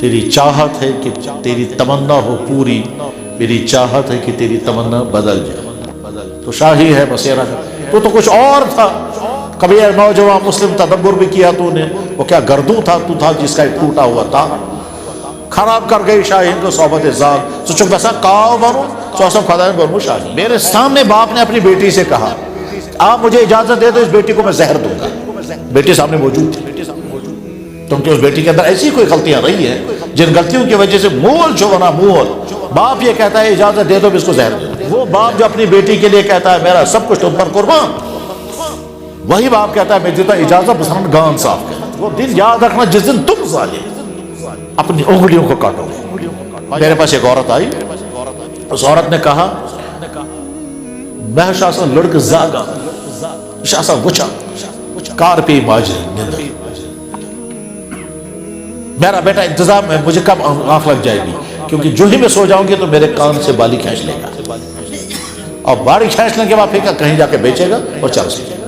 تیری چاہت ہے کہ تیری تمنا ہو پوری، میری چاہت ہے کہ تیری تمنا بدل جائے۔ تو شاہی ہے بسیرا کا، تو کچھ اور تھا۔ کبھی نوجوان مسلم تدبر بھی کیا تو نے، وہ کیا گردوں تھا تو تھا جس کا ایک ٹوٹا ہوا تارا خراب کر گئی شاہین کو صحبت ذات سو چک بسا کاؤ بنو سو سب خدائن بنو شاہین۔ میرے سامنے باپ نے اپنی بیٹی سے کہا آپ مجھے اجازت دے دو اس بیٹی کو میں زہر دوں گا۔ بیٹی سامنے موجود تھی، کیونکہ اس بیٹی کے اندر ایسی کوئی غلطیاں رہی ہیں جن غلطیوں کی وجہ سے مول جو بنا مول، باپ یہ کہتا ہے اجازت دے دو اس کو زہر دے دو۔ وہ باپ جو اپنی بیٹی کے لیے کہتا ہے میرا سب کچھ تم پر قربان، وہی باپ کہتا ہے میں دیتا اجازت بس ہم گان صاف کریں۔ وہ دن یاد رکھنا جس دن تم ظالم اپنی انگلیوں کو کاٹو گے۔ میرے پاس ایک عورت آئی، اس عورت نے کہا میں شاہ لڑک زاگا شاہ وچا کار پی ماجر نندر، میرا بیٹا انتظام ہے مجھے کب آنکھ لگ جائے گی، کیونکہ جو ہی میں سو جاؤں گی تو میرے کان سے بالی کھینچ لے گا، اور بالی کھینچنے کے بعد پھر کہیں جا کے بیچے گا اور چل سکے۔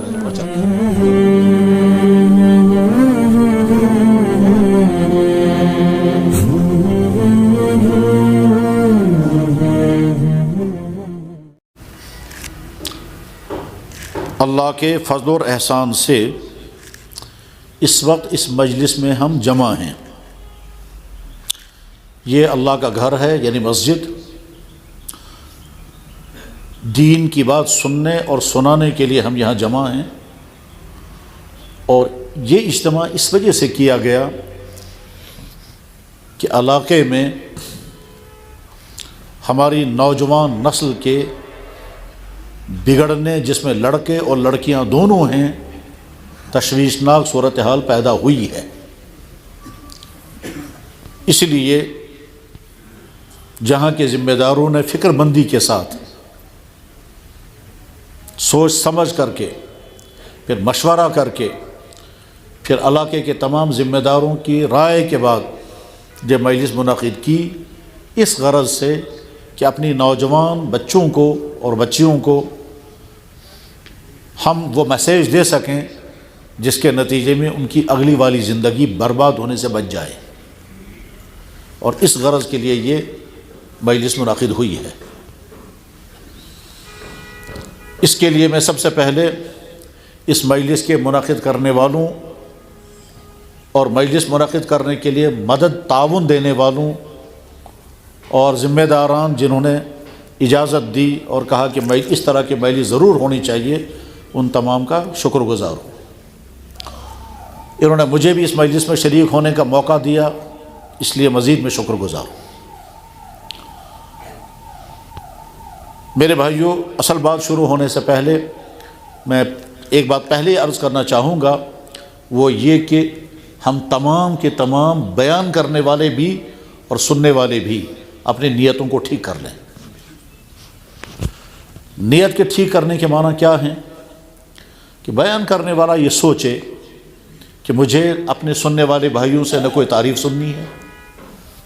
اللہ کے فضل اور احسان سے اس وقت اس مجلس میں ہم جمع ہیں۔ یہ اللہ کا گھر ہے یعنی مسجد، دین کی بات سننے اور سنانے کے لیے ہم یہاں جمع ہیں، اور یہ اجتماع اس وجہ سے کیا گیا کہ علاقے میں ہماری نوجوان نسل کے بگڑنے، جس میں لڑکے اور لڑکیاں دونوں ہیں، تشویشناک صورتحال پیدا ہوئی ہے۔ اس لیے جہاں کے ذمہ داروں نے فکر مندی کے ساتھ سوچ سمجھ کر کے پھر مشورہ کر کے پھر علاقے کے تمام ذمہ داروں کی رائے کے بعد یہ مجلس منعقد کی، اس غرض سے کہ اپنی نوجوان بچوں کو اور بچیوں کو ہم وہ میسیج دے سکیں جس کے نتیجے میں ان کی اگلی والی زندگی برباد ہونے سے بچ جائے، اور اس غرض کے لیے یہ مجلس منعقد ہوئی ہے۔ اس کے لیے میں سب سے پہلے اس مجلس کے منعقد کرنے والوں اور مجلس منعقد کرنے کے لیے مدد تعاون دینے والوں اور ذمہ داران جنہوں نے اجازت دی اور کہا کہ اس طرح کی مجلس ضرور ہونی چاہیے، ان تمام کا شکر گزار ہوں۔ انہوں نے مجھے بھی اس مجلس میں شریک ہونے کا موقع دیا، اس لیے مزید میں شکر گزار ہوں۔ میرے بھائیوں، اصل بات شروع ہونے سے پہلے میں ایک بات پہلے عرض کرنا چاہوں گا، وہ یہ کہ ہم تمام کے تمام بیان کرنے والے بھی اور سننے والے بھی اپنی نیتوں کو ٹھیک کر لیں۔ نیت کے ٹھیک کرنے کے معنی کیا ہیں؟ کہ بیان کرنے والا یہ سوچے کہ مجھے اپنے سننے والے بھائیوں سے نہ کوئی تعریف سننی ہے،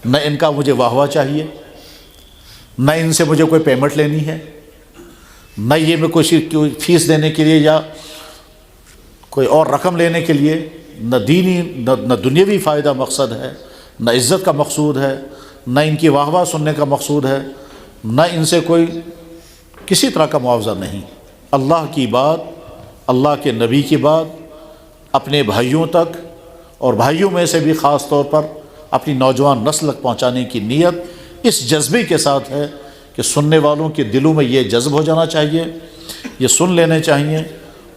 نہ ان کا مجھے واہ واہ چاہیے، نہ ان سے مجھے کوئی پیمنٹ لینی ہے، نہ یہ میں کوئی فیس دینے کے لیے یا کوئی اور رقم لینے کے لیے، نہ دینی نہ دنیاوی فائدہ مقصد ہے، نہ عزت کا مقصود ہے، نہ ان کی واہ واہ سننے کا مقصود ہے، نہ ان سے کوئی کسی طرح کا معاوضہ نہیں۔ اللہ کی بات، اللہ کے نبی کی بات اپنے بھائیوں تک اور بھائیوں میں سے بھی خاص طور پر اپنی نوجوان نسل تک پہنچانے کی نیت اس جذبے کے ساتھ ہے کہ سننے والوں کے دلوں میں یہ جذب ہو جانا چاہیے، یہ سن لینے چاہیے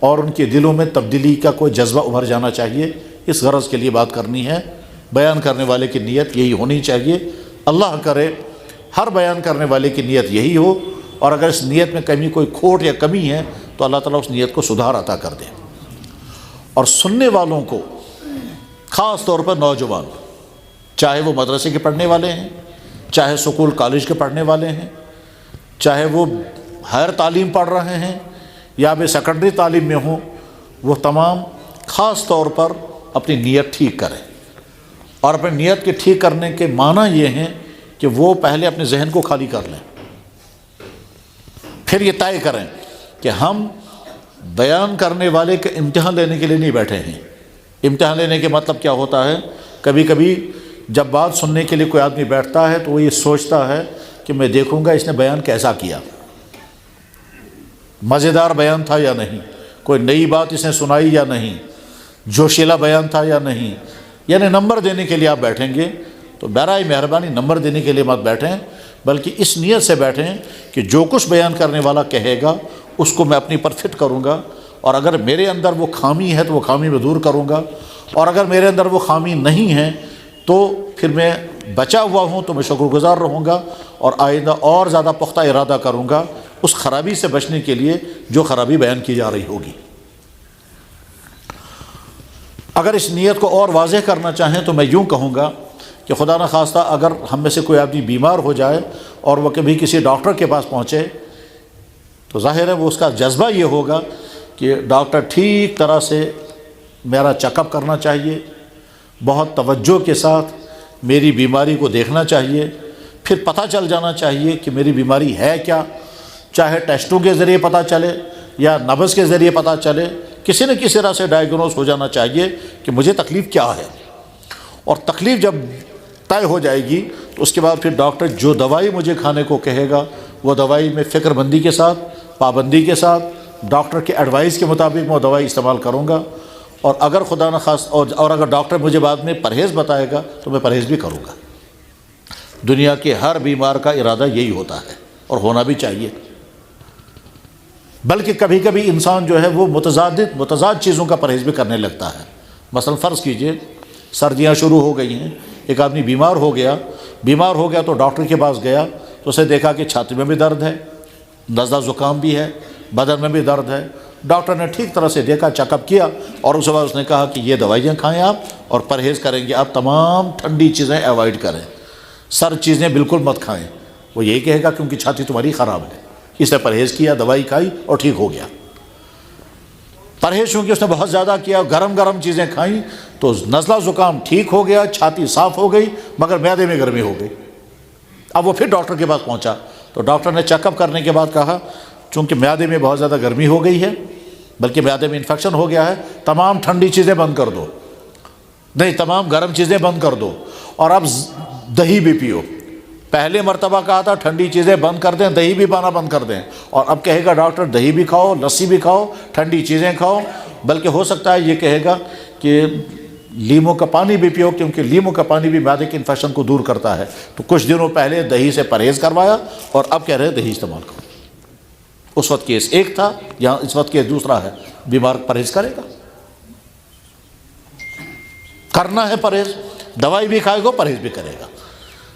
اور ان کے دلوں میں تبدیلی کا کوئی جذبہ ابھر جانا چاہیے۔ اس غرض کے لیے بات کرنی ہے۔ بیان کرنے والے کی نیت یہی ہونی چاہیے۔ اللہ کرے ہر بیان کرنے والے کی نیت یہی ہو، اور اگر اس نیت میں کمی کوئی کھوٹ یا کمی ہے تو اللہ تعالیٰ اس نیت کو سدھار عطا کر دے۔ اور سننے والوں کو خاص طور پر نوجوان، چاہے وہ مدرسے کے پڑھنے والے ہیں، چاہے سکول کالج کے پڑھنے والے ہیں، چاہے وہ ہائر تعلیم پڑھ رہے ہیں یا بھی سیکنڈری تعلیم میں ہوں، وہ تمام خاص طور پر اپنی نیت ٹھیک کریں۔ اور اپنی نیت کے ٹھیک کرنے کے معنی یہ ہیں کہ وہ پہلے اپنے ذہن کو خالی کر لیں، پھر یہ طے کریں کہ ہم بیان کرنے والے کے امتحان لینے کے لیے نہیں بیٹھے ہیں۔ امتحان لینے کے مطلب کیا ہوتا ہے؟ کبھی کبھی جب بات سننے کے لیے کوئی آدمی بیٹھتا ہے تو وہ یہ سوچتا ہے کہ میں دیکھوں گا اس نے بیان کیسا کیا، مزیدار بیان تھا یا نہیں، کوئی نئی بات اس نے سنائی یا نہیں، جوشیلا بیان تھا یا نہیں۔ یعنی نمبر دینے کے لیے آپ بیٹھیں گے تو برائے مہربانی نمبر دینے کے لیے مت بیٹھیں، بلکہ اس نیت سے بیٹھیں کہ جو کچھ بیان کرنے والا کہے گا اس کو میں اپنی پر فٹ کروں گا، اور اگر میرے اندر وہ خامی ہے تو وہ خامی میں دور کروں گا، اور اگر میرے اندر وہ خامی نہیں ہے تو پھر میں بچا ہوا ہوں تو میں شکر گزار رہوں گا، اور آئندہ اور زیادہ پختہ ارادہ کروں گا اس خرابی سے بچنے کے لیے جو خرابی بیان کی جا رہی ہوگی۔ اگر اس نیت کو اور واضح کرنا چاہیں تو میں یوں کہوں گا کہ خدا نخواستہ اگر ہم میں سے کوئی آدمی بیمار ہو جائے اور وہ کبھی کسی ڈاکٹر کے پاس پہنچے تو ظاہر ہے وہ اس کا جذبہ یہ ہوگا کہ ڈاکٹر ٹھیک طرح سے میرا چیک اپ کرنا چاہیے، بہت توجہ کے ساتھ میری بیماری کو دیکھنا چاہیے، پھر پتہ چل جانا چاہیے کہ میری بیماری ہے کیا، چاہے ٹیسٹوں کے ذریعے پتہ چلے یا نبض کے ذریعے پتہ چلے، کسی نہ کسی طرح سے ڈائیگنوز ہو جانا چاہیے کہ مجھے تکلیف کیا ہے۔ اور تکلیف جب طے ہو جائے گی تو اس کے بعد پھر ڈاکٹر جو دوائی مجھے کھانے کو کہے گا وہ دوائی میں فکر مندی کے ساتھ، پابندی کے ساتھ، ڈاکٹر کے ایڈوائس کے مطابق میں وہ دوائی استعمال کروں گا، اور اگر خدا نخواستہ اور اگر ڈاکٹر مجھے بعد میں پرہیز بتائے گا تو میں پرہیز بھی کروں گا۔ دنیا کے ہر بیمار کا ارادہ یہی ہوتا ہے اور ہونا بھی چاہیے، بلکہ کبھی کبھی انسان جو ہے وہ متضاد چیزوں کا پرہیز بھی کرنے لگتا ہے۔ مثلا فرض کیجئے سردیاں شروع ہو گئی ہیں، ایک آدمی بیمار ہو گیا تو ڈاکٹر کے پاس گیا تو اسے دیکھا کہ چھاتی میں بھی درد ہے، نزلہ زکام بھی ہے، بدن میں بھی درد ہے۔ ڈاکٹر نے ٹھیک طرح سے دیکھا، چیک اپ کیا، اور اس کے بعد اس نے کہا کہ یہ دوائیاں کھائیں آپ، اور پرہیز کریں گے آپ، تمام ٹھنڈی چیزیں ایوائڈ کریں، سرد چیزیں بالکل مت کھائیں۔ وہ یہی کہے گا کیونکہ چھاتی تمہاری خراب ہے، اس نے پرہیز کیا، دوائی کھائی اور ٹھیک ہو گیا۔ پرہیز چونکہ اس نے بہت زیادہ کیا، گرم چیزیں کھائیں تو نزلہ زکام ٹھیک ہو گیا، چھاتی صاف ہو گئی، مگر معدے میں گرمی ہو گئی۔ اب وہ پھر ڈاکٹر کے پاس پہنچا تو ڈاکٹر نے چیک اپ کرنے کے بعد کہا چونکہ معدے میں بہت زیادہ گرمی ہو گئی ہے، بلکہ معدے میں انفیکشن ہو گیا ہے، تمام ٹھنڈی چیزیں بند کر دو، نہیں تمام گرم چیزیں بند کر دو، اور اب دہی بھی پیو۔ پہلے مرتبہ کہا تھا ٹھنڈی چیزیں بند کر دیں، دہی بھی پانا بند کر دیں، اور اب کہے گا ڈاکٹر دہی بھی کھاؤ، لسی بھی کھاؤ، ٹھنڈی چیزیں کھاؤ، بلکہ ہو سکتا ہے یہ کہے گا کہ لیموں کا پانی بھی پیو، کیونکہ لیموں کا پانی بھی معدے کے انفیکشن کو دور کرتا ہے۔ تو کچھ دنوں پہلے دہی سے پرہیز کروایا اور اب کہہ رہے ہیں دہی استعمال کرو۔ اس وقت کیس ایک تھا، یہاں اس وقت کیس دوسرا ہے، بیمار پرہیز کرے گا، کرنا ہے پرہیز، دوائی بھی کھائے گا پرہیز بھی کرے گا۔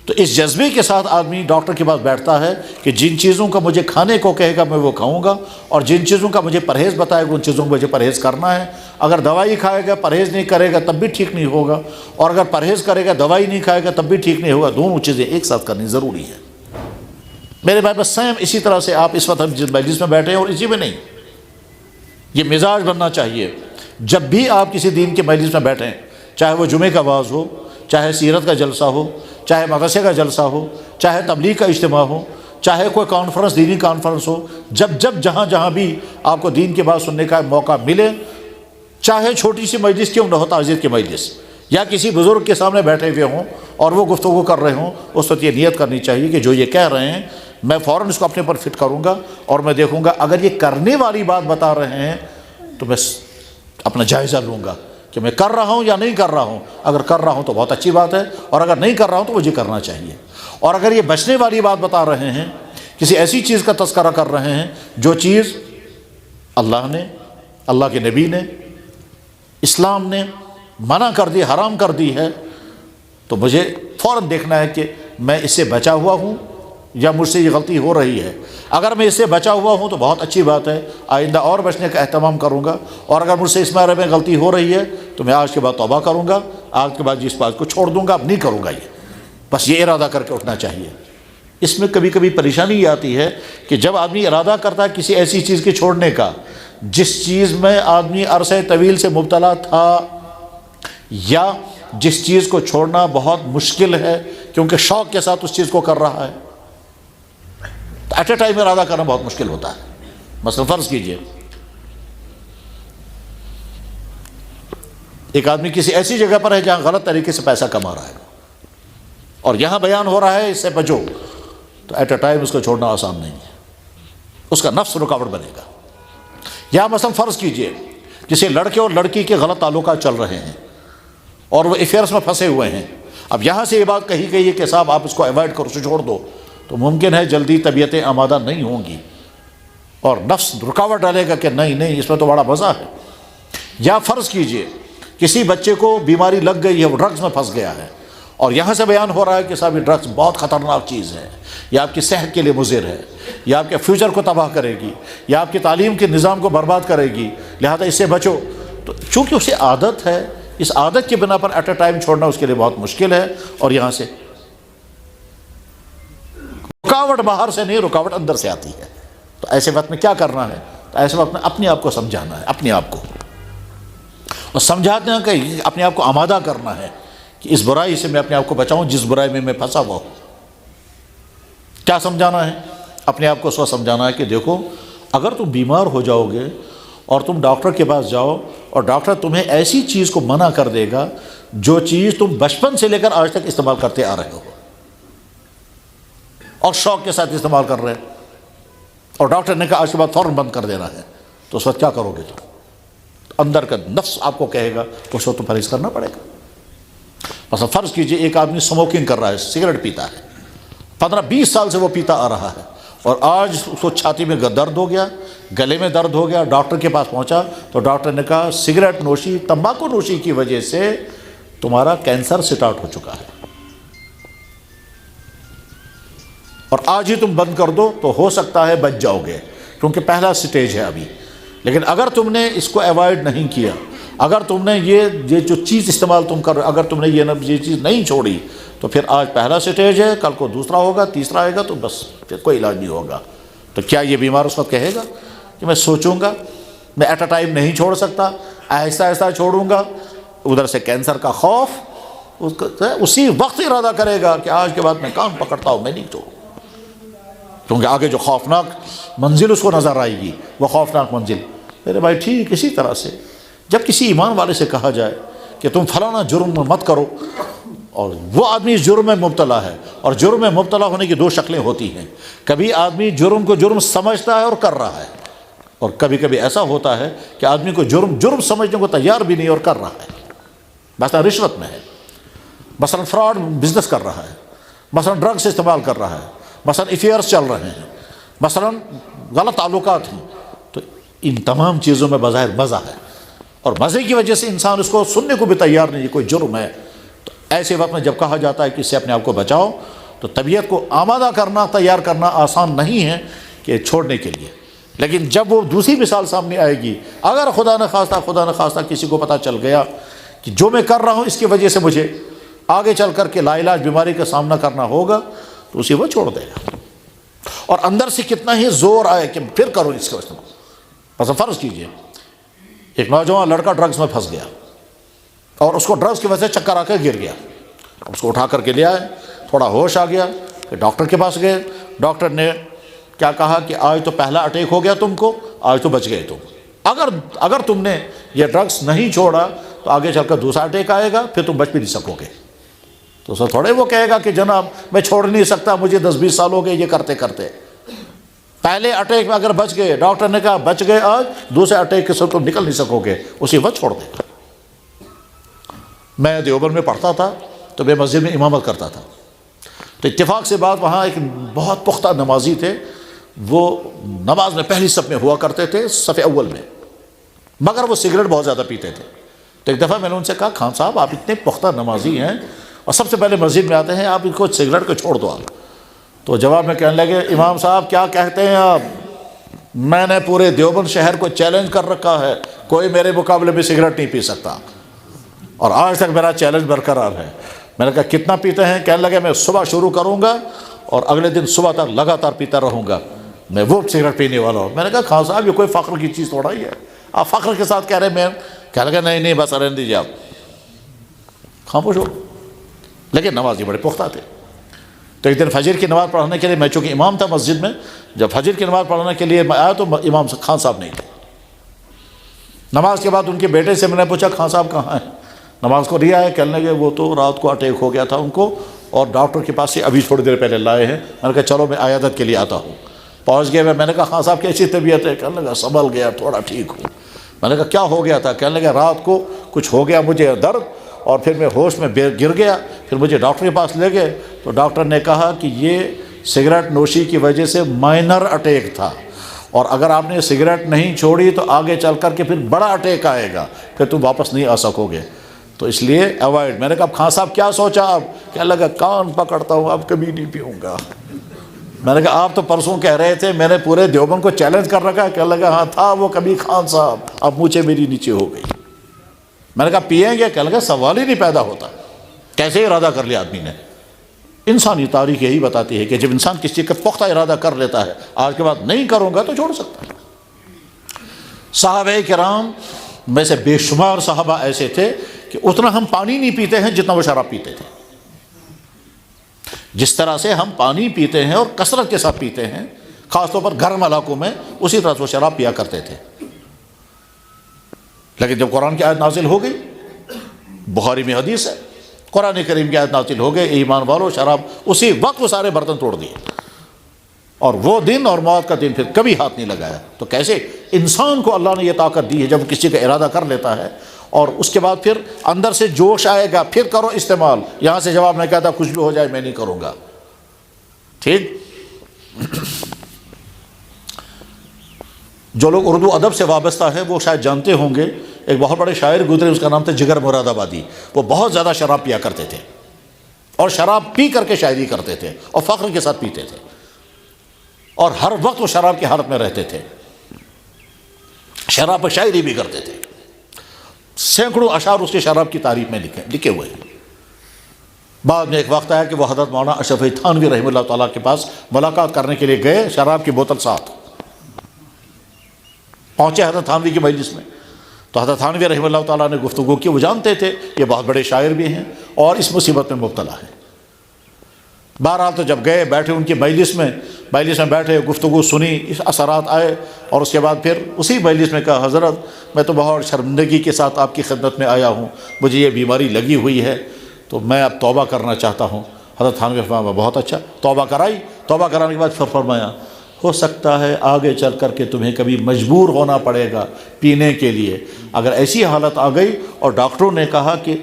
تو اس جذبے کے ساتھ آدمی ڈاکٹر کے پاس بیٹھتا ہے کہ جن چیزوں کا مجھے کھانے کو کہے گا میں وہ کھاؤں گا، اور جن چیزوں کا مجھے پرہیز بتائے گا ان چیزوں کو مجھے پرہیز کرنا ہے۔ اگر دوائی کھائے گا پرہیز نہیں کرے گا تب بھی ٹھیک نہیں ہوگا، اور اگر پرہیز کرے گا دوائی نہیں کھائے گا تب بھی ٹھیک نہیں ہوگا، دونوں چیزیں ایک ساتھ کرنی ضروری ہے۔ میرے بھائی بس سیم اسی طرح سے آپ اس وقت جس مجلس میں بیٹھے ہیں اور اسی میں نہیں، یہ مزاج بننا چاہیے۔ جب بھی آپ کسی دین کے مجلس میں بیٹھیں، چاہے وہ جمعے کا واعظ ہو، چاہے سیرت کا جلسہ ہو، چاہے مدرسے کا جلسہ ہو، چاہے تبلیغ کا اجتماع ہو، چاہے کوئی کانفرنس، دینی کانفرنس ہو، جب جہاں بھی آپ کو دین کی بات سننے کا موقع ملے، چاہے چھوٹی سی مجلس کیوں نہ ہو، تعزیت کی مجلس، یا کسی بزرگ کے سامنے بیٹھے ہوئے ہوں اور وہ گفتگو کر رہے ہوں، اس وقت یہ نیت کرنی چاہیے کہ جو یہ کہہ رہے ہیں میں فوراً اس کو اپنے پر فٹ کروں گا، اور میں دیکھوں گا اگر یہ کرنے والی بات بتا رہے ہیں تو میں اپنا جائزہ لوں گا کہ میں کر رہا ہوں یا نہیں کر رہا ہوں۔ اگر کر رہا ہوں تو بہت اچھی بات ہے، اور اگر نہیں کر رہا ہوں تو مجھے کرنا چاہیے۔ اور اگر یہ بچنے والی بات بتا رہے ہیں، کسی ایسی چیز کا تذکرہ کر رہے ہیں جو چیز اللہ نے، اللہ کے نبی نے، اسلام نے منع کر دی، حرام کر دی ہے، تو مجھے فوراً دیکھنا ہے کہ میں اس سے بچا ہوا ہوں یا مجھ سے یہ غلطی ہو رہی ہے۔ اگر میں اس سے بچا ہوا ہوں تو بہت اچھی بات ہے، آئندہ اور بچنے کا اہتمام کروں گا، اور اگر مجھ سے اس بارے میں غلطی ہو رہی ہے تو میں آج کے بعد توبہ کروں گا، آج کے بعد اس بات کو چھوڑ دوں گا، اب نہیں کروں گا یہ، بس یہ ارادہ کر کے اٹھنا چاہیے۔ اس میں کبھی کبھی پریشانی یہ آتی ہے کہ جب آدمی ارادہ کرتا ہے کسی ایسی چیز کے چھوڑنے کا جس چیز میں آدمی عرصہ طویل سے مبتلا تھا، یا جس چیز کو چھوڑنا بہت مشکل ہے کیونکہ شوق کے ساتھ اس چیز کو کر رہا ہے، ایٹ اے ٹائم ارادہ کرنا بہت مشکل ہوتا ہے۔ مثلا فرض کیجئے ایک آدمی کسی ایسی جگہ پر ہے جہاں غلط طریقے سے پیسہ کما رہا ہے، اور یہاں بیان ہو رہا ہے اس سے بچو، تو ایٹ اے ٹائم اس کو چھوڑنا آسان نہیں ہے، اس کا نفس رکاوٹ بنے گا۔ یا مثلا فرض کیجئے کسی لڑکے اور لڑکی کے غلط تعلقات چل رہے ہیں اور وہ افیئرس میں پھنسے ہوئے ہیں، اب یہاں سے یہ بات کہی گئی ہے کہ صاحب آپ اس کو اوائڈ کرو، اسے چھوڑ دو، تو ممکن ہے جلدی طبیعتیں آمادہ نہیں ہوں گی اور نفس رکاوٹ ڈالے گا کہ نہیں اس میں تو بڑا مزہ ہے۔ یا فرض کیجئے کسی بچے کو بیماری لگ گئی ہے، وہ ڈرگز میں پھنس گیا ہے، اور یہاں سے بیان ہو رہا ہے کہ صاحب یہ ڈرگز بہت خطرناک چیز ہے، یہ آپ کی صحت کے لیے مضر ہے، یہ آپ کے فیوچر کو تباہ کرے گی، یہ آپ کی تعلیم کے نظام کو برباد کرے گی، لہذا اس سے بچو۔ تو چونکہ اسے عادت ہے، اس عادت کی بنا پر ایٹ اے ٹائم چھوڑنا اس کے لیے بہت مشکل ہے، اور یہاں سے رکاوٹ باہر سے نہیں، رکاوٹ اندر سے آتی ہے۔ تو ایسے وقت میں کیا کرنا ہے؟ تو ایسے وقت میں اپنے آپ کو سمجھانا ہے، اپنے آپ کو، اور سمجھاتے ہیں کہ اپنے آپ کو آمادہ کرنا ہے کہ اس برائی سے میں اپنے آپ کو بچاؤں جس برائی میں پھنسا ہوا ہوں۔ کیا سمجھانا ہے؟ اپنے آپ کو سو سمجھانا ہے کہ دیکھو اگر تم بیمار ہو جاؤ گے اور تم ڈاکٹر کے پاس جاؤ اور ڈاکٹر تمہیں ایسی چیز کو منع کر دے گا جو چیز تم بچپن سے لے کر آج تک استعمال کرتے آ رہے ہو اور شوق کے ساتھ استعمال کر رہے ہیں، اور ڈاکٹر نے کہا آج کے بعد فوراً بند کر دینا ہے، تو اس وقت کیا کرو گے؟ تم اندر کا نفس آپ کو کہے گا اس وقت تو پرہیز کرنا پڑے گا۔ مثلا فرض کیجئے ایک آدمی سموکنگ کر رہا ہے، سگریٹ پیتا ہے، 15-20 سال سے وہ پیتا آ رہا ہے، اور آج اس کو چھاتی میں درد ہو گیا، گلے میں درد ہو گیا، ڈاکٹر کے پاس پہنچا تو ڈاکٹر نے کہا سگریٹ نوشی، تمباکو نوشی کی وجہ سے تمہارا کینسر سٹارٹ ہو چکا ہے، اور آج ہی تم بند کر دو تو ہو سکتا ہے بچ جاؤ گے، کیونکہ پہلا سٹیج ہے ابھی۔ لیکن اگر تم نے اس کو ایوائڈ نہیں کیا، اگر تم نے یہ جو چیز استعمال تم کر، اگر تم نے یہ چیز نہیں چھوڑی، تو پھر آج پہلا سٹیج ہے، کل کو دوسرا ہوگا، تیسرا آئے گا، تو بس پھر کوئی علاج نہیں ہوگا۔ تو کیا یہ بیمار اس وقت کہے گا کہ میں سوچوں گا، میں ایٹ اے ٹائم نہیں چھوڑ سکتا، آہستہ آہستہ چھوڑوں گا؟ ادھر سے کینسر کا خوف، اسی وقت ارادہ کرے گا کہ آج کے بعد میں کان پکڑتا ہوں، میں نہیں چھوڑوں، کیونکہ آگے جو خوفناک منزل اس کو نظر آئے گی، وہ خوفناک منزل۔ میرے بھائی ٹھیک اسی طرح سے جب کسی ایمان والے سے کہا جائے کہ تم فلانا جرم مت کرو، اور وہ آدمی اس جرم میں مبتلا ہے، اور جرم میں مبتلا ہونے کی دو شکلیں ہوتی ہیں، کبھی آدمی جرم کو جرم سمجھتا ہے اور کر رہا ہے، اور کبھی کبھی ایسا ہوتا ہے کہ آدمی کو جرم سمجھنے کو تیار بھی نہیں اور کر رہا ہے، مثلا رشوت میں ہے، مثلا فراڈ بزنس کر رہا ہے، مثلا ڈرگس استعمال کر رہا ہے، مثلا افیئرس چل رہے ہیں، مثلا غلط تعلقات ہیں۔ تو ان تمام چیزوں میں بظاہر مزہ ہے، اور مزے کی وجہ سے انسان اس کو سننے کو بھی تیار نہیں، یہ کوئی جرم ہے۔ تو ایسے وقت میں جب کہا جاتا ہے کہ اس سے اپنے آپ کو بچاؤ، تو طبیعت کو آمادہ کرنا، تیار کرنا آسان نہیں ہے کہ چھوڑنے کے لیے۔ لیکن جب وہ دوسری مثال سامنے آئے گی، اگر خدا نہ خواستہ کسی کو پتہ چل گیا کہ جو میں کر رہا ہوں اس کی وجہ سے مجھے آگے چل کر کے لا علاج بیماری کا سامنا کرنا ہوگا، تو اسے وہ چھوڑ دے گا، اور اندر سے کتنا ہی زور آئے کہ پھر کرو اس کا استعمال۔ مثلا فرض کیجئے ایک نوجوان لڑکا ڈرگز میں پھنس گیا، اور اس کو ڈرگز کی وجہ سے چکر آ کے گر گیا، اس کو اٹھا کر کے لے آئے، تھوڑا ہوش آ گیا، پھر ڈاکٹر کے پاس گئے، ڈاکٹر نے کیا کہا کہ آج تو پہلا اٹیک ہو گیا تم کو، آج تو بچ گئے تم، اگر تم نے یہ ڈرگز نہیں چھوڑا تو آگے چل کر دوسرا اٹیک آئے گا، پھر تم بچ بھی نہیں سکو گے۔ تو سر تھوڑے وہ کہے گا کہ جناب میں چھوڑ نہیں سکتا، مجھے 10-20 سال ہو گئے یہ کرتے کرتے۔ پہلے اٹیک میں اگر بچ گئے، ڈاکٹر نے کہا بچ گئے، آج دوسرے اٹیک کے ساتھ تم نکل نہیں سکو گے، اسی وقت چھوڑ دے گا۔ میں دیوبند میں پڑھتا تھا تو میں مسجد میں امامت کرتا تھا، تو اتفاق سے بات وہاں ایک بہت پختہ نمازی تھے، وہ نماز میں پہلی صف میں ہوا کرتے تھے، صف اول میں، مگر وہ سگریٹ بہت زیادہ پیتے تھے۔ تو ایک دفعہ میں نے ان سے کہا خان صاحب آپ اتنے پختہ نمازی ہیں اور سب سے پہلے مسجد میں آتے ہیں، آپ ان کو سگریٹ کو چھوڑ دو آپ۔ تو جواب میں کہنے لگے امام صاحب کیا کہتے ہیں آپ، میں نے پورے دیوبند شہر کو چیلنج کر رکھا ہے، کوئی میرے مقابلے میں سگریٹ نہیں پی سکتا، اور آج تک میرا چیلنج برقرار ہے۔ میں نے کہا کتنا پیتے ہیں؟ کہنے لگے میں صبح شروع کروں گا اور اگلے دن صبح تک لگاتار پیتا رہوں گا، میں وہ سگریٹ پینے والا ہوں۔ میں نے کہا خان صاحب یہ کوئی فخر کی چیز تھوڑا ہی ہے، آپ فخر کے ساتھ کہہ رہے ہیں میں، کہنے لگا نہیں بس رہنے دیجیے آپ، خاموش ہو۔ لیکن نمازی بڑے پختہ تھے۔ تو ایک دن فجر کی نماز پڑھانے کے لیے، میں چونکہ امام تھا مسجد میں، جب فجر کی نماز پڑھانے کے لیے میں آیا تو امام خان صاحب نہیں تھے۔ نماز کے بعد ان کے بیٹے سے میں نے پوچھا خان صاحب کہاں ہیں؟ نماز کو نہیں آئے، کہنے لگے وہ تو رات کو اٹیک ہو گیا تھا ان کو، اور ڈاکٹر کے پاس سے ابھی تھوڑی دیر پہلے لائے ہیں. میں نے کہا چلو میں عیادت کے لیے آتا ہوں. پہنچ گئے. میں نے کہا خان صاحب کیسی طبیعت ہے؟ کہنے لگا سنبھل گیا, تھوڑا ٹھیک ہوں. میں نے کہا کیا ہو گیا تھا؟ کہنے لگا رات کو کچھ ہو گیا مجھے درد, اور پھر میں ہوش میں گر گیا. پھر مجھے ڈاکٹر کے پاس لے گئے تو ڈاکٹر نے کہا کہ یہ سگریٹ نوشی کی وجہ سے مائنر اٹیک تھا, اور اگر آپ نے سگریٹ نہیں چھوڑی تو آگے چل کر کے پھر بڑا اٹیک آئے گا, پھر تم واپس نہیں آ سکو گے, تو اس لیے اوائڈ. میں نے کہا خان صاحب کیا سوچا آپ؟ کہنے لگا کان پکڑتا ہوں اب کبھی نہیں پیوں گا. میں نے کہا آپ تو پرسوں کہہ رہے تھے, میں نے پورے دیوبند کو چیلنج کر رکھا ہے. کہنے لگا ہاں تھا وہ کبھی خان صاحب, اب مجھے میری نیچے ہو گئی. میں نے کہا پئیں گے؟ کہنے لگا سوال ہی نہیں پیدا ہوتا. کیسے ارادہ کر لیا آدمی نے؟ انسانی تاریخ یہی بتاتی ہے کہ جب انسان کسی چیز کا پختہ ارادہ کر لیتا ہے, آج کے بعد نہیں کروں گا تو چھوڑ سکتا ہے. صحابہ کرام میں سے بے شمار صحابہ ایسے تھے کہ اتنا ہم پانی نہیں پیتے ہیں جتنا وہ شراب پیتے تھے. جس طرح سے ہم پانی پیتے ہیں اور کثرت کے ساتھ پیتے ہیں, خاص طور پر گرم علاقوں میں, اسی طرح سے وہ شراب پیا کرتے تھے. لیکن جب قرآن کی آیت نازل ہو گئی, بخاری میں حدیث ہے, قرآن کریم کی آیت نازل ہو گئی, ایمان والو شراب, اسی وقت وہ سارے برتن توڑ دیے, اور وہ دن اور موت کا دن پھر کبھی ہاتھ نہیں لگایا. تو کیسے انسان کو اللہ نے یہ طاقت دی ہے, جب کسی کا ارادہ کر لیتا ہے اور اس کے بعد پھر اندر سے جوش آئے گا, پھر کرو استعمال. یہاں سے جواب نہیں کہتا کچھ بھی ہو جائے میں نہیں کروں گا. ٹھیک. جو لوگ اردو ادب سے وابستہ ہیں وہ شاید جانتے ہوں گے, ایک بہت بڑے شاعر گزرے, اس کا نام تھا جگر مراد آبادی. وہ بہت زیادہ شراب پیا کرتے تھے, اور شراب پی کر کے شاعری کرتے تھے, اور فخر کے ساتھ پیتے تھے, اور ہر وقت وہ شراب کی حالت میں رہتے تھے. شراب پر شاعری بھی کرتے تھے. سینکڑوں اشعار اس کے شراب کی تعریف میں لکھے ہوئے ہیں. بعد میں ایک وقت آیا کہ وہ حضرت مولانا اشرف علی تھانوی رحمہ اللہ تعالیٰ کے پاس ملاقات کرنے کے لیے گئے, شراب کی بوتل ساتھ پہنچے حضرت تھانوی کی مجلس میں. تو حضرت تھانوی رحمہ اللہ تعالیٰ نے گفتگو کی. وہ جانتے تھے یہ بہت بڑے شاعر بھی ہیں اور اس مصیبت میں مبتلا ہیں. بہرحال تو جب گئے بیٹھے ان کی مجلس میں بیٹھے, گفتگو سنی, اس اثرات آئے, اور اس کے بعد پھر اسی مجلس میں کہا حضرت میں تو بہت شرمندگی کے ساتھ آپ کی خدمت میں آیا ہوں, مجھے یہ بیماری لگی ہوئی ہے تو میں اب توبہ کرنا چاہتا ہوں. حضرت تھانوی فرمایا بہت اچھا. توبہ کرائی. توبہ کرانے کے بعد پھر فرمایا ہو سکتا ہے آگے چل کر کے تمہیں کبھی مجبور ہونا پڑے گا پینے کے لیے. اگر ایسی حالت آ گئی اور ڈاکٹروں نے کہا کہ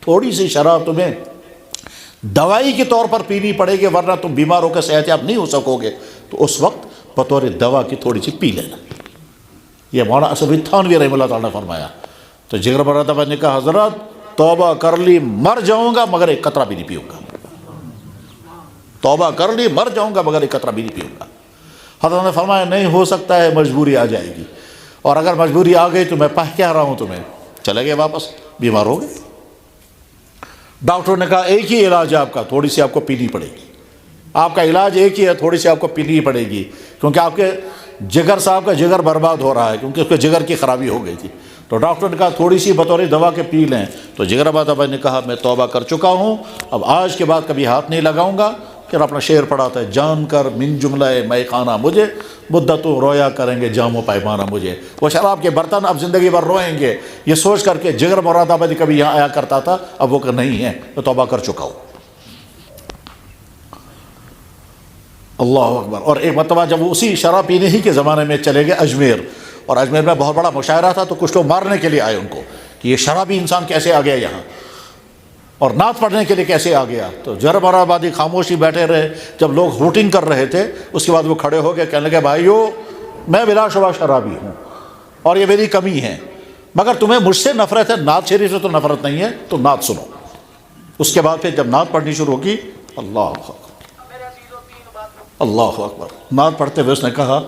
تھوڑی سی شراب تمہیں دوائی کے طور پر پینی پڑے گی ورنہ تم بیمار ہو کر صحت یاب نہیں ہو سکو گے, تو اس وقت بطور دوا کی تھوڑی سی پی لینا. یہ مولانا اشرف علی تھانوی رحمہ اللہ تعالیٰ نے فرمایا. تو جگر مراد آباد نے کہا حضرت توبہ کر لی مر جاؤں گا مگر ایک قطرہ بھی نہیں پیوں گا. توبہ کر لی مر جاؤں گا مگر ایک قطرہ بھی نہیں پیوں گا. حضرت نے فرمایا نہیں ہو سکتا ہے مجبوری آ جائے گی, اور اگر مجبوری آ گئی تو میں پہ کیا رہا ہوں تمہیں, چلے گئے واپس, بیمار ہو گئے. ڈاکٹروں نے کہا ایک ہی علاج ہے آپ کا, تھوڑی سی آپ کو پینی پڑے گی. آپ کا علاج ایک ہی ہے, تھوڑی سی آپ کو پینی پڑے گی, کیونکہ آپ کے جگر صاحب کا جگر برباد ہو رہا ہے, کیونکہ اس کے جگر کی خرابی ہو گئی تھی. تو ڈاکٹر نے کہا تھوڑی سی بطور دوا کے پی لیں. تو جگر آباد بھائی نے کہا میں توبہ کر چکا ہوں, اب آج کے بعد کبھی ہاتھ نہیں لگاؤں گا. پھر اپنا شعر پڑھاتا ہے جان کر من جملہ میں خانہ مجھے مدتوں رویا کریں گے جام و پیمانہ مجھے. وہ شراب کے برتن اب زندگی بھر روئیں گے یہ سوچ کر کے جگر مراد آبادی کبھی یہاں آیا کرتا تھا, اب وہ کہ نہیں ہے, میں توبہ کر چکا ہوں. اللہ اکبر. اور ایک مرتبہ جب وہ اسی شراب پینے ہی کے زمانے میں چلے گئے اجمیر, اور اجمیر میں بہت بڑا مشاعرہ تھا, تو کچھ لوگ مارنے کے لیے آئے ان کو کہ یہ شرابی انسان کیسے آ گیا یہاں, اور نعت پڑھنے کے لیے کیسے آ گیا. تو جگر مراد آبادی خاموشی بیٹھے رہے. جب لوگ ہوٹنگ کر رہے تھے اس کے بعد وہ کھڑے ہو گئے, کہنے لگے بھائیو میں بلا شبہ شرابی ہوں اور یہ میری کمی ہے, مگر تمہیں مجھ سے نفرت ہے, نعت شریف سے تو نفرت نہیں ہے, تو نعت سنو. اس کے بعد پھر جب نعت پڑھنی شروع ہوگی, اللہ اکبر اللہ اکبر, نعت پڑھتے ہوئے اس نے کہا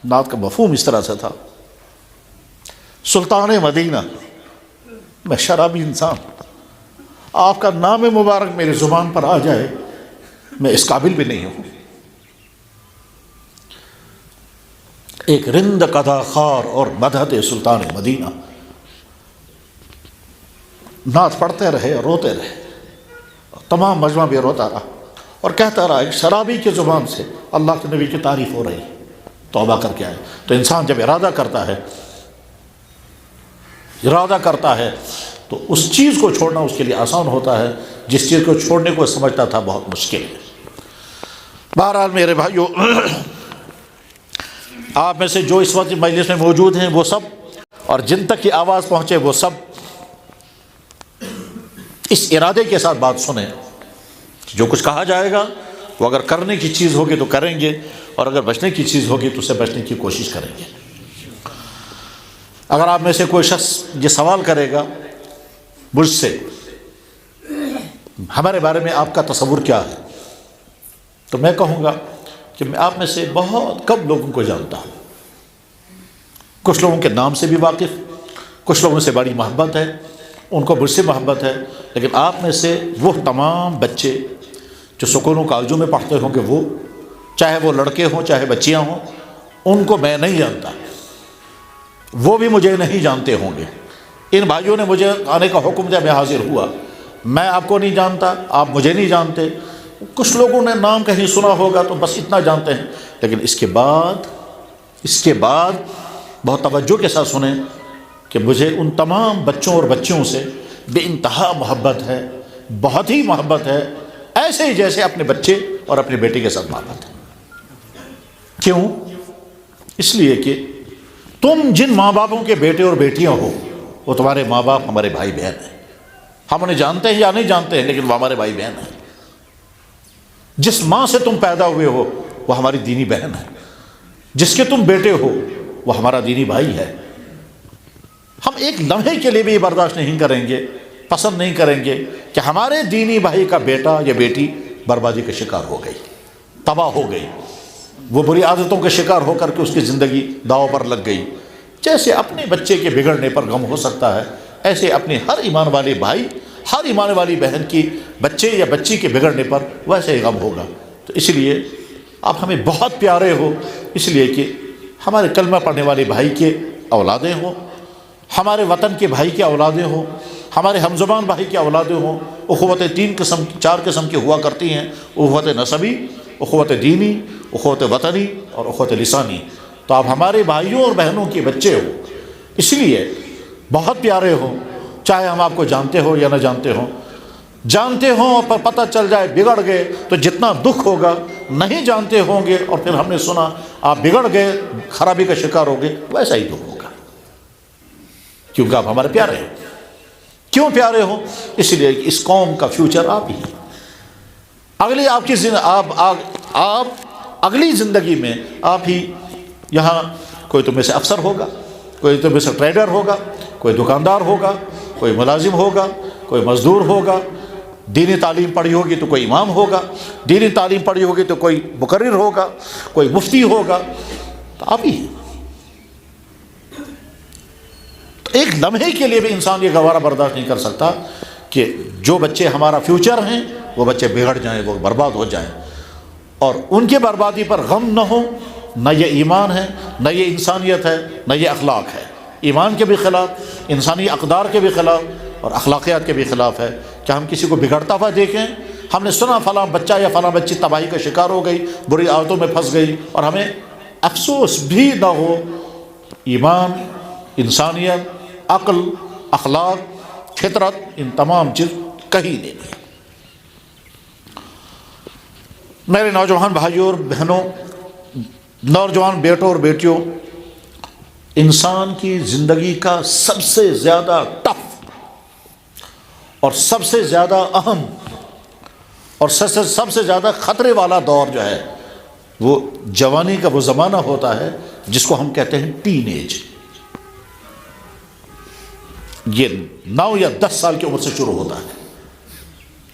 نعت کا مفہوم اس طرح سے تھا, سلطان مدینہ میں شرابی انسان, آپ کا نام مبارک میری زبان پر آ جائے میں اس قابل بھی نہیں ہوں. ایک رند قدا خار اور مدحت سلطان مدینہ. نعت پڑھتے رہے, روتے رہے, تمام مجمع بھی روتا رہا اور کہتا رہا ایک شرابی کی زبان سے اللہ کے نبی کی تعریف ہو رہی, توبہ کر کے آئے. تو انسان جب ارادہ کرتا ہے ارادہ کرتا ہے تو اس چیز کو چھوڑنا اس کے لیے آسان ہوتا ہے جس چیز کو چھوڑنے کو سمجھتا تھا بہت مشکل ہے۔ بہرحال میرے بھائیو، آپ میں سے جو اس وقت مجلس میں موجود ہیں وہ سب، اور جن تک کی آواز پہنچے وہ سب، اس ارادے کے ساتھ بات سنیں، جو کچھ کہا جائے گا وہ اگر کرنے کی چیز ہوگی تو کریں گے، اور اگر بچنے کی چیز ہوگی تو اسے بچنے کی کوشش کریں گے۔ اگر آپ میں سے کوئی شخص یہ سوال کرے گا مجھ سے ہمارے بارے میں آپ کا تصور کیا ہے، تو میں کہوں گا کہ میں آپ میں سے بہت کم لوگوں کو جانتا ہوں۔ کچھ لوگوں کے نام سے بھی واقف، کچھ لوگوں سے بڑی محبت ہے، ان کو مجھ سے محبت ہے، لیکن آپ میں سے وہ تمام بچے جو سکولوں کالجوں میں پڑھتے ہوں گے، وہ چاہے وہ لڑکے ہوں چاہے بچیاں ہوں، ان کو میں نہیں جانتا، وہ بھی مجھے نہیں جانتے ہوں گے۔ ان بھائیوں نے مجھے آنے کا حکم دیا، میں حاضر ہوا، میں آپ کو نہیں جانتا، آپ مجھے نہیں جانتے۔ کچھ لوگوں نے نام کہیں سنا ہوگا تو بس اتنا جانتے ہیں، لیکن اس کے بعد بہت توجہ کے ساتھ سنیں کہ مجھے ان تمام بچوں اور بچیوں سے بے انتہا محبت ہے، بہت ہی محبت ہے، ایسے ہی جیسے اپنے بچے اور اپنے بیٹے کے ساتھ محبت ہے۔ کیوں؟ اس لیے کہ تم جن ماں باپوں کے بیٹے اور بیٹیاں ہو وہ تمہارے ماں باپ ہمارے بھائی بہن ہیں۔ ہم انہیں جانتے ہیں یا نہیں جانتے ہیں، لیکن وہ ہمارے بھائی بہن ہیں۔ جس ماں سے تم پیدا ہوئے ہو وہ ہماری دینی بہن ہے، جس کے تم بیٹے ہو وہ ہمارا دینی بھائی ہے۔ ہم ایک لمحے کے لیے بھی یہ برداشت نہیں کریں گے، پسند نہیں کریں گے کہ ہمارے دینی بھائی کا بیٹا یا بیٹی بربادی کا شکار ہو گئی، تباہ ہو گئی، وہ بری عادتوں کا شکار ہو کر کے اس کی زندگی داؤ پر لگ گئی۔ جیسے اپنے بچے کے بگڑنے پر غم ہو سکتا ہے، ایسے اپنے ہر ایمان والے بھائی، ہر ایمان والی بہن کی بچے یا بچی کے بگڑنے پر ویسے ہی غم ہوگا۔ تو اس لیے آپ ہمیں بہت پیارے ہو، اس لیے کہ ہمارے کلمہ پڑھنے والے بھائی کے اولادیں ہوں، ہمارے وطن کے بھائی کے اولادیں ہوں، ہمارے ہم زبان بھائی کے اولادیں ہوں۔ اخوتیں چار قسم کی ہوا کرتی ہیں: اخوت نسبی، اخوت دینی، اخوت وطنی اور اخوت لسانی۔ تو آپ ہمارے بھائیوں اور بہنوں کے بچے ہو، اس لیے بہت پیارے ہوں، چاہے ہم آپ کو جانتے ہو یا نہ جانتے ہوں۔ جانتے ہوں پر پتہ چل جائے بگڑ گئے تو جتنا دکھ ہوگا، نہیں جانتے ہوں گے اور پھر ہم نے سنا آپ بگڑ گئے، خرابی کا شکار ہو گئے، ویسا ہی دکھ ہوگا، کیونکہ آپ ہمارے پیارے ہیں۔ کیوں پیارے ہوں؟ اس لیے کہ اس قوم کا فیوچر آپ ہی ہیں۔ اگلی آپ کی آپ اگلی زندگی میں آپ ہی یہاں، کوئی تم میں سے افسر ہوگا، کوئی تم میں سے ٹریڈر ہوگا، کوئی دکاندار ہوگا، کوئی ملازم ہوگا، کوئی مزدور ہوگا، دینی تعلیم پڑھی ہوگی تو کوئی امام ہوگا، دینی تعلیم پڑھی ہوگی تو کوئی مقرر ہوگا، کوئی مفتی ہوگا، تو آپ ہی ہیں۔ تو ایک لمحے کے لیے بھی انسان یہ گوارا برداشت نہیں کر سکتا کہ جو بچے ہمارا فیوچر ہیں وہ بچے بگڑ جائیں، وہ برباد ہو جائیں، اور ان کے بربادی پر غم نہ ہو۔ نہ یہ ایمان ہے، نہ یہ انسانیت ہے، نہ یہ اخلاق ہے۔ ایمان کے بھی خلاف، انسانی اقدار کے بھی خلاف اور اخلاقیات کے بھی خلاف ہے کہ ہم کسی کو بگڑتا ہوا دیکھیں۔ ہم نے سنا فلاں بچہ یا فلاں بچی تباہی کا شکار ہو گئی، بری عادتوں میں پھنس گئی، اور ہمیں افسوس بھی نہ ہو۔ ایمان، انسانیت، عقل، اخلاق، فطرت، ان تمام چیز کہیں نہیں ہے۔ میرے نوجوان بھائیوں اور بہنوں، نوجوان بیٹوں اور بیٹیوں، انسان کی زندگی کا سب سے زیادہ ٹف اور سب سے زیادہ اہم اور سب سے زیادہ خطرے والا دور جو ہے وہ جوانی کا وہ زمانہ ہوتا ہے جس کو ہم کہتے ہیں ٹین ایج۔ یہ 9 یا 10 سال کی عمر سے شروع ہوتا ہے۔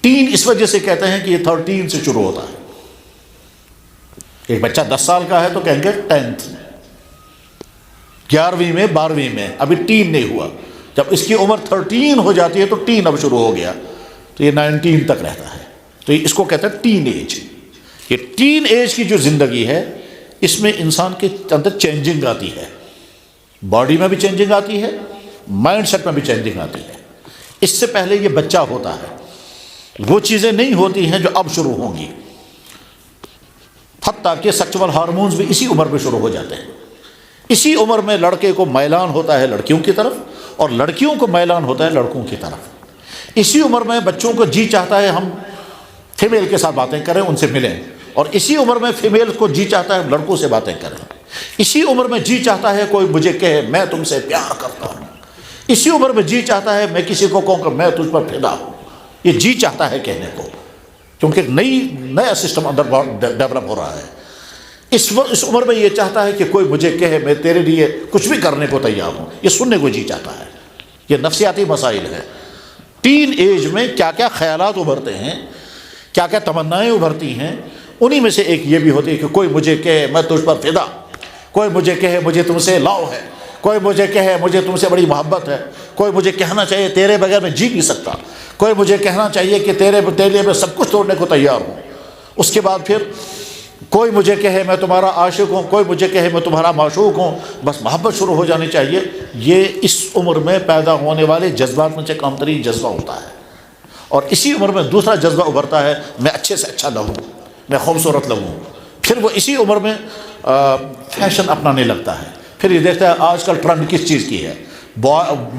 ٹین اس وجہ سے کہتے ہیں کہ یہ 13 سے شروع ہوتا ہے۔ ایک بچہ 10 سال کا ہے تو کہیں گے 10th میں، 11ویں میں، 12ویں میں، ابھی ٹین نہیں ہوا۔ جب اس کی عمر 13 ہو جاتی ہے تو ٹین اب شروع ہو گیا، تو یہ 19 تک رہتا ہے، تو اس کو کہتے ہیں ٹین ایج۔ یہ ٹین ایج کی جو زندگی ہے اس میں انسان کے اندر چینجنگ آتی ہے، باڈی میں بھی چینجنگ آتی ہے، مائنڈ سیٹ میں بھی چینجنگ آتی ہے۔ اس سے پہلے یہ بچہ ہوتا ہے، وہ چیزیں نہیں ہوتی ہیں جو اب شروع ہوں گی، حتیٰ کہ سیکچول ہارمونز بھی اسی عمر میں شروع ہو جاتے ہیں۔ اسی عمر میں لڑکے کو میلان ہوتا ہے لڑکیوں کی طرف، اور لڑکیوں کو میلان ہوتا ہے لڑکوں کی طرف۔ اسی عمر میں بچوں کو جی چاہتا ہے ہم فیمیل کے ساتھ باتیں کریں، ان سے ملیں، اور اسی عمر میں فیمیل کو جی چاہتا ہے لڑکوں سے باتیں کریں۔ اسی عمر میں جی چاہتا ہے کوئی مجھے کہے میں تم سے پیار کرتا ہوں، اسی عمر میں جی چاہتا ہے میں کسی کو کہوں کہ میں تجھ پر فدا ہوں، یہ جی چاہتا ہے کہنے کو، کیونکہ نیا سسٹم اندر ڈیولپ ہو رہا ہے۔ اس عمر میں یہ چاہتا ہے کہ کوئی مجھے کہے میں تیرے لیے کچھ بھی کرنے کو تیار ہوں، یہ سننے کو جی چاہتا ہے۔ یہ نفسیاتی مسائل ہے۔ ٹین ایج میں کیا کیا خیالات ابھرتے ہیں، کیا کیا تمنائیں ابھرتی ہیں، انہی میں سے ایک یہ بھی ہوتی ہے کہ کوئی مجھے کہے میں تجھ پر فدا، کوئی مجھے کہے مجھے تم سے لاؤ ہے، کوئی مجھے کہے مجھے تم سے بڑی محبت ہے، کوئی مجھے کہنا چاہیے تیرے بغیر میں جی نہیں سکتا، کوئی مجھے کہنا چاہیے کہ تیرے لیے میں سب کچھ توڑنے کو تیار ہوں۔ اس کے بعد پھر کوئی مجھے کہے میں تمہارا عاشق ہوں، کوئی مجھے کہے میں تمہارا معشوق ہوں، بس محبت شروع ہو جانی چاہیے۔ یہ اس عمر میں پیدا ہونے والے جذبات میں سے کم ترین جذبہ ہوتا ہے۔ اور اسی عمر میں دوسرا جذبہ ابھرتا ہے میں اچھے سے اچھا لگوں، میں خوبصورت لگوں۔ پھر وہ اسی عمر میں فیشن اپنانے لگتا ہے، پھر یہ دیکھتا ہے آج کل ٹرینڈ کس چیز کی ہے،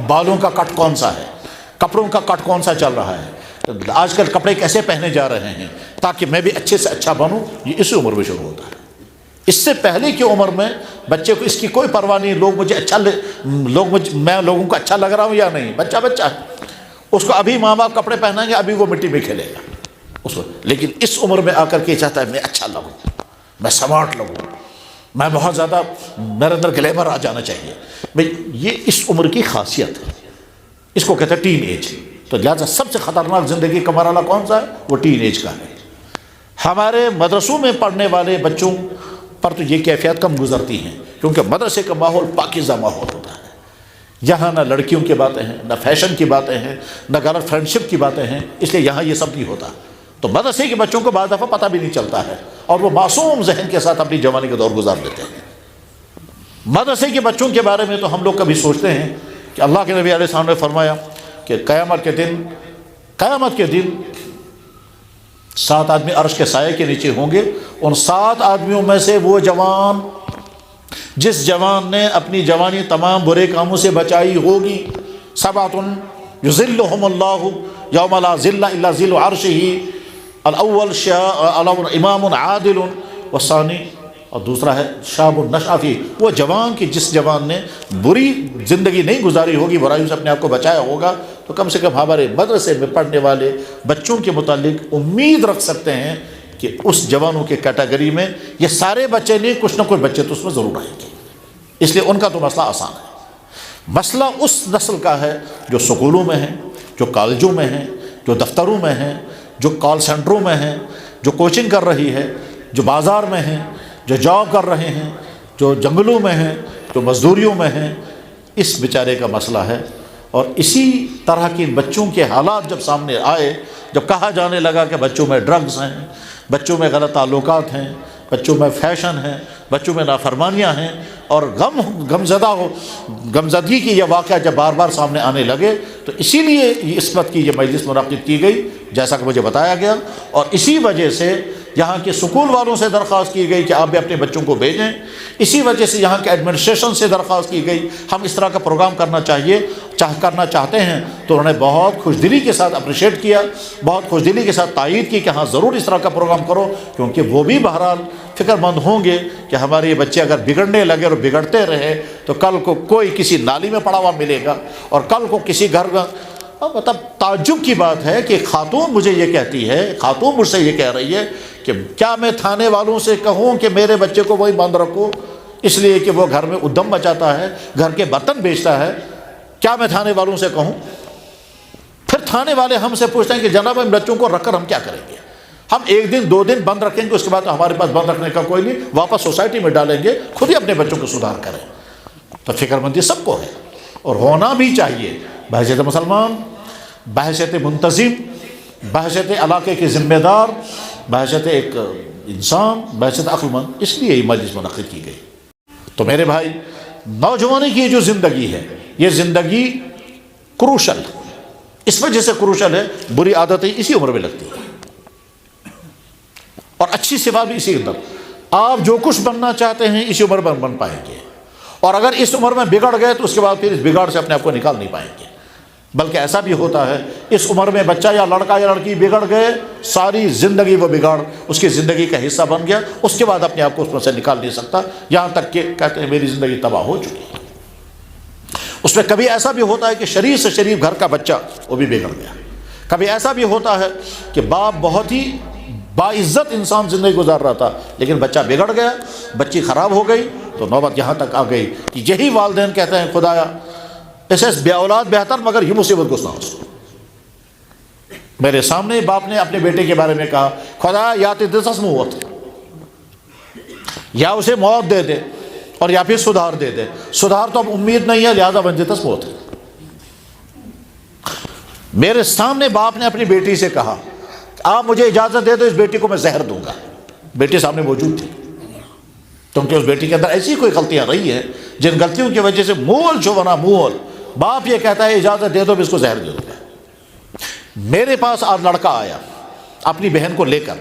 بالوں کا کٹ کون سا ہے، کپڑوں کا کٹ کون سا چل رہا ہے، آج کل کپڑے کیسے پہنے جا رہے ہیں تاکہ میں بھی اچھے سے اچھا بنوں۔ یہ اسی عمر میں شروع ہوتا ہے۔ اس سے پہلے کی عمر میں بچے کو اس کی کوئی پرواہ نہیں، میں لوگوں کو اچھا لگ رہا ہوں یا نہیں، بچہ ہے، اس کو ابھی ماں باپ کپڑے پہنائیں گے ابھی وہ مٹی میں کھیلے گا اس کو۔ لیکن اس عمر میں آ کر کے چاہتا ہے میں اچھا لگوں، میں سمارٹ لگوں، میں بہت زیادہ میرے اندر گلیمر آ جانا چاہیے بھائی۔ یہ اس عمر کی خاصیت ہے، اس کو کہتے ہیں ٹین ایج۔ تو لہٰذا سب سے خطرناک زندگی کا مرحلہ کون سا ہے؟ وہ ٹین ایج کا ہے۔ ہمارے مدرسوں میں پڑھنے والے بچوں پر تو یہ کیفیت کم گزرتی ہیں، کیونکہ مدرسے کا ماحول پاکیزہ ماحول ہوتا ہے۔ یہاں نہ لڑکیوں کی باتیں ہیں، نہ فیشن کی باتیں ہیں، نہ غلط فرینڈشپ کی باتیں ہیں، اس لیے یہاں یہ سب نہیں ہوتا۔ تو مدرسے کے بچوں کو بعض دفعہ پتہ بھی نہیں چلتا ہے، اور وہ معصوم ذہن کے ساتھ اپنی جوانی کا دور گزار دیتے ہیں۔ مدرسے کے بچوں کے بارے میں تو ہم لوگ کبھی سوچتے ہیں کہ اللہ کے نبی علیہ السلام نے فرمایا کہ قیامت کے دن 7 آدمی عرش کے سائے کے نیچے ہوں گے، ان 7 آدمیوں میں سے وہ جوان جس جوان نے اپنی جوانی تمام برے کاموں سے بچائی ہوگی، 7 یظلہم اللہ یوم لا ظل الا ظل عرشہ، الاول امام عادل والثانی، اور دوسرا ہے شاب نشأ فی، وہ جوان کی جس جوان نے بری زندگی نہیں گزاری ہوگی، برائیوں سے اپنے آپ کو بچایا ہوگا، تو کم سے کم ہمارے مدرسے میں پڑھنے والے بچوں کے متعلق امید رکھ سکتے ہیں کہ اس جوانوں کے کیٹیگری میں یہ سارے بچے نہیں، کچھ نہ کچھ بچے تو اس میں ضرور آئیں گے۔ اس لیے ان کا تو مسئلہ آسان ہے۔ مسئلہ اس نسل کا ہے جو سکولوں میں ہیں، جو کالجوں میں ہیں، جو دفتروں میں ہیں، جو کال سینٹروں میں ہیں، جو کوچنگ کر رہی ہے، جو بازار میں ہیں، جو جاب کر رہے ہیں، جو جنگلوں میں ہیں، جو مزدوریوں میں ہیں۔ اس بیچارے کا مسئلہ ہے۔ اور اسی طرح کے بچوں کے حالات جب سامنے آئے، جب کہا جانے لگا کہ بچوں میں ڈرگز ہیں، بچوں میں غلط تعلقات ہیں، بچوں میں فیشن ہے، بچوں میں نافرمانیاں ہیں، اور غمزدگی کی یہ واقعہ جب بار بار سامنے آنے لگے، تو اسی لیے اس وقت کی یہ مجلس منعقد کی گئی جیسا کہ مجھے بتایا گیا، اور اسی وجہ سے یہاں کے سکول والوں سے درخواست کی گئی کہ آپ بھی اپنے بچوں کو بھیجیں، اسی وجہ سے یہاں کے ایڈمنسٹریشن سے درخواست کی گئی ہم اس طرح کا پروگرام کرنا چاہتے ہیں، تو انہوں نے بہت خوش دلی کے ساتھ اپریشیٹ کیا، بہت خوش دلی کے ساتھ تائید کی کہ ہاں ضرور اس طرح کا پروگرام کرو، کیونکہ وہ بھی بہرحال فکر مند ہوں گے کہ ہمارے یہ بچے اگر بگڑنے لگے اور بگڑتے رہے تو کل کو کوئی کسی نالی میں پڑا ہوا ملے گا، اور کل کو کسی گھر کا مطلب تعجب کی بات ہے کہ خاتون مجھے یہ کہتی ہے، خاتون مجھ سے یہ کہہ رہی ہے کہ کیا میں تھانے والوں سے کہوں کہ میرے بچے کو وہی بند رکھو اس لیے کہ وہ گھر میں ادھم مچاتا ہے، گھر کے برتن بیچتا ہے، کیا میں تھانے والوں سے کہوں؟ پھر تھانے والے ہم سے پوچھتے ہیں کہ جناب ہم بچوں کو رکھ کر ہم کیا کریں گے؟ ہم 1 دن 2 دن بند رکھیں گے، اس کے بعد ہمارے پاس بند رکھنے کا کوئی نہیں، واپس سوسائٹی میں ڈالیں گے، خود ہی اپنے بچوں کو سدھار کریں۔ تو فکر مندی سب کو ہے اور ہونا بھی چاہیے، بحیثیت مسلمان، بحیثیت منتظم، بحیثیت علاقے کے ذمہ دار، بحیثیت ایک انسان، بحیثیت عقل مند، اس لیے یہ مجلس منعقد کی گئی۔ تو میرے بھائی، نوجوانی کی جو زندگی ہے یہ زندگی کروشل، اس وجہ سے کروشل ہے، بری عادتیں اسی عمر میں لگتی ہیں اور اچھی صفات بھی اسی اندر۔ آپ جو کچھ بننا چاہتے ہیں اسی عمر میں بن پائیں گے، اور اگر اس عمر میں بگڑ گئے تو اس کے بعد پھر اس بگاڑ سے اپنے آپ کو نکال نہیں پائیں گے۔ بلکہ ایسا بھی ہوتا ہے اس عمر میں بچہ یا لڑکا یا لڑکی بگڑ گئے، ساری زندگی وہ بگاڑ اس کی زندگی کا حصہ بن گیا، اس کے بعد اپنے آپ کو اس میں سے نکال نہیں سکتا، یہاں تک کہ کہتے ہیں میری زندگی تباہ ہو چکی ہے۔ اس میں کبھی ایسا بھی ہوتا ہے کہ شریف سے شریف گھر کا بچہ وہ بھی بگڑ گیا، کبھی ایسا بھی ہوتا ہے کہ باپ بہت ہی باعزت انسان زندگی گزار رہا تھا لیکن بچہ بگڑ گیا، بچی خراب ہو گئی، تو نوبت یہاں تک آ گئی کہ یہی والدین کہتے ہیں خدایا ایسے بے اولاد بہتر مگر یہ مصیبت گھسنا ہو۔ میرے سامنے باپ نے اپنے بیٹے کے بارے میں کہا خدا یا تو دلچسپ موت، یا اسے موت دے دے اور یا پھر سدھار دے دے، سدھار تو اب امید نہیں ہے لہذا ونجتس موت ہے۔ میرے سامنے باپ نے اپنی بیٹی سے کہا آپ مجھے اجازت دے دو اس بیٹی کو میں زہر دوں گا، بیٹی سامنے موجود تھی، کیونکہ اس بیٹی کے اندر ایسی کوئی غلطیاں رہی ہیں جن غلطیوں کی وجہ سے مول شونا مول باپ یہ کہتا ہے اجازت دے دو میں اس کو زہر دے دوں گا۔ میرے پاس آج لڑکا آیا اپنی بہن کو لے کر،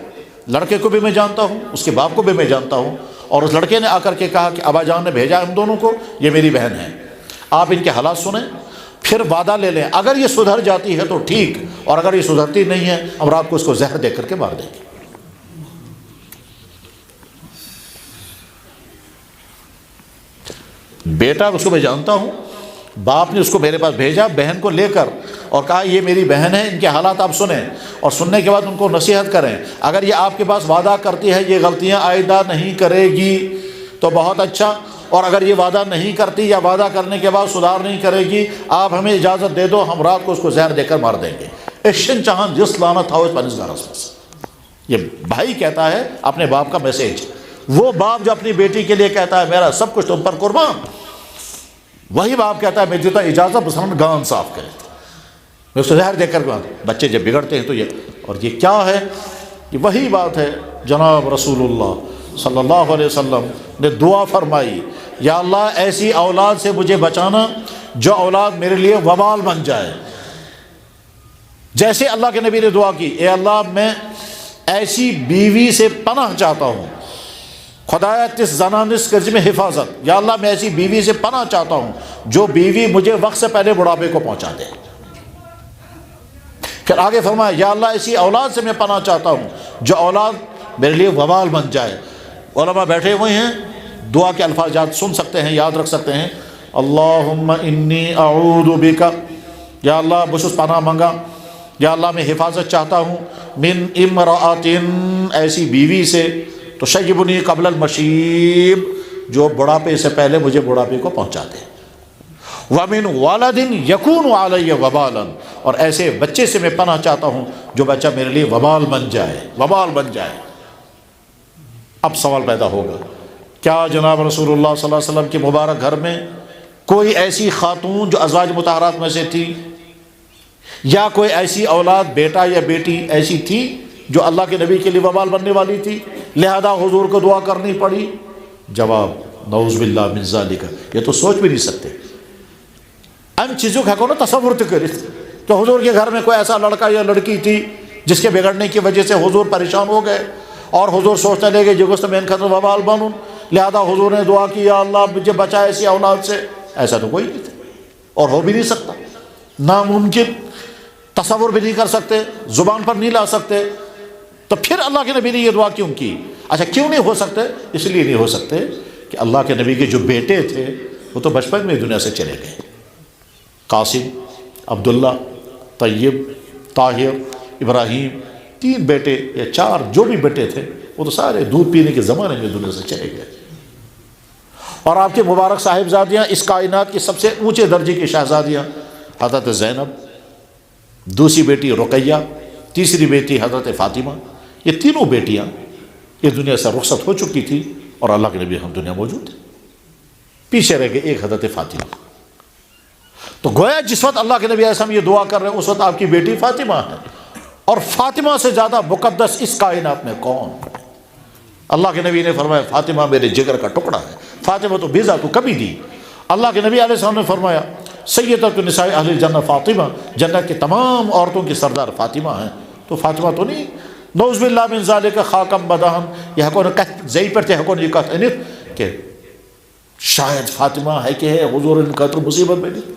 لڑکے کو بھی میں جانتا ہوں اس کے باپ کو بھی میں جانتا ہوں، اور اس لڑکے نے آ کر کے کہا کہ ابا جان نے بھیجا ہم دونوں کو، یہ میری بہن ہے، آپ ان کے حالات سنیں پھر وعدہ لے لیں، اگر یہ سدھر جاتی ہے تو ٹھیک، اور اگر یہ سدھرتی نہیں ہے ہم رات کو اس کو زہر دے کر کے مار دیں گے۔ بیٹا اس کو میں جانتا ہوں، باپ نے اس کو میرے پاس بھیجا بہن کو لے کر اور کہا یہ میری بہن ہے، ان کے حالات آپ سنیں اور سننے کے بعد ان کو نصیحت کریں، اگر یہ آپ کے پاس وعدہ کرتی ہے یہ غلطیاں آئندہ نہیں کرے گی تو بہت اچھا، اور اگر یہ وعدہ نہیں کرتی یا وعدہ کرنے کے بعد سدھار نہیں کرے گی آپ ہمیں اجازت دے دو ہم رات کو اس کو زہر دے کر مار دیں گے۔ ایشن چاہاں جس لانا تھا اس پنس گارس، یہ بھائی کہتا ہے اپنے باپ کا میسیج، وہ باپ جو اپنی بیٹی کے لیے کہتا ہے میرا سب کچھ تم پر قربان، وہی باپ کہتا ہے میں دیتا اجازت بس ہم گان صاف کرے، میں اس کو زہر دے کر بچے جب بگڑتے ہیں تو یہ، اور یہ کیا ہے، یہ وہی بات ہے جناب رسول اللہ صلی اللہ علیہ وسلم نے دعا فرمائی یا اللہ ایسی اولاد سے مجھے بچانا جو اولاد میرے لیے وبال بن جائے، جیسے اللہ کے نبی نے دعا کی اے اللہ میں ایسی بیوی سے پناہ چاہتا ہوں، خدایا تس زنانس کرج میں حفاظت، یا اللہ میں ایسی بیوی سے پناہ چاہتا ہوں جو بیوی مجھے وقت سے پہلے بڑھاپے کو پہنچا دے۔ پھر آگے فرمایا یا اللہ ایسی اولاد سے میں پناہ چاہتا ہوں جو اولاد میرے لیے وبال بن جائے۔ علماء بیٹھے ہوئے ہیں دعا کے الفاظ یاد سن سکتے ہیں، یاد رکھ سکتے ہیں، اللہم انی اعوذ بک، یا اللہ بخصوص پناہ مانگا، یا اللہ میں حفاظت چاہتا ہوں، من امرأۃ ایسی بیوی سے تشیبنی قبل المشیب جو بڑھاپے سے پہلے مجھے بڑھاپے کو پہنچا دے، ومن والد یکون علی وبالا، اور ایسے بچے سے میں پناہ چاہتا ہوں جو بچہ میرے لیے وبال بن جائے، وبال بن جائے۔ اب سوال پیدا ہوگا کیا جناب رسول اللہ صلی اللہ علیہ وسلم کے مبارک گھر میں کوئی ایسی خاتون جو ازواج مطہرات میں سے تھی یا کوئی ایسی اولاد بیٹا یا بیٹی ایسی تھی جو اللہ کے نبی کے لیے وبال بننے والی تھی لہذا حضور کو دعا کرنی پڑی؟ جواب نعوذ باللہ من ذالک، یہ تو سوچ بھی نہیں سکتے، ان چیزوں کا کو نا تصور کرے تو حضور کے گھر میں کوئی ایسا لڑکا یا لڑکی تھی جس کے بگڑنے کی وجہ سے حضور پریشان ہو گئے اور حضور سوچنے لگے جگست میں ان کا تو وبال بنوں، لہذا حضور نے دعا کی یا اللہ مجھے بچا ایسی اولاد سے؟ ایسا تو کوئی نہیں تھا اور ہو بھی نہیں سکتا، ناممکن، تصور بھی نہیں کر سکتے، زبان پر نہیں لا سکتے، تو پھر اللہ کے نبی نے یہ دعا کیوں کی؟ اچھا کیوں نہیں ہو سکتے؟ اس لیے نہیں ہو سکتے کہ اللہ کے نبی کے جو بیٹے تھے وہ تو بچپن میں دنیا سے چلے گئے، قاسم، عبداللہ، طیب، طاہر، ابراہیم، 3 بیٹے یا 4 جو بھی بیٹے تھے وہ تو سارے دودھ پینے کے زمانے میں دنیا سے چلے گئے، اور آپ کے مبارک صاحبزادیاں اس کائنات کی سب سے اونچے درجے کی شہزادیاں حضرت زینب، دوسری بیٹی رقیہ، تیسری بیٹی حضرت فاطمہ، یہ تینوں بیٹیاں یہ دنیا سے رخصت ہو چکی تھی اور اللہ کے نبی ہم دنیا موجود تھے، پیچھے رہ گئے ایک حضرت فاطمہ۔ تو گویا جس وقت اللہ کے نبی علیہ السلام یہ دعا کر رہے ہیں اس وقت آپ کی بیٹی فاطمہ ہے، اور فاطمہ سے زیادہ مقدس اس کائنات میں کون؟ اللہ کے نبی نے فرمایا فاطمہ میرے جگر کا ٹکڑا ہے، فاطمہ تو بیزا تو کبھی دی۔ اللہ کے نبی علیہ السلام نے فرمایا سیدۃ النساء اہل الجنہ فاطمہ، جنت کے تمام عورتوں کی سردار فاطمہ ہیں، تو فاطمہ تو نہیں؟ نعوذ باللہ من ذالک خاکم بدہن، یہ حکون زی پر تھے حکون یہ کہتے ہیں کہ شاید فاطمہ ہے کہ ہے حضور ان کا تو مصیبت میں نہیں،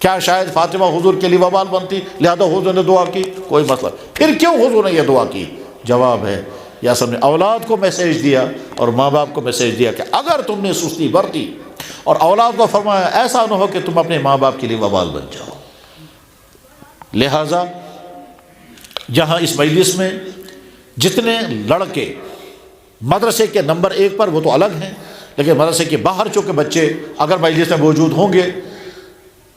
کیا شاید فاطمہ حضور کے لیے وبال بنتی لہذا حضور نے دعا کی؟ کوئی مسئلہ، پھر کیوں حضور نے یہ دعا کی؟ جواب ہے یا سب نے اولاد کو میسیج دیا اور ماں باپ کو میسیج دیا کہ اگر تم نے سستی برتی، اور اولاد کو فرمایا ایسا نہ ہو کہ تم اپنے ماں باپ کے لیے وبال بن جاؤ۔ لہذا یہاں اس مجلس میں جتنے لڑکے مدرسے کے نمبر 1 پر وہ تو الگ ہیں، لیکن مدرسے کے باہر چونکہ بچے اگر مجلس میں موجود ہوں گے،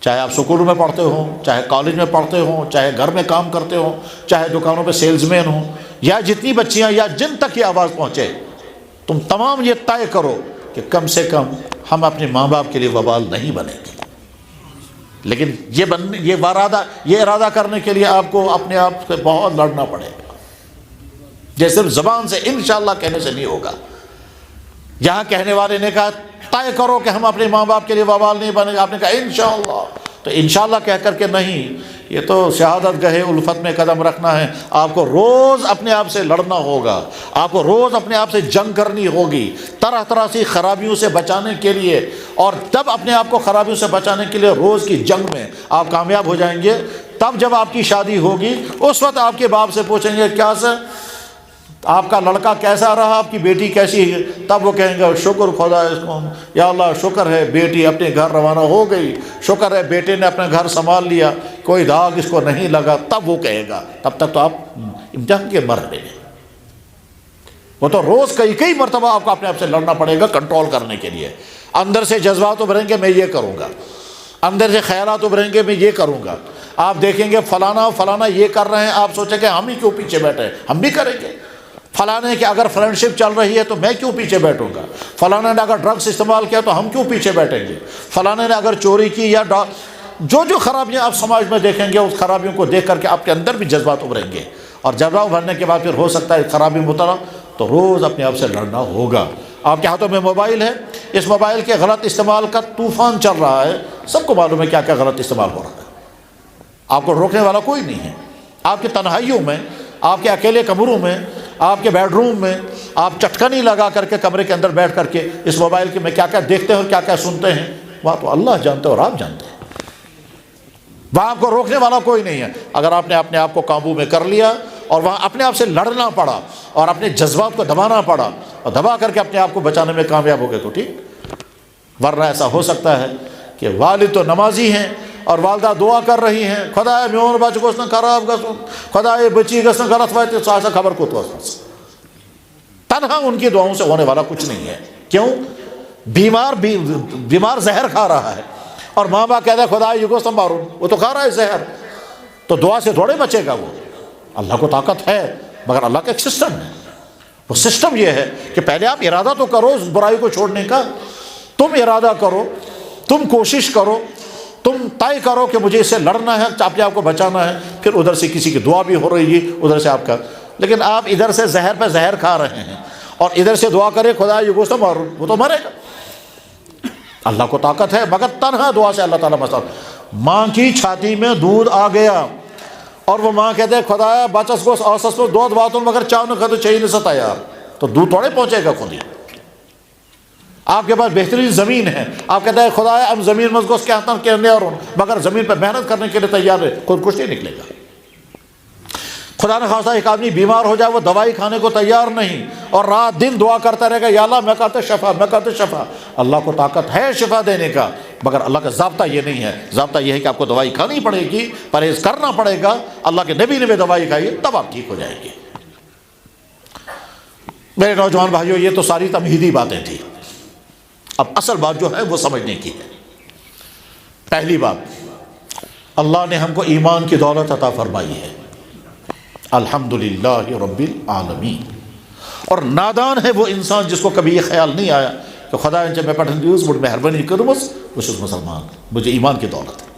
چاہے آپ سکول میں پڑھتے ہوں، چاہے کالج میں پڑھتے ہوں، چاہے گھر میں کام کرتے ہوں، چاہے دکانوں پہ سیلز مین ہوں، یا جتنی بچیاں یا جن تک یہ آواز پہنچے، تم تمام یہ طے کرو کہ کم سے کم ہم اپنے ماں باپ کے لیے وبال نہیں بنیں گے۔ لیکن یہ ارادہ کرنے کے لیے آپ کو اپنے آپ سے بہت لڑنا پڑے گا، جیسے صرف زبان سے انشاءاللہ کہنے سے نہیں ہوگا۔ یہاں کہنے والے نے کہا طے کرو کہ ہم اپنے ماں باپ کے لیے وبال نہیں بنیں گے، آپ نے کہا انشاءاللہ، تو انشاءاللہ کہہ کر کے نہیں، یہ تو شہادت گہے الفت میں قدم رکھنا ہے۔ آپ کو روز اپنے آپ سے لڑنا ہوگا، آپ کو روز اپنے آپ سے جنگ کرنی ہوگی، طرح طرح سے خرابیوں سے بچانے کے لیے، اور تب اپنے آپ کو خرابیوں سے بچانے کے لیے روز کی جنگ میں آپ کامیاب ہو جائیں گے۔ تب جب آپ کی شادی ہوگی اس وقت آپ کے باپ سے پوچھیں گے کیا سر آپ کا لڑکا کیسا رہا، آپ کی بیٹی کیسی ہے، تب وہ کہیں گے شکر خدا اس کو، یا اللہ شکر ہے بیٹی اپنے گھر روانہ ہو گئی، شکر ہے بیٹے نے اپنا گھر سنبھال لیا، کوئی داغ اس کو نہیں لگا، تب وہ کہے گا۔ تب تک تو آپ امتحان کے مرحلے میں، وہ تو روز کئی مرتبہ آپ کو اپنے آپ سے لڑنا پڑے گا کنٹرول کرنے کے لیے۔ اندر سے جذبات ابھریں گے میں یہ کروں گا، اندر سے خیالات ابھریں گے میں یہ کروں گا، آپ دیکھیں گے فلانا یہ کر رہے ہیں، آپ سوچیں کہ ہم ہی کیوں پیچھے بیٹھے ہیں، ہم بھی کریں گے۔ فلانے کی اگر فرینڈ شپ چل رہی ہے تو میں کیوں پیچھے بیٹھوں گا، فلانے نے اگر ڈرگس استعمال کیا تو ہم کیوں پیچھے بیٹھیں گے، فلانے نے اگر چوری کی یا جو خرابیاں آپ سماج میں دیکھیں گے اس خرابیوں کو دیکھ کر کے آپ کے اندر بھی جذبات ابھریں گے، اور جذبات ابھرنے کے بعد پھر ہو سکتا ہے خرابی مبتلا، تو روز اپنے آپ سے لڑنا ہوگا۔ آپ کے ہاتھوں میں موبائل ہے، اس موبائل کے غلط استعمال کا طوفان چل رہا ہے، سب کو معلوم ہے کیا کیا غلط استعمال ہو رہا ہے، آپ کو روکنے والا کوئی نہیں ہے۔ آپ کی تنہائیوں میں، آپ کے اکیلے کمروں میں، آپ کے بیڈ روم میں آپ چٹکنی لگا کر کے کمرے کے اندر بیٹھ کر کے اس موبائل کے میں کیا کیا دیکھتے ہیں اور کیا کیا سنتے ہیں، وہاں تو اللہ جانتے اور آپ جانتے ہیں، وہاں آپ کو روکنے والا کوئی نہیں ہے۔ اگر آپ نے اپنے آپ کو قابو میں کر لیا اور وہاں اپنے آپ سے لڑنا پڑا اور اپنے جذبات کو دبانا پڑا اور دبا کر کے اپنے آپ کو بچانے میں کامیاب ہو گئے تو ٹھیک، ورنہ ایسا ہو سکتا ہے کہ والد تو نمازی ہیں اور والدہ دعا کر رہی ہیں خدایا میون بچہ گوس نہ خراب گژھن، خدایا بچی گژھن غلط واتہِ، سُہ آسا خبر کوٚت وٲژمٕژ۔ تنہا ان کی دعاؤں سے ہونے والا کچھ نہیں ہے۔ کیوں؟ بیمار زہر کھا رہا ہے اور ماں باپ کہتا ہے خدا یہ گوشت مارون، وہ تو کھا رہا ہے زہر، تو دعا سے تھوڑے بچے گا وہ۔ اللہ کو طاقت ہے مگر اللہ کا ایک سسٹم ہے، وہ سسٹم یہ ہے کہ پہلے آپ ارادہ تو کرو اس برائی کو چھوڑنے کا، تم ارادہ کرو، تم کوشش کرو، تم طے کرو کہ مجھے اس سے لڑنا ہے، اپنے آپ کو بچانا ہے، پھر ادھر سے کسی کی دعا بھی ہو رہی ہے، ادھر سے آپ کا، لیکن آپ ادھر سے زہر پہ زہر کھا رہے ہیں اور ادھر سے دعا کرے خدا یہ گوشت مارو، وہ تو مرے گا۔ اللہ کو طاقت ہے مگر تنہا دعا سے اللہ تعالیٰ مسئلہ۔ ماں کی چھاتی میں دودھ آ گیا اور وہ ماں کہتے ہیں خدایا بچس گوس آسس پر دودھ واتن مگر چاونہ خاطر چاہیے نہ سا تیار، تو دودھ تھوڑے پہنچے گا خود ہی۔ آپ کے پاس بہترین زمین ہے، آپ کہتے ہیں خدایا اب زمین مز گوس کہتا کہ نیرون، مگر زمین پہ محنت کرنے کے لیے تیار ہے، خود کچھ نہیں نکلے گا۔ خدا نہ خواستہ ایک آدمی بیمار ہو جائے وہ دوائی کھانے کو تیار نہیں اور رات دن دعا کرتا رہے گا یا اللہ میں کرتے شفا، میں کرتے شفا۔ اللہ کو طاقت ہے شفا دینے کا مگر اللہ کا ضابطہ یہ نہیں ہے، ضابطہ یہ ہے کہ آپ کو دوائی کھانی پڑے گی، پرہیز کرنا پڑے گا، اللہ کے نبی نے بھی دوائی کھائی ہے تب آپ ٹھیک ہو جائیں گے۔ میرے نوجوان بھائیوں یہ تو ساری تمہیدی باتیں تھیں، اب اصل بات جو ہے وہ سمجھنے کی ہے۔ پہلی بات، اللہ نے ہم کو ایمان کی دولت عطا فرمائی ہے، الحمدللہ رب العالمین، اور نادان ہے وہ انسان جس کو کبھی یہ خیال نہیں آیا کہ خدا جب میں پٹھن دیوز بڑھ مہربانی کروں بس مسلمان، مجھے ایمان کی دولت ہے۔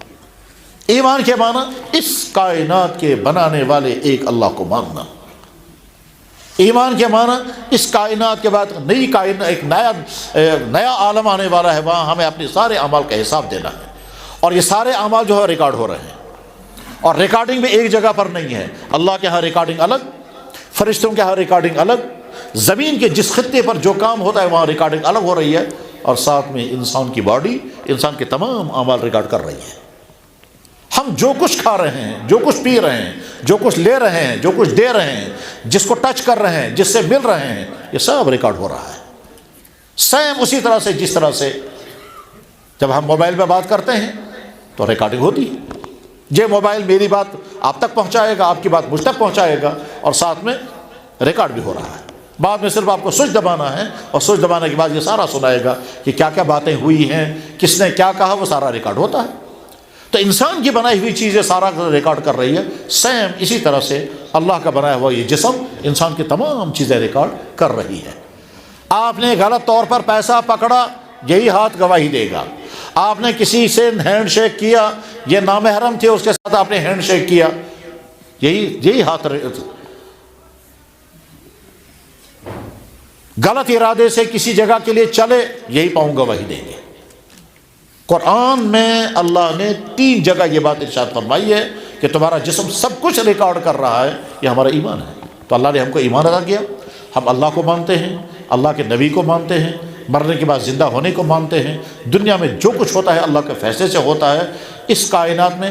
ایمان کے معنی اس کائنات کے بنانے والے ایک اللہ کو ماننا، ایمان کے معنی اس کائنات کے بعد نئی کائنات، ایک نیا عالم آنے والا ہے، وہاں ہمیں اپنے سارے اعمال کا حساب دینا ہے، اور یہ سارے اعمال جو ہے ریکارڈ ہو رہے ہیں، اور ریکارڈنگ بھی ایک جگہ پر نہیں ہے، اللہ کے ہاں ریکارڈنگ الگ، فرشتوں کے ہاں ریکارڈنگ الگ، زمین کے جس خطے پر جو کام ہوتا ہے وہاں ریکارڈنگ الگ ہو رہی ہے، اور ساتھ میں انسان کی باڈی، انسان کے تمام اعمال ریکارڈ کر رہی ہے۔ ہم جو کچھ کھا رہے ہیں، جو کچھ پی رہے ہیں، جو کچھ لے رہے ہیں، جو کچھ دے رہے ہیں، جس کو ٹچ کر رہے ہیں، جس سے مل رہے ہیں، یہ سب ریکارڈ ہو رہا ہے۔ سیم اسی طرح سے جس طرح سے جب ہم موبائل پہ بات کرتے ہیں تو ریکارڈنگ ہوتی ہے۔ یہ موبائل میری بات آپ تک پہنچائے گا، آپ کی بات مجھ تک پہنچائے گا، اور ساتھ میں ریکارڈ بھی ہو رہا ہے۔ بعد میں صرف آپ کو سوئچ دبانا ہے، اور سوئچ دبانے کے بعد یہ سارا سنائے گا کہ کیا کیا باتیں ہوئی ہیں، کس نے کیا کہا، وہ سارا ریکارڈ ہوتا ہے۔ تو انسان کی بنائی ہوئی چیزیں سارا ریکارڈ کر رہی ہے۔ سیم اسی طرح سے اللہ کا بنایا ہوا یہ جسم انسان کی تمام چیزیں ریکارڈ کر رہی ہے۔ آپ نے غلط طور پر پیسہ پکڑا، یہی ہاتھ گواہی دے گا۔ آپ نے کسی سے ہینڈ شیک کیا، یہ نامحرم تھے، اس کے ساتھ آپ نے ہینڈ شیک کیا، یہی ہاتھ۔ غلط ارادے سے کسی جگہ کے لیے چلے، یہی پاؤں گواہی دیں گے۔ قرآن میں اللہ نے 3 جگہ یہ بات ارشاد فرمائی ہے کہ تمہارا جسم سب کچھ ریکارڈ کر رہا ہے۔ یہ ہمارا ایمان ہے۔ تو اللہ نے ہم کو ایمان عطا کیا، ہم اللہ کو مانتے ہیں، اللہ کے نبی کو مانتے ہیں، مرنے کے بعد زندہ ہونے کو مانتے ہیں۔ دنیا میں جو کچھ ہوتا ہے اللہ کے فیصلے سے ہوتا ہے۔ اس کائنات میں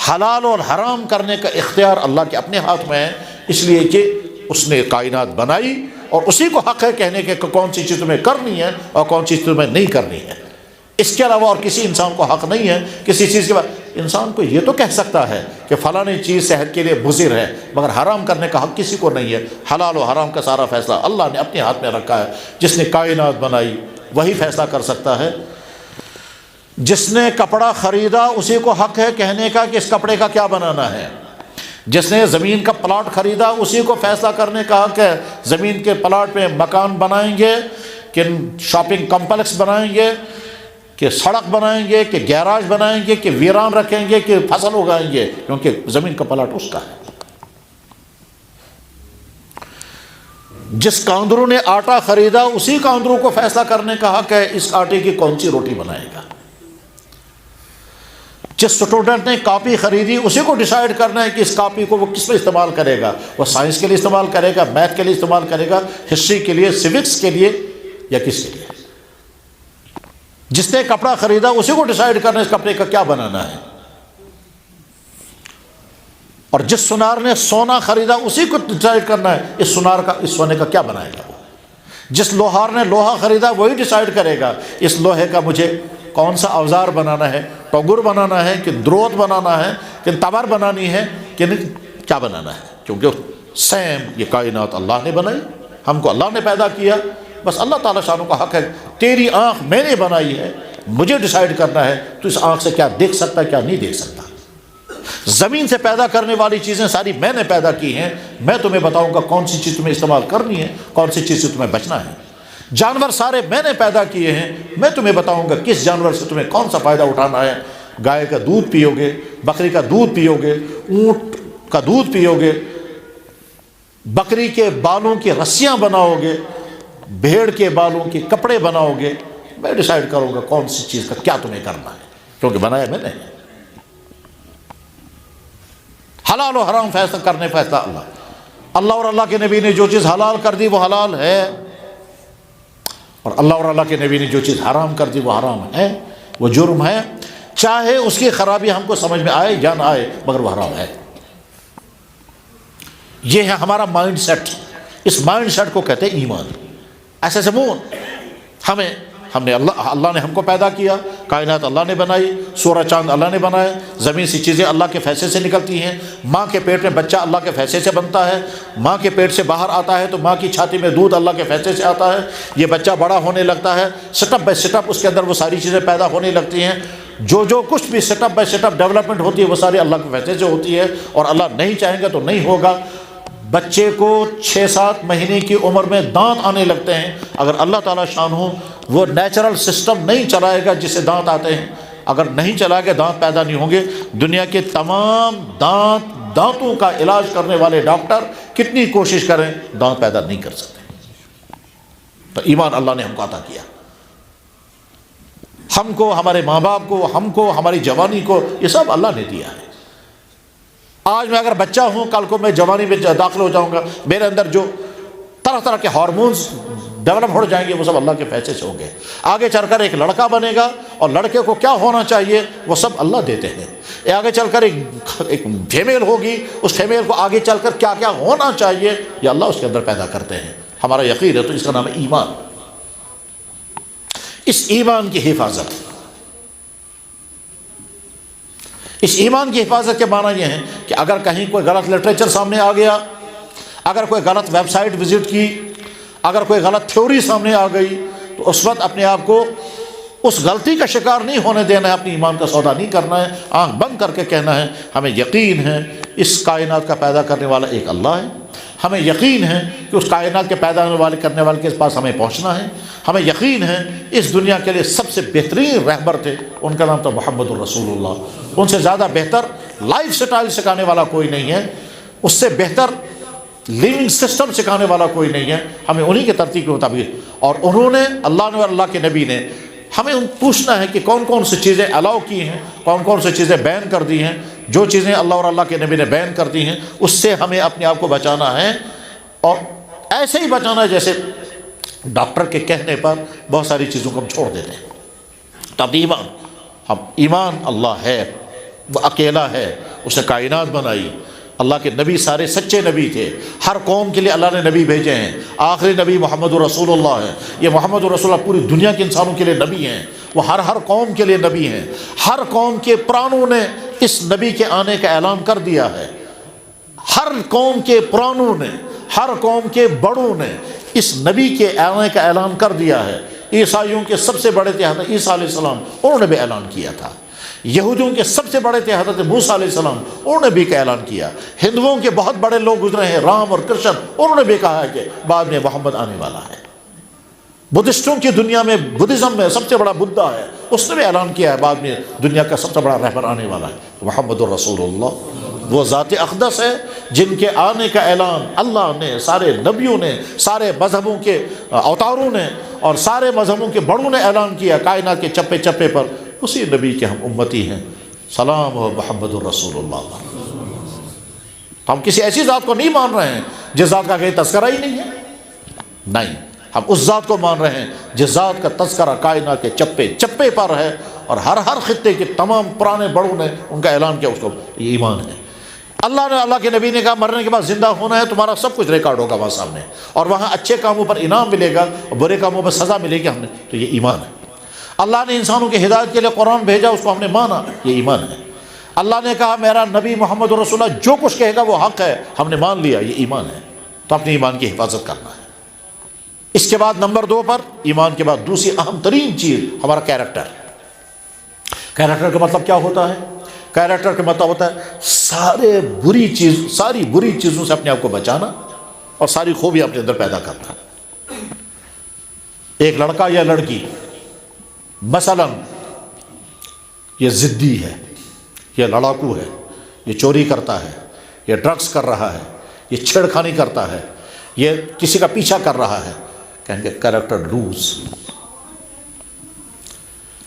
حلال اور حرام کرنے کا اختیار اللہ کے اپنے ہاتھ میں ہے، اس لیے کہ اس نے کائنات بنائی اور اسی کو حق ہے کہنے کے کون سی چیز تمہیں کرنی ہے اور کون سی چیز تمہیں نہیں کرنی ہے۔ اس کے علاوہ اور کسی انسان کو حق نہیں ہے کسی چیز کے بعد۔ انسان کو یہ تو کہہ سکتا ہے کہ فلاں چیز صحت کے لیے مضر ہے، مگر حرام کرنے کا حق کسی کو نہیں ہے۔ حلال و حرام کا سارا فیصلہ اللہ نے اپنے ہاتھ میں رکھا ہے۔ جس نے کائنات بنائی وہی فیصلہ کر سکتا ہے۔ جس نے کپڑا خریدا اسی کو حق ہے کہنے کا کہ اس کپڑے کا کیا بنانا ہے۔ جس نے زمین کا پلاٹ خریدا اسی کو فیصلہ کرنے کا حق ہے، زمین کے پلاٹ میں مکان بنائیں گے کہ شاپنگ کمپلیکس بنائیں گے، کہ سڑک بنائیں گے، کہ گیراج بنائیں گے، کہ ویران رکھیں گے، کہ فصل اگائیں گے، کیونکہ زمین کا پلاٹ اس کا ہے۔ جس کاندرو نے آٹا خریدا اسی کاندرو کو فیصلہ کرنے کا حق ہے اس آٹے کی کون سی روٹی بنائے گا۔ جس اسٹوڈنٹ نے کاپی خریدی اسی کو ڈیسائیڈ کرنا ہے کہ اس کاپی کو وہ کس میں استعمال کرے گا۔ وہ سائنس کے لیے استعمال کرے گا، میتھ کے لیے استعمال کرے گا، ہسٹری کے لیے، سوکس کے لیے، یا کس کے لیے۔ جس نے کپڑا خریدا اسی کو ڈیسائیڈ کرنا ہے اس کپڑے کا کیا بنانا ہے۔ اور جس سونار نے سونا خریدا اسی کو ڈیسائیڈ کرنا ہے اس سونار کا، اس سونے کا کیا بنائے گا۔ جس لوہار نے لوہا خریدا وہی ڈیسائیڈ کرے گا اس لوہے کا مجھے کون سا اوزار بنانا ہے، ٹوگر بنانا ہے کہ دروت بنانا ہے کہ تبر بنانی ہے کہ کیا بنانا ہے۔ کیونکہ سیم یہ کائنات اللہ نے بنائی، ہم کو اللہ نے پیدا کیا، بس اللہ تعالیٰ شانہ کا حق ہے تیری آنکھ میں نے بنائی ہے، مجھے ڈیسائیڈ کرنا ہے تو اس آنکھ سے کیا دیکھ سکتا ہے کیا نہیں دیکھ سکتا۔ زمین سے پیدا کرنے والی چیزیں ساری میں نے پیدا کی ہیں، میں تمہیں بتاؤں گا کون سی چیز تمہیں استعمال کرنی ہے، کون سی چیز سے تمہیں بچنا ہے۔ جانور سارے میں نے پیدا کیے ہیں، میں تمہیں بتاؤں گا کس جانور سے تمہیں کون سا فائدہ اٹھانا ہے۔ گائے کا دودھ پیو گے، بکری کا دودھ پیو گے، اونٹ کا دودھ پیو گے، بکری کے بالوں کی رسیاں بناؤ گے، بھیڑ کے بالوں کے کپڑے بناؤ گے، میں ڈیسائیڈ کروں گا کون سی چیز کا کیا تمہیں کرنا ہے، کیونکہ بنایا میں نے۔ حلال و حرام فیصلہ کرنے فیصلہ اللہ اور اللہ کے نبی نے جو چیز حلال کر دی وہ حلال ہے، اور اللہ اور اللہ کے نبی نے جو چیز حرام کر دی وہ حرام ہے، وہ جرم ہے، چاہے اس کی خرابی ہم کو سمجھ میں آئے یا نہ آئے، مگر وہ حرام ہے۔ یہ ہے ہمارا مائنڈ سیٹ۔ اس مائنڈ سیٹ کو کہتے ہیں ایمان۔ ایسے سمون ہم نے اللہ نے ہم کو پیدا کیا، کائنات اللہ نے بنائی، سورج چاند اللہ نے بنائے، زمین سی چیزیں اللہ کے فیصلے سے نکلتی ہیں، ماں کے پیٹ میں بچہ اللہ کے فیصلے سے بنتا ہے، ماں کے پیٹ سے باہر آتا ہے تو ماں کی چھاتی میں دودھ اللہ کے فیصلے سے آتا ہے، یہ بچہ بڑا ہونے لگتا ہے، سٹپ بائی سٹپ اس کے اندر وہ ساری چیزیں پیدا ہونے لگتی ہیں، جو کچھ بھی سٹپ بائی سٹپ ڈیولپمنٹ ہوتی ہے وہ ساری اللہ کے فیصلے سے ہوتی ہے، اور اللہ نہیں چاہیں گے تو نہیں ہوگا۔ بچے کو 6-7 مہینے کی عمر میں دانت آنے لگتے ہیں، اگر اللہ تعالیٰ شان ہو وہ نیچرل سسٹم نہیں چلائے گا جس سے دانت آتے ہیں، اگر نہیں چلائے گا دانت پیدا نہیں ہوں گے۔ دنیا کے تمام دانتوں کا علاج کرنے والے ڈاکٹر کتنی کوشش کریں دانت پیدا نہیں کر سکتے۔ تو ایمان اللہ نے ہم کو عطا کیا، ہم کو، ہمارے ماں باپ کو، ہم کو، ہماری جوانی کو، یہ سب اللہ نے دیا ہے۔ آج میں اگر بچہ ہوں، کل کو میں جوانی میں داخل ہو جاؤں گا، میرے اندر جو طرح طرح طرح کے ہارمونز ڈیولپ ہو جائیں گے، وہ سب اللہ کے فیصلے سے ہوں گے۔ آگے چل کر ایک لڑکا بنے گا اور لڑکے کو کیا ہونا چاہیے وہ سب اللہ دیتے ہیں۔ آگے چل کر ایک فیمیل ہوگی، اس فیمیل کو آگے چل کر کیا کیا ہونا چاہیے یہ اللہ اس کے اندر پیدا کرتے ہیں۔ ہمارا یقین ہے، تو اس کا نام ہے ایمان۔ اس ایمان کی حفاظت، اس ایمان کی حفاظت کے معنی یہ ہے کہ اگر کہیں کوئی غلط لٹریچر سامنے آ گیا، اگر کوئی غلط ویب سائٹ وزٹ کی، اگر کوئی غلط تھیوری سامنے آ گئی، تو اس وقت اپنے آپ کو اس غلطی کا شکار نہیں ہونے دینا ہے، اپنی ایمان کا سودا نہیں کرنا ہے، آنکھ بند کر کے کہنا ہے ہمیں یقین ہے اس کائنات کا پیدا کرنے والا ایک اللہ ہے، ہمیں یقین ہے کہ اس کائنات کے پیدا کرنے والے کے پاس ہمیں پہنچنا ہے، ہمیں یقین ہے اس دنیا کے لیے سب سے بہترین رہبر تھے، ان کا نام تھا محمد الرسول اللہ، ان سے زیادہ بہتر لائف سٹائل سکھانے والا کوئی نہیں ہے، اس سے بہتر لیونگ سسٹم سکھانے والا کوئی نہیں ہے، ہمیں انہی کے ترتیب کے مطابق، اور انہوں نے اللہ نے اور اللہ کے نبی نے ہمیں پوچھنا ہے کہ کون کون سی چیزیں الاؤ کی ہیں، کون کون سی چیزیں بین کر دی ہیں، جو چیزیں اللہ اور اللہ کے نبی نے بین کر دی ہیں اس سے ہمیں اپنے آپ کو بچانا ہے، اور ایسے ہی بچانا ہے جیسے ڈاکٹر کے کہنے پر بہت ساری چیزوں کو ہم چھوڑ دیتے ہیں۔ تب ایمان اللہ ہے، وہ اکیلا ہے، اس نے کائنات بنائی، اللہ کے نبی سارے سچے نبی تھے، ہر قوم کے لیے اللہ نے نبی بھیجے ہیں، آخری نبی محمد الرسول اللہ ہے، یہ محمد الرسول اللہ پوری دنیا کے انسانوں کے لیے نبی ہیں، وہ ہر قوم کے لیے نبی ہیں، ہر قوم کے پرانوں نے اس نبی کے آنے کا اعلان کر دیا ہے، ہر قوم کے پرانوں نے، ہر قوم کے بڑوں نے اس نبی کے آنے کا اعلان کر دیا ہے۔ عیسائیوں کے سب سے بڑے تھے حضرت عیسیٰ علیہ السلام، انہوں نے بھی اعلان کیا تھا۔ یہودیوں کے سب سے بڑے تھے حضرت موسیٰ علیہ السلام، انہوں نے بھی کا اعلان کیا۔ ہندوؤں کے بہت بڑے لوگ گزرے ہیں، رام اور کرشن، انہوں نے بھی کہا ہے کہ بعد میں محمد آنے والا ہے۔ بدھسٹوں کی دنیا میں، بدھزم میں سب سے بڑا بدھا ہے، اس نے بھی اعلان کیا ہے بعد میں دنیا کا سب سے بڑا رہبر آنے والا ہے محمد الرسول اللہ۔ وہ ذات اقدس ہے جن کے آنے کا اعلان اللہ نے، سارے نبیوں نے، سارے مذہبوں کے اوتاروں نے اور سارے مذہبوں کے بڑوں نے اعلان کیا کائنات کے چپے چپے پر، اسی نبی کے ہم امتی ہیں۔ سلام و محمد الرسول اللہ۔ ہم کسی ایسی ذات کو نہیں مان رہے ہیں جس ذات کا کہیں تذکرہ ہی نہیں ہے، نہیں، ہم اس ذات کو مان رہے ہیں جس ذات کا تذکرہ کائنات کے چپے چپے پر ہے، اور ہر خطے کے تمام پرانے بڑوں نے ان کا اعلان کیا، اس کو یہ ایمان ہے۔ اللہ نے، اللہ کے نبی نے کہا مرنے کے بعد زندہ ہونا ہے، تمہارا سب کچھ ریکارڈ ہوگا وہاں سامنے، اور وہاں اچھے کاموں پر انعام ملے گا اور برے کاموں پر سزا ملے گی، ہم نے، تو یہ ایمان ہے۔ اللہ نے انسانوں کی ہدایت کے لیے قرآن بھیجا، اس کو ہم نے مانا، یہ ایمان ہے۔ اللہ نے کہا میرا نبی محمد رسول اللہ جو کچھ کہے گا وہ حق ہے، ہم نے مان لیا، یہ ایمان ہے۔ تو اپنے ایمان کی حفاظت کرنا ہے۔ اس کے بعد نمبر 2 پر، ایمان کے بعد دوسری اہم ترین چیز ہمارا کیریکٹر۔ کیریکٹر کا مطلب کیا ہوتا ہے؟ کیریکٹر کا مطلب ہوتا ہے ساری بری چیزوں سے اپنے آپ کو بچانا اور ساری خوبیاں اپنے اندر پیدا کرنا۔ ایک لڑکا یا لڑکی مثلا یہ ضدی ہے، یہ لڑاکو ہے، یہ چوری کرتا ہے، یہ ڈرگس کر رہا ہے، یہ چھیڑخانی کرتا ہے، یہ کسی کا پیچھا کر رہا ہے، کہیں گے کیریکٹر لوز۔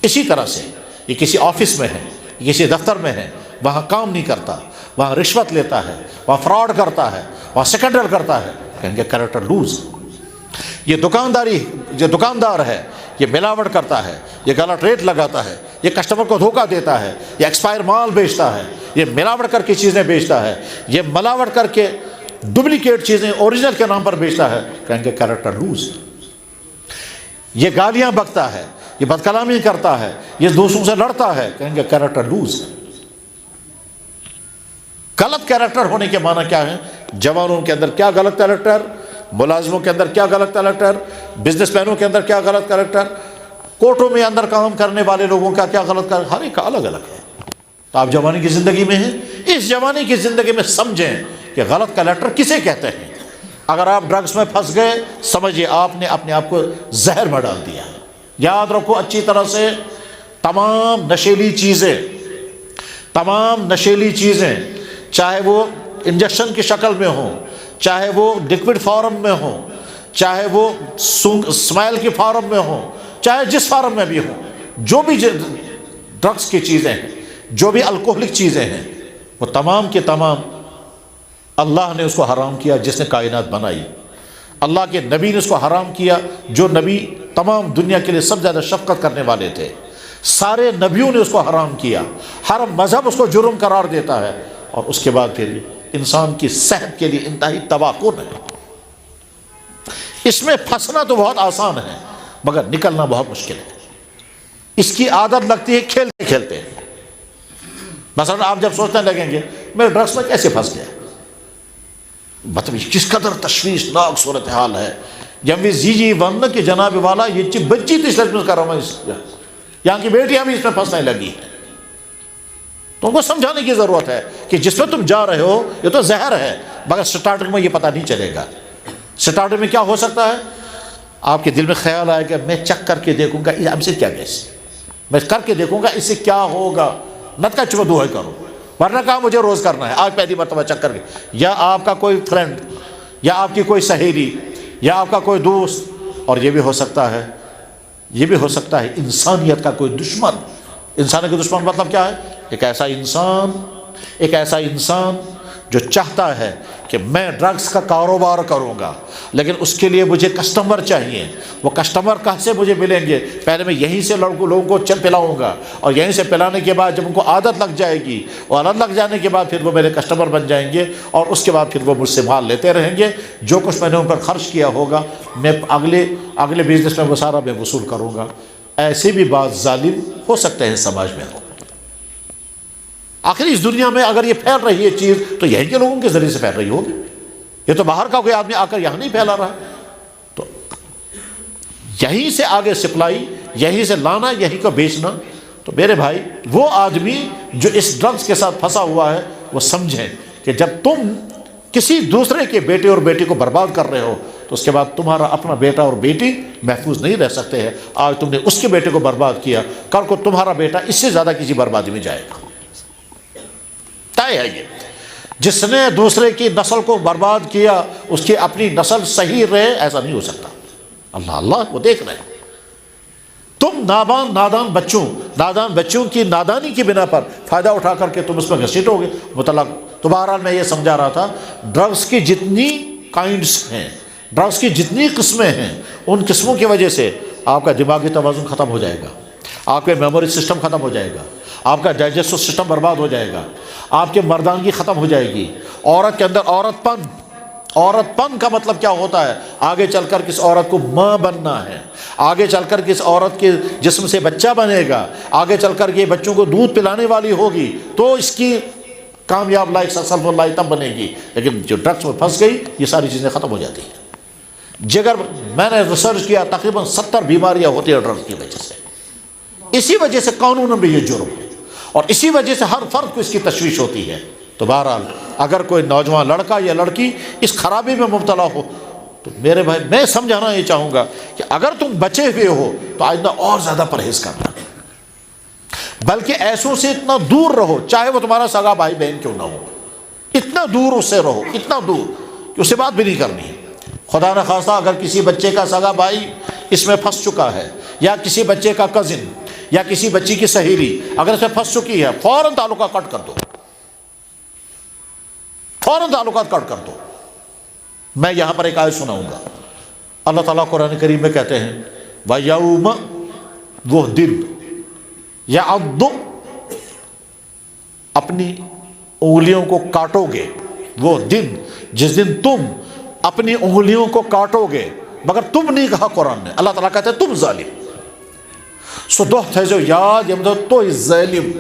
اسی طرح سے یہ کسی آفس میں ہے، کسی دفتر میں ہے، وہاں کام نہیں کرتا، وہاں رشوت لیتا ہے، وہاں فراڈ کرتا ہے، وہاں سیکنڈر کرتا ہے، کہیں گے کیریکٹر لوز۔ یہ دکاندار ہے، یہ ملاوٹ کرتا ہے، یہ غلط ریٹ لگاتا ہے، یہ کسٹمر کو دھوکہ دیتا ہے، یہ ایکسپائر مال بیچتا ہے، یہ ملاوٹ کر کے چیزیں بیچتا ہے، یہ ملاوٹ کر کے ڈپلیکیٹ چیزیں اوریجنل کے نام پر بیچتا ہے، کہیں گے کیریکٹر لوز۔ یہ گالیاں بکتا ہے، یہ بدکلامی کرتا ہے، یہ دوسروں سے لڑتا ہے، کہیں گے کیریکٹر لوز۔ غلط کیریکٹر ہونے کے معنی کیا ہے؟ جوانوں کے اندر کیا غلط کیریکٹر، ملازموں کے اندر کیا غلط کیریکٹر، بزنس مینوں کے اندر کیا غلط کیریکٹر، کوٹوں میں اندر کام کرنے والے لوگوں کا کیا غلط کیریکٹر، ہر ایک کا الگ الگ ہے۔ تو آپ جوانی کی زندگی میں ہیں، اس جوانی کی زندگی میں سمجھیں کہ غلط کیریکٹر کسے کہتے ہیں۔ اگر آپ ڈرگس میں پھنس گئے، سمجھیے آپ نے اپنے آپ کو زہر میں ڈال دیا۔ یاد رکھو اچھی طرح سے، تمام نشیلی چیزیں چاہے وہ انجیکشن کی شکل میں ہوں، چاہے وہ لکوڈ فارم میں ہوں، چاہے وہ اسمائل کی فارم میں ہوں، چاہے جس فارم میں بھی ہوں، جو بھی ڈرگس کی چیزیں ہیں، جو بھی الکوہلک چیزیں ہیں، وہ تمام کے تمام اللہ نے اس کو حرام کیا جس نے کائنات بنائی۔ اللہ کے نبی نے اس کو حرام کیا، جو نبی تمام دنیا کے لیے سب سے زیادہ شفقت کرنے والے تھے، سارے نبیوں نے اس کو حرام کیا، ہر مذہب اس کو جرم قرار دیتا ہے، اور اس کے بعد پھر انسان کی صحت کے لیے انتہائی تباہ کن ہے۔ اس میں پھنسنا تو بہت آسان ہے مگر نکلنا بہت مشکل ہے۔ اس کی عادت لگتی ہے کھیلتے کھیلتے۔ مثلا آپ جب سوچنے لگیں گے میں ڈرگس میں کیسے پھنس گیا، مطلب کس قدر تشویشناک صورتحال ہے۔ جب بھی جی ون کہ جناب والا یہ چیز بچی تھی اس میں کر رہا ہوں، یہاں کی بیٹیاں بھی اس میں پھنسنے لگی ہیں۔ تو ان کو سمجھانے کی ضرورت ہے کہ جس میں تم جا رہے ہو یہ تو زہر ہے، مگر سٹارٹنگ میں یہ پتہ نہیں چلے گا۔ سٹارٹنگ میں کیا ہو سکتا ہے، آپ کے دل میں خیال آئے گا میں چک کر کے دیکھوں گا ہم سے کیا کیسے، میں کر کے دیکھوں گا اس سے کیا ہوگا، نت کا چو دعا کرو، ورنہ کہا مجھے روز کرنا ہے۔ آج پہلی مرتبہ چک کر کے، یا آپ کا کوئی فرینڈ یا آپ کی کوئی سہیلی یا آپ کا کوئی دوست، اور یہ بھی ہو سکتا ہے انسانیت کا کوئی دشمن۔ انسانیت کا دشمن مطلب کیا ہے، ایک ایسا انسان جو چاہتا ہے کہ میں ڈرگس کا کاروبار کروں گا، لیکن اس کے لیے مجھے کسٹمر چاہیے۔ وہ کسٹمر کہاں سے مجھے ملیں گے، پہلے میں یہیں سے لوگوں کو پلاؤں گا، اور یہیں سے پلانے کے بعد جب ان کو عادت لگ جائے گی، اور عادت لگ جانے کے بعد پھر وہ میرے کسٹمر بن جائیں گے، اور اس کے بعد پھر وہ مجھ سے مال لیتے رہیں گے۔ جو کچھ میں نے ان پر خرچ کیا ہوگا میں اگلے بزنس میں وہ سارا میں وصول کروں گا۔ ایسے بھی بعض ظالم ہو سکتے ہیں سماج میں ہو۔ آخر اس دنیا میں اگر یہ پھیل رہی ہے چیز تو یہی کے لوگوں کے ذریعے سے پھیل رہی ہوگی، یہ تو باہر کا کوئی آدمی آ کر یہاں نہیں پھیلا رہا۔ تو یہیں سے آگے سپلائی، یہیں سے لانا، یہیں کو بیچنا۔ تو میرے بھائی وہ آدمی جو اس ڈرگس کے ساتھ پھنسا ہوا ہے وہ سمجھیں کہ جب تم کسی دوسرے کے بیٹے اور بیٹی کو برباد کر رہے ہو تو اس کے بعد تمہارا اپنا بیٹا اور بیٹی محفوظ نہیں رہ سکتے ہیں۔ آج تم نے اس کے بیٹے کو برباد کیا، کل کو تمہارا بیٹا اس سے زیادہ کسی بربادی میں جائے گا۔ طے ہے یہ، جس نے دوسرے کی نسل کو برباد کیا اس کی اپنی نسل صحیح رہے، ایسا نہیں ہو سکتا۔ اللہ وہ دیکھ رہے ہیں۔ تم نادان بچوں کی نادانی کی بنا پر فائدہ اٹھا کر کے تم اس میں گھسیٹو گے مطلق۔ تو بہرحال میں یہ سمجھا رہا تھا ڈرگس کی جتنی کائنڈس ہیں، ڈرگس کی جتنی قسمیں ہیں، ان قسموں کی وجہ سے آپ کا دماغی توازن ختم ہو جائے گا، آپ کے میموری سسٹم ختم ہو جائے گا، آپ کا ڈائجسٹو سسٹم برباد ہو جائے گا، آپ کے مردانگی ختم ہو جائے گی۔ عورت کے اندر عورت پن کا مطلب کیا ہوتا ہے، آگے چل کر کس عورت کو ماں بننا ہے، آگے چل کر کس عورت کے جسم سے بچہ بنے گا، آگے چل کر کے بچوں کو دودھ پلانے والی ہوگی، تو اس کی کامیاب لائف سکسیسفل لائف تب بنے گی۔ لیکن جو ڈرگس میں پھنس گئی یہ ساری چیزیں ختم ہو جاتی ہیں۔ جگر میں نے ریسرچ کیا تقریباً 70 بیماریاں ہوتی ہیں ڈرگس کی وجہ سے۔ اسی وجہ سے قانون میں یہ جرم ہے، اور اسی وجہ سے ہر فرد کو اس کی تشویش ہوتی ہے۔ تو بہرحال اگر کوئی نوجوان لڑکا یا لڑکی اس خرابی میں مبتلا ہو تو میرے بھائی میں سمجھانا یہ چاہوں گا کہ اگر تم بچے ہوئے ہو تو آئندہ اور زیادہ پرہیز کرنا، بلکہ ایسوں سے اتنا دور رہو، چاہے وہ تمہارا سگا بھائی بہن کیوں نہ ہو، اتنا دور اس سے رہو، اتنا دور کہ اس سے بات بھی نہیں کرنی ہے۔ خدا نہ خواستہ اگر کسی بچے کا سگا بھائی اس میں پھنس چکا ہے، یا کسی بچے کا کزن یا کسی بچی کی سہیلی اگر اس میں پھنس چکی ہے، فوراً تعلقات کٹ کر دو، فوراً تعلقات کٹ کر دو۔ میں یہاں پر ایک آیت سناؤں گا۔ اللہ تعالیٰ قرآن کریم میں کہتے ہیں وَيَوْمَ، وہ دن، يَعَضُّ، اپنی انگلیوں کو کاٹو گے، وہ دن جس دن تم اپنی انگلیوں کو کاٹو گے، مگر تم نہیں کہا قرآن نے، اللہ تعالیٰ کہتے ہیں تم ظالم۔ سو دوست ہے جو یاد یہ تو ظالم،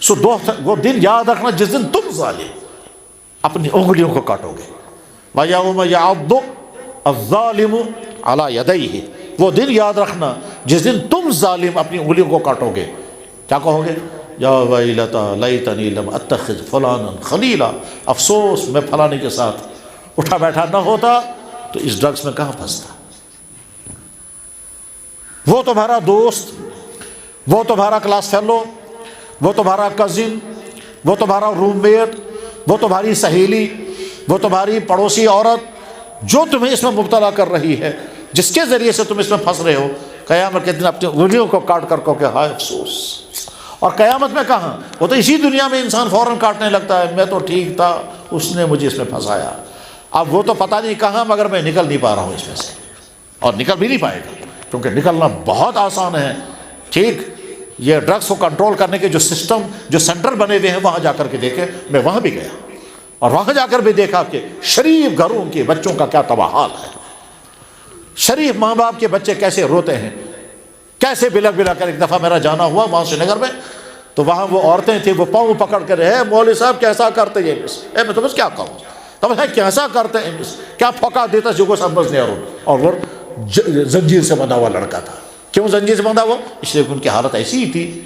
سو دوست وہ دن یاد رکھنا جس دن تم ظالم اپنی انگلیوں کو کاٹو گے۔ وَيَوْمَ يَعَضُّ الظَّالِمُ عَلَى يَدَيْهِ، وہ دن یاد رکھنا جس دن تم ظالم اپنی انگلیوں کو کاٹو گے۔ کیا کہو گے؟ یا ویلتا لیتنی لم اتخذ فلانا خلیلا، افسوس میں فلانے کے ساتھ اٹھا بیٹھا نہ ہوتا تو اس ڈرگس میں کہاں پھنستا۔ وہ تمہارا دوست، وہ تمہارا کلاس فیلو، وہ تمہارا کزن، وہ تمہارا روم میٹ، وہ تمہاری سہیلی، وہ تمہاری پڑوسی عورت جو تمہیں اس میں مبتلا کر رہی ہے، جس کے ذریعے سے تم اس میں پھنس رہے ہو، قیامت کے دن اپنی انگلیوں کو کاٹ کر کہو کہ ہائے افسوس۔ اور قیامت میں کہاں، وہ تو اسی دنیا میں انسان فوراً کاٹنے لگتا ہے، میں تو ٹھیک تھا، اس نے مجھے اس میں پھنسایا۔ اب وہ تو پتہ نہیں کہاں، مگر میں نکل نہیں پا رہا ہوں اس میں سے، اور نکل بھی نہیں پائے گا، کیونکہ نکلنا بہت آسان ہے. ٹھیک، یہ ڈرگس کو کنٹرول کرنے کے جو سسٹم، جو سینٹر بنے ہوئے ہیں، وہاں جا کر کے دیکھیں. میں وہاں بھی گیا اور وہاں جا کر بھی دیکھا کہ شریف گھروں کے بچوں کا کیا تباہ حال ہے. شریف ماں باپ کے بچے کیسے روتے ہیں، کیسے بلک بلا کر. ایک دفعہ میرا جانا ہوا وہاں سری نگر میں، تو وہاں وہ عورتیں تھیں، وہ پاؤں پکڑ کر ہے مولوی صاحب کیسا کرتے یہ مس، میں تو بس کیا کہوں، تو ہے کیسا کرتے ہیں مس، کیا پھکا دیتا جو کو سمجھ نہیں. اور وہ زنجیر سے بندھا ہوا لڑکا تھا. کیوں زنجیر سے بندھا ہوا؟ اس لیے کہ ان کی حالت ایسی ہی تھی.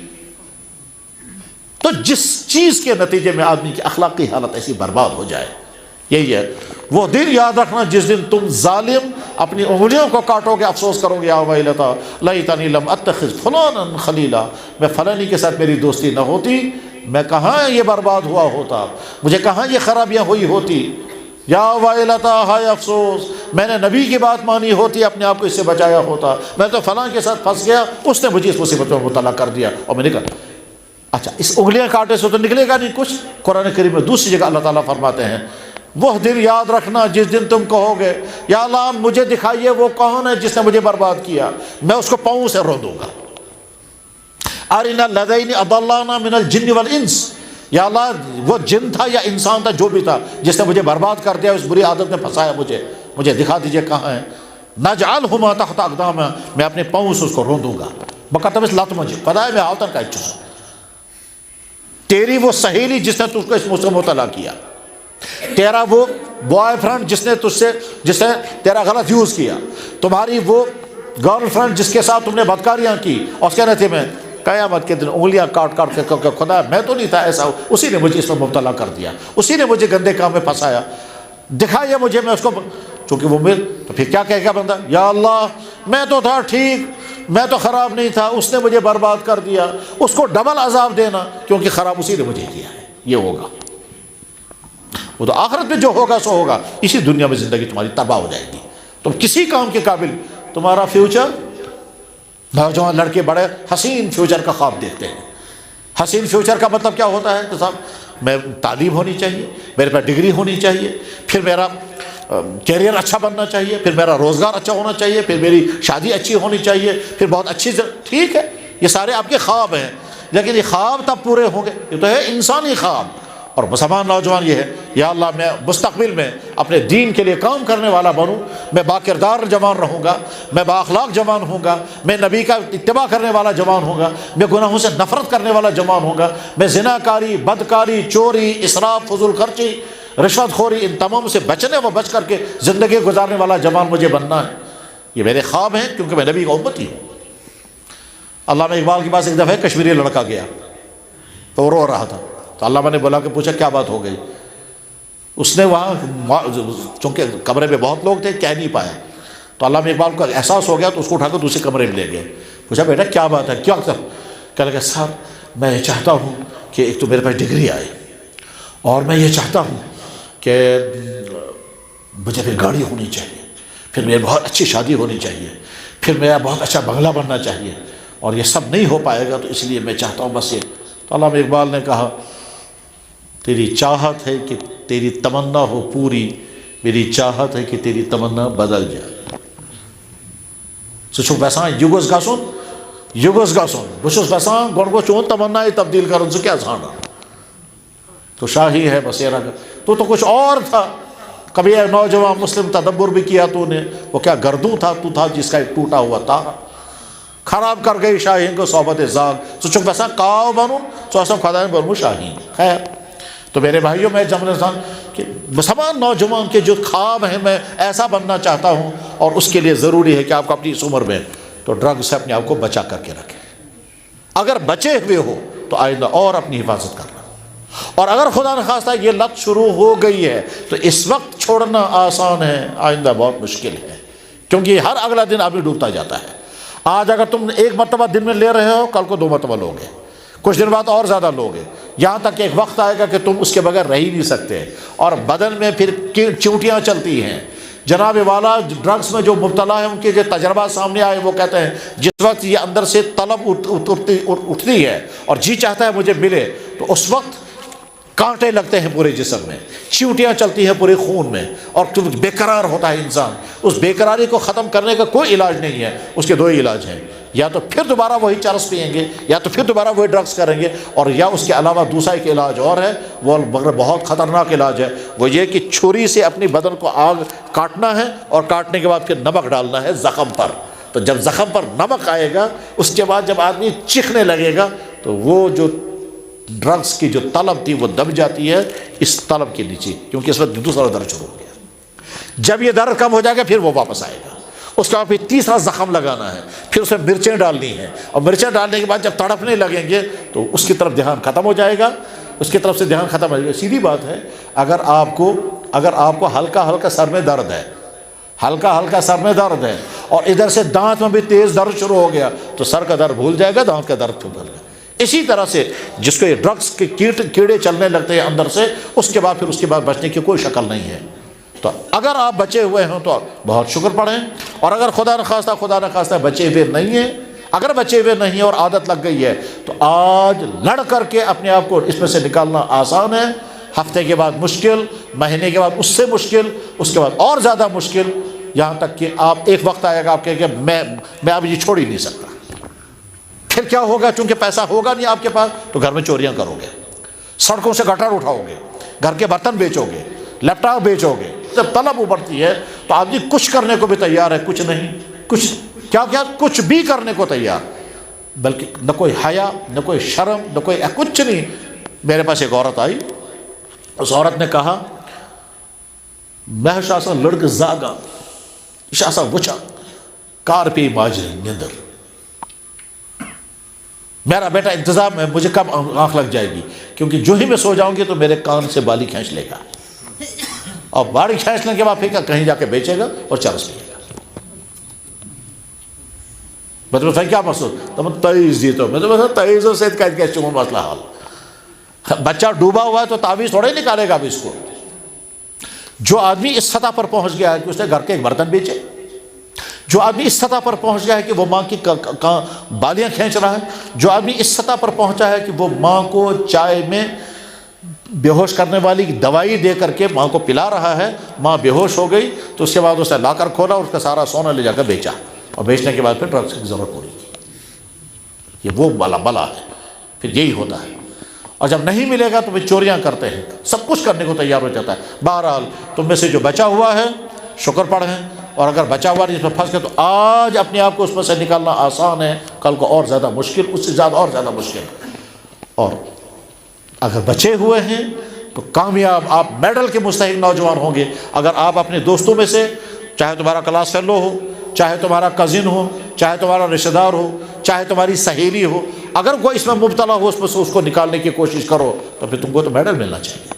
تو جس چیز کے نتیجے میں آدمی کی اخلاقی حالت ایسی برباد ہو جائے، یہی ہے وہ دن یاد رکھنا جس دن تم ظالم اپنی انگلیوں کو کاٹو گے، افسوس کرو گے، یا ویلتا لیتنی لم اتخذ فلانا خلیلا، میں فلانی کے ساتھ میری دوستی نہ ہوتی، میں کہاں یہ برباد ہوا ہوتا، مجھے کہاں یہ خرابیاں ہوئی ہوتی. یا ویلتا، ہائے افسوس، میں نے نبی کی بات مانی ہوتی، اپنے آپ کو اس سے بچایا ہوتا، میں تو فلاں کے ساتھ پھنس گیا، اس نے مجھے اس مصیبت میں مبتلا کر دیا اور میں نکل. اچھا، اس انگلیاں کاٹے سے تو نکلے گا نہیں کچھ. قرآن کریم میں دوسری جگہ اللہ تعالیٰ فرماتے ہیں وہ دن یاد رکھنا جس دن تم کہو گے یا اللہ مجھے دکھائیے وہ کون ہے جس نے مجھے برباد کیا، میں اس کو پاؤں سے رو دوں گا. ارنا الذین اضلانا من الجن والانس، یا اللہ وہ جن تھا یا انسان تھا جو بھی تھا جس نے مجھے برباد کر دیا، اس بری عادت میں پھنسایا مجھے دکھا دیجئے کہاں ہے. نجعلہما تحت اقدامنا، میں اپنے پاؤں سے اس کو رو دوں گا. بکتبس لات مجھے پتہ ہے میں آوتن کا چیز، تیری وہ سہیلی جس نے تجھ کو اس موسم مبتلا کیا، تیرا وہ بوائے فرینڈ جس نے تیرا غلط یوز کیا، تمہاری وہ گرل فرینڈ جس کے ساتھ تم نے بدکاریاں کی، اور اس کے نتیجے میں قیامت کے دن انگلیاں کاٹ کے خدا میں تو نہیں تھا ایسا، اسی نے مجھے اس میں مبتلا کر دیا، اسی نے مجھے گندے کام میں پھنسایا، دکھائیے مجھے میں اس کو. چونکہ وہ تو پھر کیا کہے گا بندہ، یا اللہ میں تو تھا ٹھیک، میں تو خراب نہیں تھا، اس نے مجھے برباد کر دیا. اس کو ڈبل عذاب دینا کیونکہ خراب اسی نے مجھے کیا ہے. یہ ہوگا، وہ تو آخرت میں جو ہوگا سو ہوگا، اسی دنیا میں زندگی تمہاری تباہ ہو جائے گی، تم کسی کام کے قابل. تمہارا فیوچر، نوجوان لڑکے بڑے حسین فیوچر کا خواب دیکھتے ہیں. حسین فیوچر کا مطلب کیا ہوتا ہے کہ صاحب میں تعلیم ہونی چاہیے، میرے پاس ڈگری ہونی چاہیے، پھر میرا کیریئر اچھا بننا چاہیے، پھر میرا روزگار اچھا ہونا چاہیے، پھر میری شادی اچھی ہونی چاہیے، پھر بہت اچھی ٹھیک ہے، یہ سارے آپ کے خواب ہیں، لیکن یہ خواب تب پورے ہوں گے، یہ تو ہے انسانی خواب. اور مسلمان نوجوان یہ ہے، یا اللہ میں مستقبل میں اپنے دین کے لیے کام کرنے والا بنوں، میں با کردار جوان رہوں گا، میں با اخلاق جوان ہوں گا، میں نبی کا اتباع کرنے والا جوان ہوں گا، میں گناہوں سے نفرت کرنے والا جوان ہوں گا، میں زنا کاری، بدکاری، چوری، اسراف، فضول خرچی، رشوت خوری، ان تمام سے بچ کر کے زندگی گزارنے والا جوان مجھے بننا ہے. یہ میرے خواب ہیں کیونکہ میں نبی کا امتی ہوں. علامہ اقبال کے پاس ایک دفعہ کشمیری لڑکا گیا تو وہ رو رہا تھا، تو علامہ نے بلا کے پوچھا کیا بات ہو گئی. اس نے وہاں چونکہ کمرے میں بہت لوگ تھے کہہ نہیں پایا، تو علامہ اقبال کو احساس ہو گیا تو اس کو اٹھا کر دوسرے کمرے میں لے گئے. پوچھا بیٹا کیا بات ہے، کیا کہنے لگا صاحب میں چاہتا ہوں کہ ایک تو میرے پاس ڈگری آئے، اور میں یہ چاہتا ہوں کہ مجھے پھر گاڑی ہونی چاہیے، پھر میری بہت اچھی شادی ہونی چاہیے، پھر میرا بہت اچھا بنگلہ بننا چاہیے، اور یہ سب نہیں ہو پائے گا تو اس لیے میں چاہتا ہوں بس یہ. تو علامہ اقبال نے کہا تیری چاہت ہے کہ تیری تمنا ہو پوری، میری چاہت ہے کہ تیری تمنا بدل جائے. سو ویسا یوگس گسن بس ویسا گون کو چون تمنا تبدیل کرن سے کیا جانا، تو شاہی ہے بسیرا کا. تو کچھ اور تھا، کبھی نوجوان مسلم تدبر بھی کیا تو نے، وہ کیا گردوں تھا تو تھا جس کا ایک ٹوٹا ہوا تارا. خراب کر گئی شاہین کو صحبت زاغ، سو چک ویسا کاؤ بنوں سو ایسا خدائیں بنوں شاہین. خیر تو میرے بھائیوں میں جملستان کہ مسلمان نوجوان کے جو خواب ہیں میں ایسا بننا چاہتا ہوں، اور اس کے لیے ضروری ہے کہ آپ کو اپنی اس عمر میں تو ڈرگ سے اپنے آپ کو بچا کر کے رکھیں. اگر بچے ہوئے ہو تو آئندہ اور اپنی حفاظت کرنا، اور اگر خدا نخواستہ یہ لت شروع ہو گئی ہے تو اس وقت چھوڑنا آسان ہے، آئندہ بہت مشکل ہے، کیونکہ ہر اگلا دن آدمی ڈوبتا جاتا ہے. آج اگر تم ایک مرتبہ دن میں لے رہے ہو، کل کو 2 مرتبہ لوگے، کچھ دن بعد اور زیادہ لوگے، یہاں تک کہ ایک وقت آئے گا کہ تم اس کے بغیر رہ ہی نہیں سکتے، اور بدن میں پھر چونٹیاں چلتی ہیں. جناب والا ڈرگس میں جو مبتلا ہے ان کے جو تجربات سامنے آئے وہ کہتے ہیں جس وقت یہ اندر سے طلب اٹھتی ہے اور جی چاہتا ہے مجھے ملے، تو اس وقت کانٹے لگتے ہیں پورے جسم میں، چیونٹیاں چلتی ہیں پورے خون میں، اور بے قرار ہوتا ہے انسان۔ اس بے قراری کو ختم کرنے کا کوئی علاج نہیں ہے، اس کے دو ہی علاج ہیں، یا تو پھر دوبارہ وہی چرس پئیں گے، یا تو پھر دوبارہ وہی ڈرگس کریں گے، اور یا اس کے علاوہ دوسرا ایک علاج اور ہے، وہ مگر بہت خطرناک علاج ہے، وہ یہ کہ چھری سے اپنی بدن کو آگ کاٹنا ہے، اور کاٹنے کے بعد پھر نمک ڈالنا ہے زخم پر۔ تو جب زخم پر نمک آئے گا، اس کے بعد جب آدمی چیخنے لگے گا تو وہ جو ڈرگس کی جو طلب تھی وہ دب جاتی ہے اس طلب کے نیچے، کیونکہ اس وقت دوسرا درد شروع ہو گیا۔ جب یہ درد کم ہو جائے گا پھر وہ واپس آئے گا، اس کے بعد پھر تیسرا زخم لگانا ہے، پھر اس میں مرچیں ڈالنی ہیں، اور مرچیں ڈالنے کے بعد جب تڑپنے لگیں گے تو اس کی طرف دھیان ختم ہو جائے گا، اس کی طرف سے دھیان ختم ہو جائے گا۔ سیدھی بات ہے، اگر آپ کو ہلکا ہلکا سر میں درد ہے، ہلکا ہلکا سر میں درد ہے، اور ادھر سے دانت میں بھی تیز درد شروع ہو گیا، تو سر کا درد بھول جائے گا، دانت کا درد بھول جائے گا۔ اسی طرح سے جس کو یہ ڈرگس کے کیڑے چلنے لگتے ہیں اندر سے، اس کے بعد بچنے کی کوئی شکل نہیں ہے۔ تو اگر آپ بچے ہوئے ہیں تو بہت شکر پڑھیں، اور اگر خدا نخواستہ بچے ہوئے نہیں ہیں، اگر بچے ہوئے نہیں ہیں اور عادت لگ گئی ہے، تو آج لڑ کر کے اپنے آپ کو اس میں سے نکالنا آسان ہے، ہفتے کے بعد مشکل، مہینے کے بعد اس سے مشکل، اس کے بعد اور زیادہ مشکل، یہاں تک کہ آپ ایک وقت آئے گا آپ کہیں گے میں اب یہ چھوڑ ہی نہیں سکتا۔ پھر کیا ہوگا؟ چونکہ پیسہ ہوگا نہیں آپ کے پاس، تو گھر میں چوریاں کرو گے، سڑکوں سے گٹر اٹھاؤ گے، گھر کے برتن بیچو گے، لیپ ٹاپ بیچو گے۔ جب طلب ابھرتی ہے تو آدمی کچھ کرنے کو بھی تیار ہے، کچھ نہیں، کچھ بھی کرنے کو تیار، بلکہ نہ کوئی حیا، نہ کوئی شرم، نہ کوئی کچھ نہیں۔ میرے پاس ایک عورت آئی، اس عورت نے کہا میں شاسا لڑک زاگا شاسا وچا کار پی ماجر نیندر، میرا بیٹا انتظام ہے، مجھے کب آنکھ لگ جائے گی، کیونکہ جو ہی میں سو جاؤں گی تو میرے کان سے بالی کھینچ لے گا، اور بالی کھینچنے کے بعد پھر کہیں جا کے بیچے گا اور چرس پیے گا۔ مطلب کیا مقصود؟ تو تیز دی تو مطلب تیزوں سے چون مسئلہ حال، بچہ ڈوبا ہوا ہے تو تعویذ تھوڑے نکالے گا اب اس کو۔ جو آدمی اس سطح پر پہنچ گیا ہے کہ اس نے گھر کے ایک برتن بیچے، جو آدمی اس سطح پر پہنچ گیا ہے کہ وہ ماں کی بالیاں کھینچ رہا ہے، جو آدمی اس سطح پر پہنچا ہے کہ وہ ماں کو چائے میں بے ہوش کرنے والی دوائی دے کر کے ماں کو پلا رہا ہے، ماں بے ہوش ہو گئی تو اس کے بعد اسے لا کر کھولا اور اس کا سارا سونا لے جا کر بیچا، اور بیچنے کے بعد پھر ڈرگس کی ضرورت پوری کی۔ یہ وہ بلا ہے، پھر یہی ہوتا ہے۔ اور جب نہیں ملے گا تو پھر چوریاں کرتے ہیں، سب کچھ کرنے کو تیار ہو جاتا ہے۔ بہرحال تم میں سے جو بچا ہوا ہے شکر پڑھیں، اور اگر بچا ہوا نہیں اس میں پھنس گئے تو آج اپنے آپ کو اس میں سے نکالنا آسان ہے، کل کو اور زیادہ مشکل، اس سے زیادہ اور زیادہ مشکل۔ اور اگر بچے ہوئے ہیں تو کامیاب آپ میڈل کے مستحق نوجوان ہوں گے اگر آپ اپنے دوستوں میں سے، چاہے تمہارا کلاس فیلو ہو، چاہے تمہارا کزن ہو، چاہے تمہارا رشتہ دار ہو، چاہے تمہاری سہیلی ہو، اگر کوئی اس میں مبتلا ہو اس میں سے اس کو نکالنے کی کوشش کرو تو پھر تم کو تو میڈل ملنا چاہیے۔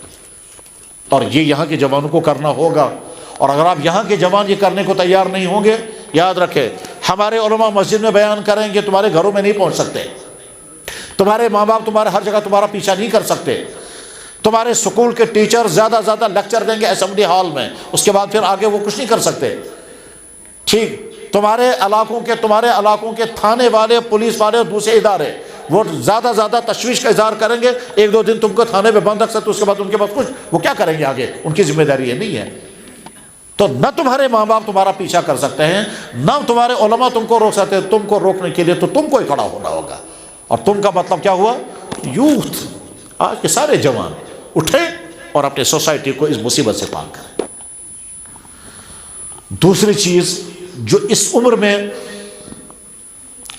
اور یہ یہاں کے جوانوں کو کرنا ہوگا، اور اگر آپ یہاں کے جوان یہ کرنے کو تیار نہیں ہوں گے، یاد رکھیں ہمارے علماء مسجد میں بیان کریں گے، تمہارے گھروں میں نہیں پہنچ سکتے، تمہارے ماں باپ تمہارے ہر جگہ تمہارا پیچھا نہیں کر سکتے، تمہارے اسکول کے ٹیچر زیادہ زیادہ لیکچر دیں گے اسمبلی ہال میں، اس کے بعد پھر آگے وہ کچھ نہیں کر سکتے۔ ٹھیک، تمہارے علاقوں کے تھانے والے، پولیس والے اور دوسرے ادارے وہ زیادہ تشویش کا اظہار کریں گے، ایک دو دن تم کو تھانے پہ بند رکھ سکتے، اس کے بعد ان کے پاس کچھ، وہ کیا کریں گے آگے، ان کی ذمہ داری یہ نہیں ہے۔ تو نہ تمہارے ماں باپ تمہارا پیچھا کر سکتے ہیں، نہ تمہارے علماء تم کو روک سکتے ہیں، تم کو روکنے کے لیے تو تم کو ہی کھڑا ہونا ہوگا۔ اور تم کا مطلب کیا ہوا؟ یوتھ، آج کے سارے جوان اٹھیں اور اپنے سوسائٹی کو اس مصیبت سے پاک کریں۔ دوسری چیز جو اس عمر میں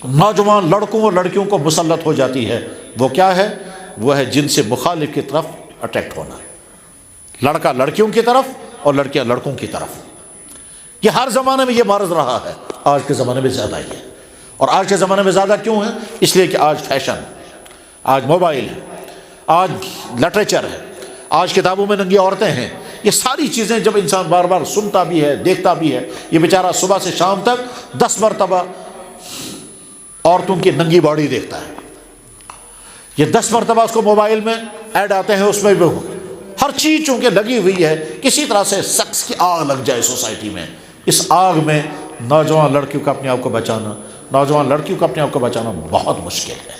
نوجوان لڑکوں اور لڑکیوں کو مسلط ہو جاتی ہے وہ کیا ہے؟ وہ ہے جن سے مخالف کی طرف اٹریکٹ ہونا، لڑکا لڑکیوں کی طرف اور لڑکیاں لڑکوں کی طرف۔ یہ ہر زمانے میں یہ مرض رہا ہے، آج کے زمانے میں زیادہ ہی ہے۔ اور آج کے زمانے میں زیادہ کیوں ہے؟ اس لیے کہ آج فیشن، آج موبائل ہے، آج لٹریچر ہے، آج کتابوں میں ننگی عورتیں ہیں۔ یہ ساری چیزیں جب انسان بار بار سنتا بھی ہے، دیکھتا بھی ہے، یہ بیچارہ صبح سے شام تک 10 مرتبہ عورتوں کی ننگی باڈی دیکھتا ہے، یہ 10 مرتبہ اس کو موبائل میں ایڈ آتے ہیں، اس میں بھی ہر چیز چونکہ لگی ہوئی ہے، کسی طرح سے سیکس کی آگ لگ جائے سوسائٹی میں۔ اس آگ میں نوجوان لڑکیوں کو اپنے آپ کو بچانا بہت مشکل ہے۔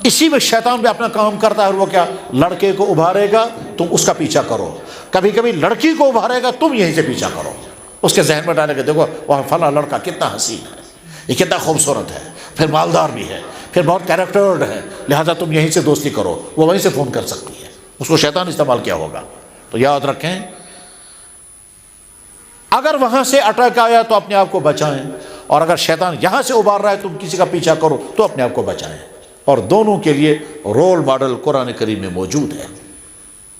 اسی میں شیطان بھی اپنا کام کرتا ہے، اور وہ کیا، لڑکے کو ابھارے گا تم اس کا پیچھا کرو، کبھی کبھی لڑکی کو ابھارے گا تم یہیں سے پیچھا کرو، اس کے ذہن میں ڈالے گا دیکھو وہاں فلاں لڑکا کتنا حسین ہے، یہ کتنا خوبصورت ہے، پھر مالدار بھی ہے، پھر بہت کیریکٹرڈ ہے، لہذا تم یہیں سے دوستی کرو، وہ وہیں سے فون کر سکتی ہے، اس کو شیطان استعمال کیا ہوگا۔ تو یاد رکھیں اگر وہاں سے اٹیک آیا تو اپنے آپ کو بچائیں، اور اگر شیطان یہاں سے ابھار رہا ہے تم کسی کا پیچھا کرو تو اپنے آپ کو بچائیں، اور دونوں کے لیے رول ماڈل قرآن کریم میں موجود ہے۔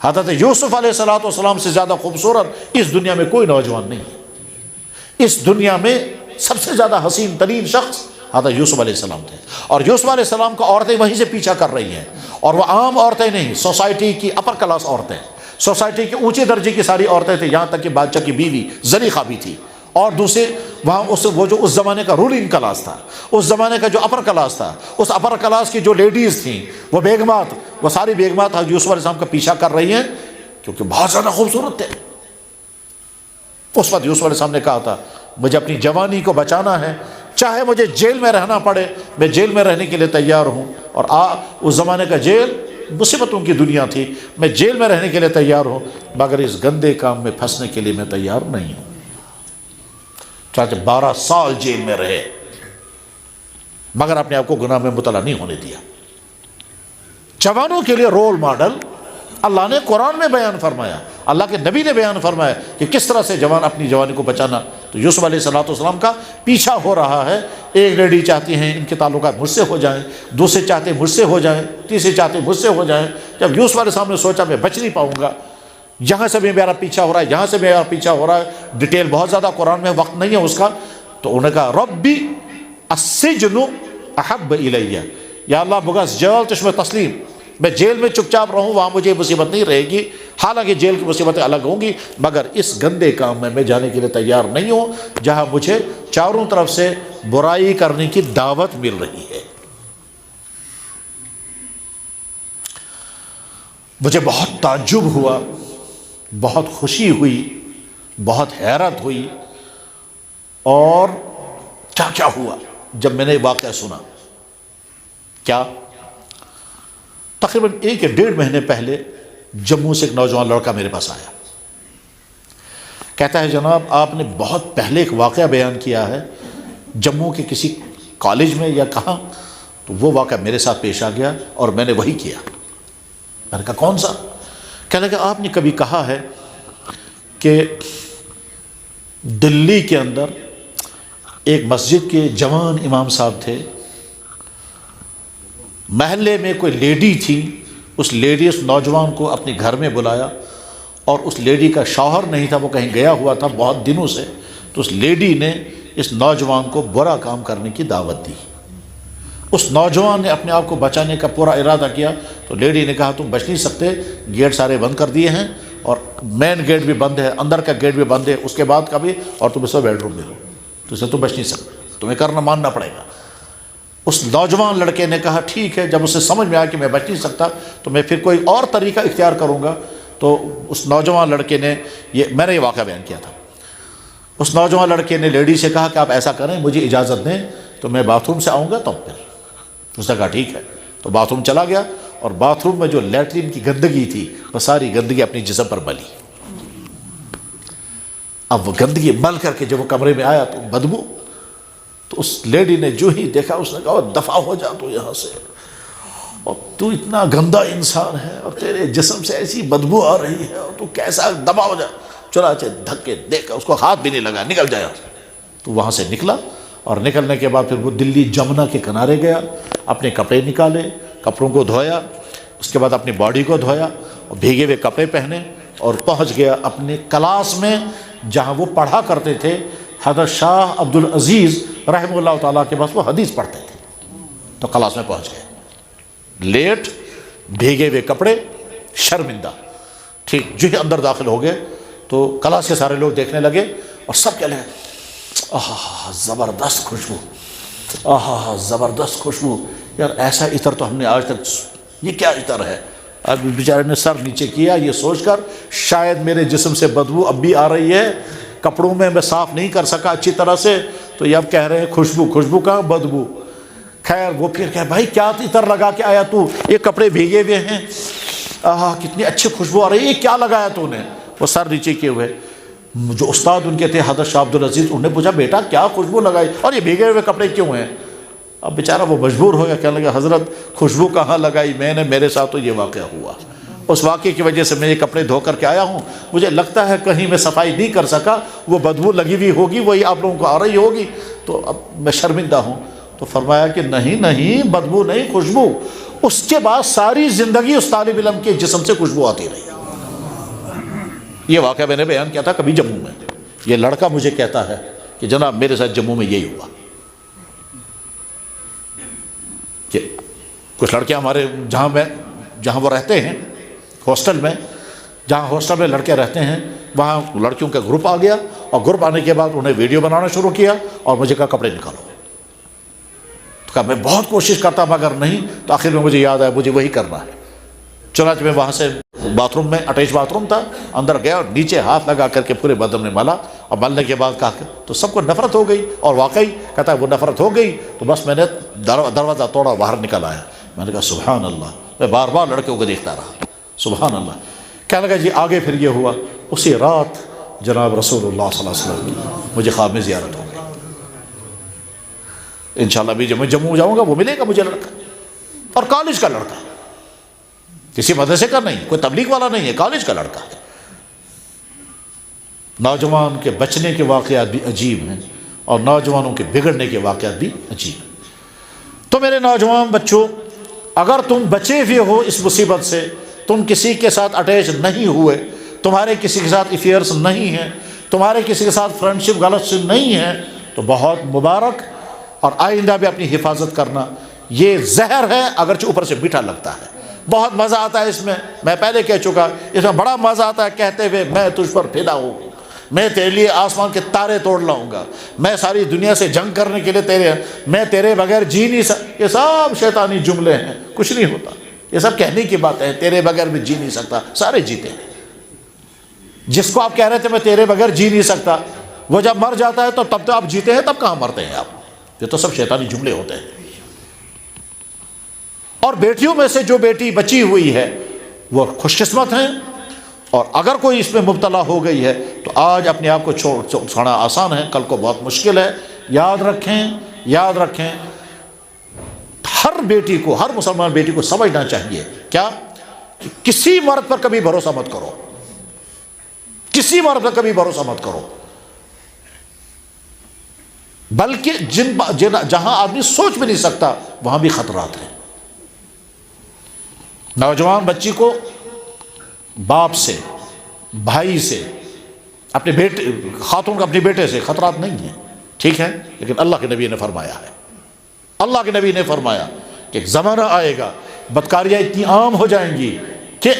حضرت یوسف علیہ السلام سے زیادہ خوبصورت اس دنیا میں کوئی نوجوان نہیں ہے، اس دنیا میں سب سے زیادہ حسین ترین شخص حضرت یوسف علیہ السلام تھے، اور یوسف علیہ السلام کا عورتیں وہیں سے پیچھا کر رہی ہیں، اور وہ عام عورتیں نہیں، سوسائٹی کی اپر کلاس عورتیں، سوسائٹی کے اونچے درجے کی ساری عورتیں تھیں، یہاں تک کہ بادشاہ کی بیوی زلیخا بھی تھی، اور دوسرے وہاں وہ جو اس زمانے کا رولنگ کلاس تھا، اس زمانے کا جو اپر کلاس تھا، اس اپر کلاس کی جو لیڈیز تھیں، وہ بیگمات، وہ ساری بیگمات حضرت یوسف علیہ السلام کا پیچھا کر رہی ہیں کیونکہ بہت زیادہ خوبصورت تھے۔ اس وقت یوسف علیہ السلام نے کہا تھا مجھے اپنی جوانی کو بچانا ہے، چاہے مجھے جیل میں رہنا پڑے میں جیل میں رہنے کے لیے تیار ہوں، اور اس زمانے کا جیل مصیبتوں کی دنیا تھی، میں جیل میں رہنے کے لیے تیار ہوں، مگر اس گندے کام میں پھنسنے کے لیے میں تیار نہیں ہوں۔ چاہے 12 سال جیل میں رہے مگر اپنے آپ کو گناہ میں مبتلا نہیں ہونے دیا۔ جوانوں کے لیے رول ماڈل اللہ نے قرآن میں بیان فرمایا، اللہ کے نبی نے بیان فرمایا کہ کس طرح سے جوان اپنی جوانی کو بچانا۔ تو یوسف علیہ السلام کا پیچھا ہو رہا ہے، ایک لیڈی چاہتی ہیں ان کے تعلقات مجھ سے ہو جائیں، دوسرے چاہتے مجھ سے ہو جائیں، تیسرے چاہتے مجھ سے ہو جائیں۔ جب یوسف علیہ السلام نے سوچا میں بچ نہیں پاؤں گا، یہاں سے بھی میرا پیچھا ہو رہا ہے، یہاں سے میرا پیچھا ہو رہا ہے، ڈیٹیل بہت زیادہ قرآن میں وقت نہیں ہے اس کا، تو انہوں نے کہا ربی السجن احب الیہ، یا اللہ بغض جیل تشمہ تسلیم، میں جیل میں چپ چاپ رہوں وہاں مجھے مصیبت نہیں رہے گی، حالانکہ جیل کی مصیبتیں الگ ہوں گی، مگر اس گندے کام میں جانے کے لیے تیار نہیں ہوں جہاں مجھے چاروں طرف سے برائی کرنے کی دعوت مل رہی ہے۔ مجھے بہت تعجب ہوا، بہت خوشی ہوئی، بہت حیرت ہوئی، اور کیا کیا ہوا جب میں نے واقعہ سنا۔ کیا تقریباً 1 یا 1.5 مہینے پہلے جموں سے ایک نوجوان لڑکا میرے پاس آیا، کہتا ہے جناب آپ نے بہت پہلے ایک واقعہ بیان کیا ہے جموں کے کسی کالج میں یا کہاں، تو وہ واقعہ میرے ساتھ پیش آ گیا اور میں نے وہی کیا۔ میں نے کہا کون سا؟ کہنے لگا آپ نے کبھی کہا ہے کہ دلی کے اندر ایک مسجد کے جوان امام صاحب تھے، محلے میں کوئی لیڈی تھی، اس لیڈی اس نوجوان کو اپنے گھر میں بلایا، اور اس لیڈی کا شوہر نہیں تھا، وہ کہیں گیا ہوا تھا بہت دنوں سے، تو اس لیڈی نے اس نوجوان کو برا کام کرنے کی دعوت دی۔ اس نوجوان نے اپنے آپ کو بچانے کا پورا ارادہ کیا، تو لیڈی نے کہا تم بچ نہیں سکتے، گیٹ سارے بند کر دیے ہیں، اور مین گیٹ بھی بند ہے، اندر کا گیٹ بھی بند ہے، اس کے بعد کا بھی، اور تم اس میں بیڈ روم میں ہو، تو اسے تم بچ نہیں سکتے، تمہیں کرنا ماننا پڑے گا۔ اس نوجوان لڑکے نے کہا ٹھیک ہے، جب اسے سمجھ میں آیا کہ میں بچ نہیں سکتا تو میں پھر کوئی اور طریقہ اختیار کروں گا۔ تو اس نوجوان لڑکے نے میں نے یہ واقعہ بیان کیا تھا، اس نوجوان لڑکے نے لیڈی سے کہا کہ آپ ایسا کریں مجھے اجازت دیں تو میں باتھ روم سے آؤں گا، تب پھر اس نے کہا ٹھیک ہے، تو باتھ روم چلا گیا، اور باتھ روم میں جو لیٹرین کی گندگی تھی وہ ساری گندگی اپنی جسم پر ملی۔ اب وہ گندگی مل کر کے جب وہ کمرے میں آیا تو بدبو، تو اس لیڈی نے جو ہی دیکھا اس نے کہا دفع ہو جا تو یہاں سے، اور تو اتنا گندا انسان ہے اور تیرے جسم سے ایسی بدبو آ رہی ہے اور تو کیسا دفع ہو جا، چنانچہ دھکے دے کر اس کو ہاتھ بھی نہیں لگا، نکل جایا۔ تو وہاں سے نکلا، اور نکلنے کے بعد پھر وہ دلی جمنا کے کنارے گیا، اپنے کپڑے نکالے، کپڑوں کو دھویا، اس کے بعد اپنی باڈی کو دھویا اور بھیگے ہوئے کپڑے پہنے، اور پہنچ گیا اپنے کلاس میں جہاں وہ پڑھا کرتے تھے، حضرت شاہ عبد العزیز رحمہ اللہ تعالیٰ کے پاس وہ حدیث پڑھتے تھے۔ تو کلاس میں پہنچ گئے، لیٹ، بھیگے ہوئے کپڑے، شرمندہ، ٹھیک جو ہی اندر داخل ہو گئے تو کلاس کے سارے لوگ دیکھنے لگے، اور سب کہنے لگے آہا زبردست خوشبو، آہا زبردست خوشبو، یار ایسا عطر تو ہم نے آج تک، یہ کیا عطر ہے؟ اب بیچارے نے سر نیچے کیا یہ سوچ کر شاید میرے جسم سے بدبو اب بھی آ رہی ہے، کپڑوں میں صاف نہیں کر سکا اچھی طرح سے، تو یہ اب کہہ رہے ہیں خوشبو، خوشبو کہاں بدبو، خیر وہ پھر کہ بھائی کیا عطر لگا کے آیا تو، یہ کپڑے بھیگے ہوئے ہیں، کتنی اچھی خوشبو آ رہی ہے، یہ کیا لگایا تو نے؟ وہ سر نیچے کیے ہوئے، جو استاد ان کے تھے حضرت شاہ عبدالعزیز، انہوں نے پوچھا بیٹا کیا خوشبو لگائی اور یہ بھیگے ہوئے کپڑے کیوں ہیں؟ اب بیچارہ وہ مجبور ہو گیا، کہنے لگا حضرت خوشبو کہاں لگائی میں نے، میرے ساتھ تو یہ واقعہ ہوا، اس واقعے کی وجہ سے میں یہ کپڑے دھو کر کے آیا ہوں، مجھے لگتا ہے کہیں میں صفائی نہیں کر سکا، وہ بدبو لگی ہوئی ہوگی، وہی آپ لوگوں کو آ رہی ہوگی، تو اب میں شرمندہ ہوں۔ تو فرمایا کہ نہیں بدبو نہیں، خوشبو۔ اس کے بعد ساری زندگی اس طالب علم کے جسم سے خوشبو آتی رہی۔ یہ واقعہ میں نے بیان کیا تھا کبھی جموں میں، یہ لڑکا مجھے کہتا ہے کہ جناب میرے ساتھ جموں میں یہی ہوا کہ کچھ لڑکے ہمارے جہاں وہ رہتے ہیں ہاسٹل میں، جہاں ہاسٹل میں لڑکے رہتے ہیں وہاں لڑکیوں کا گروپ آ گیا، اور گروپ آنے کے بعد انہیں ویڈیو بنانا شروع کیا اور مجھے کہا کپڑے نکالو۔ تو کہا میں بہت کوشش کرتا مگر نہیں، تو آخر میں مجھے یاد آیا مجھے وہی کرنا ہے۔ چنانچہ میں وہاں سے باتھ روم میں، اٹیچ باتھ روم تھا، اندر گیا اور نیچے ہاتھ لگا کر کے پورے بدن میں ملا، اور ملنے کے بعد کہا تو سب کو نفرت ہو گئی، اور واقعی کہتا ہے وہ نفرت ہو گئی، تو بس میں نے دروازہ توڑا باہر نکل آیا۔ میں نے کہا سبحان اللہ، میں بار بار لڑکیوں کو دیکھتا رہا، سبحان اللہ۔ کہنے لگا جی آگے پھر یہ ہوا، اسی رات جناب رسول اللہ صلی اللہ علیہ وسلم کی مجھے خواب میں زیارت ہو گئی۔ انشاءاللہ بھی جب میں جموں جاؤں گا وہ ملے گا مجھے لڑکا، اور کالج کا لڑکا، کسی مدرسے کا نہیں، کوئی تبلیغ والا نہیں ہے، کالج کا لڑکا۔ نوجوان کے بچنے کے واقعات بھی عجیب ہیں، اور نوجوانوں کے بگڑنے کے واقعات بھی عجیب ہیں۔ تو میرے نوجوان بچوں، اگر تم بچے ہوئے ہو اس مصیبت سے، تم کسی کے ساتھ اٹیچ نہیں ہوئے، تمہارے کسی کے ساتھ افیئرس نہیں ہیں، تمہارے کسی کے ساتھ فرینڈشپ غلط سے نہیں ہے، تو بہت مبارک، اور آئندہ بھی اپنی حفاظت کرنا۔ یہ زہر ہے اگرچہ اوپر سے میٹھا لگتا ہے، بہت مزہ آتا ہے اس میں پہلے کہہ چکا، اس میں بڑا مزہ آتا ہے کہتے ہوئے میں تجھ پر فدا ہوں، میں تیرے لیے آسمان کے تارے توڑ لاؤں گا، میں ساری دنیا سے جنگ کرنے کے لیے میں تیرے بغیر جی نہیں سکتا۔ یہ سب شیطانی جملے ہیں، کچھ نہیں ہوتا، یہ سب کہنے کی باتیں ہیں۔ تیرے بغیر میں جی نہیں سکتا، سارے جیتے ہیں۔ جس کو آپ کہہ رہے تھے میں تیرے بغیر جی نہیں سکتا، وہ جب مر جاتا ہے تب تو آپ جیتے ہیں، تب کہاں مرتے ہیں آپ؟ یہ تو سب شیطانی جملے ہوتے ہیں۔ اور بیٹیوں میں سے جو بیٹی بچی ہوئی ہے وہ خوش قسمت ہیں، اور اگر کوئی اس میں مبتلا ہو گئی ہے تو آج اپنے آپ کو چھوڑنا آسان ہے، کل کو بہت مشکل ہے۔ یاد رکھیں ہر بیٹی کو، ہر مسلمان بیٹی کو سمجھنا چاہیے کیا کہ کسی مرد پر کبھی بھروسہ مت کرو، کسی مرد پر کبھی بھروسہ مت کرو، بلکہ جہاں آدمی سوچ بھی نہیں سکتا وہاں بھی خطرات ہیں۔ نوجوان بچی کو باپ سے، بھائی سے، اپنے بیٹے، خاتون کو اپنے بیٹے سے خطرات نہیں ہیں، ٹھیک ہے، لیکن اللہ کے نبی نے فرمایا ہے، اللہ کے نبی نے فرمایا کہ ایک زمانہ آئے گا بدکاریاں اتنی عام ہو جائیں گی کہ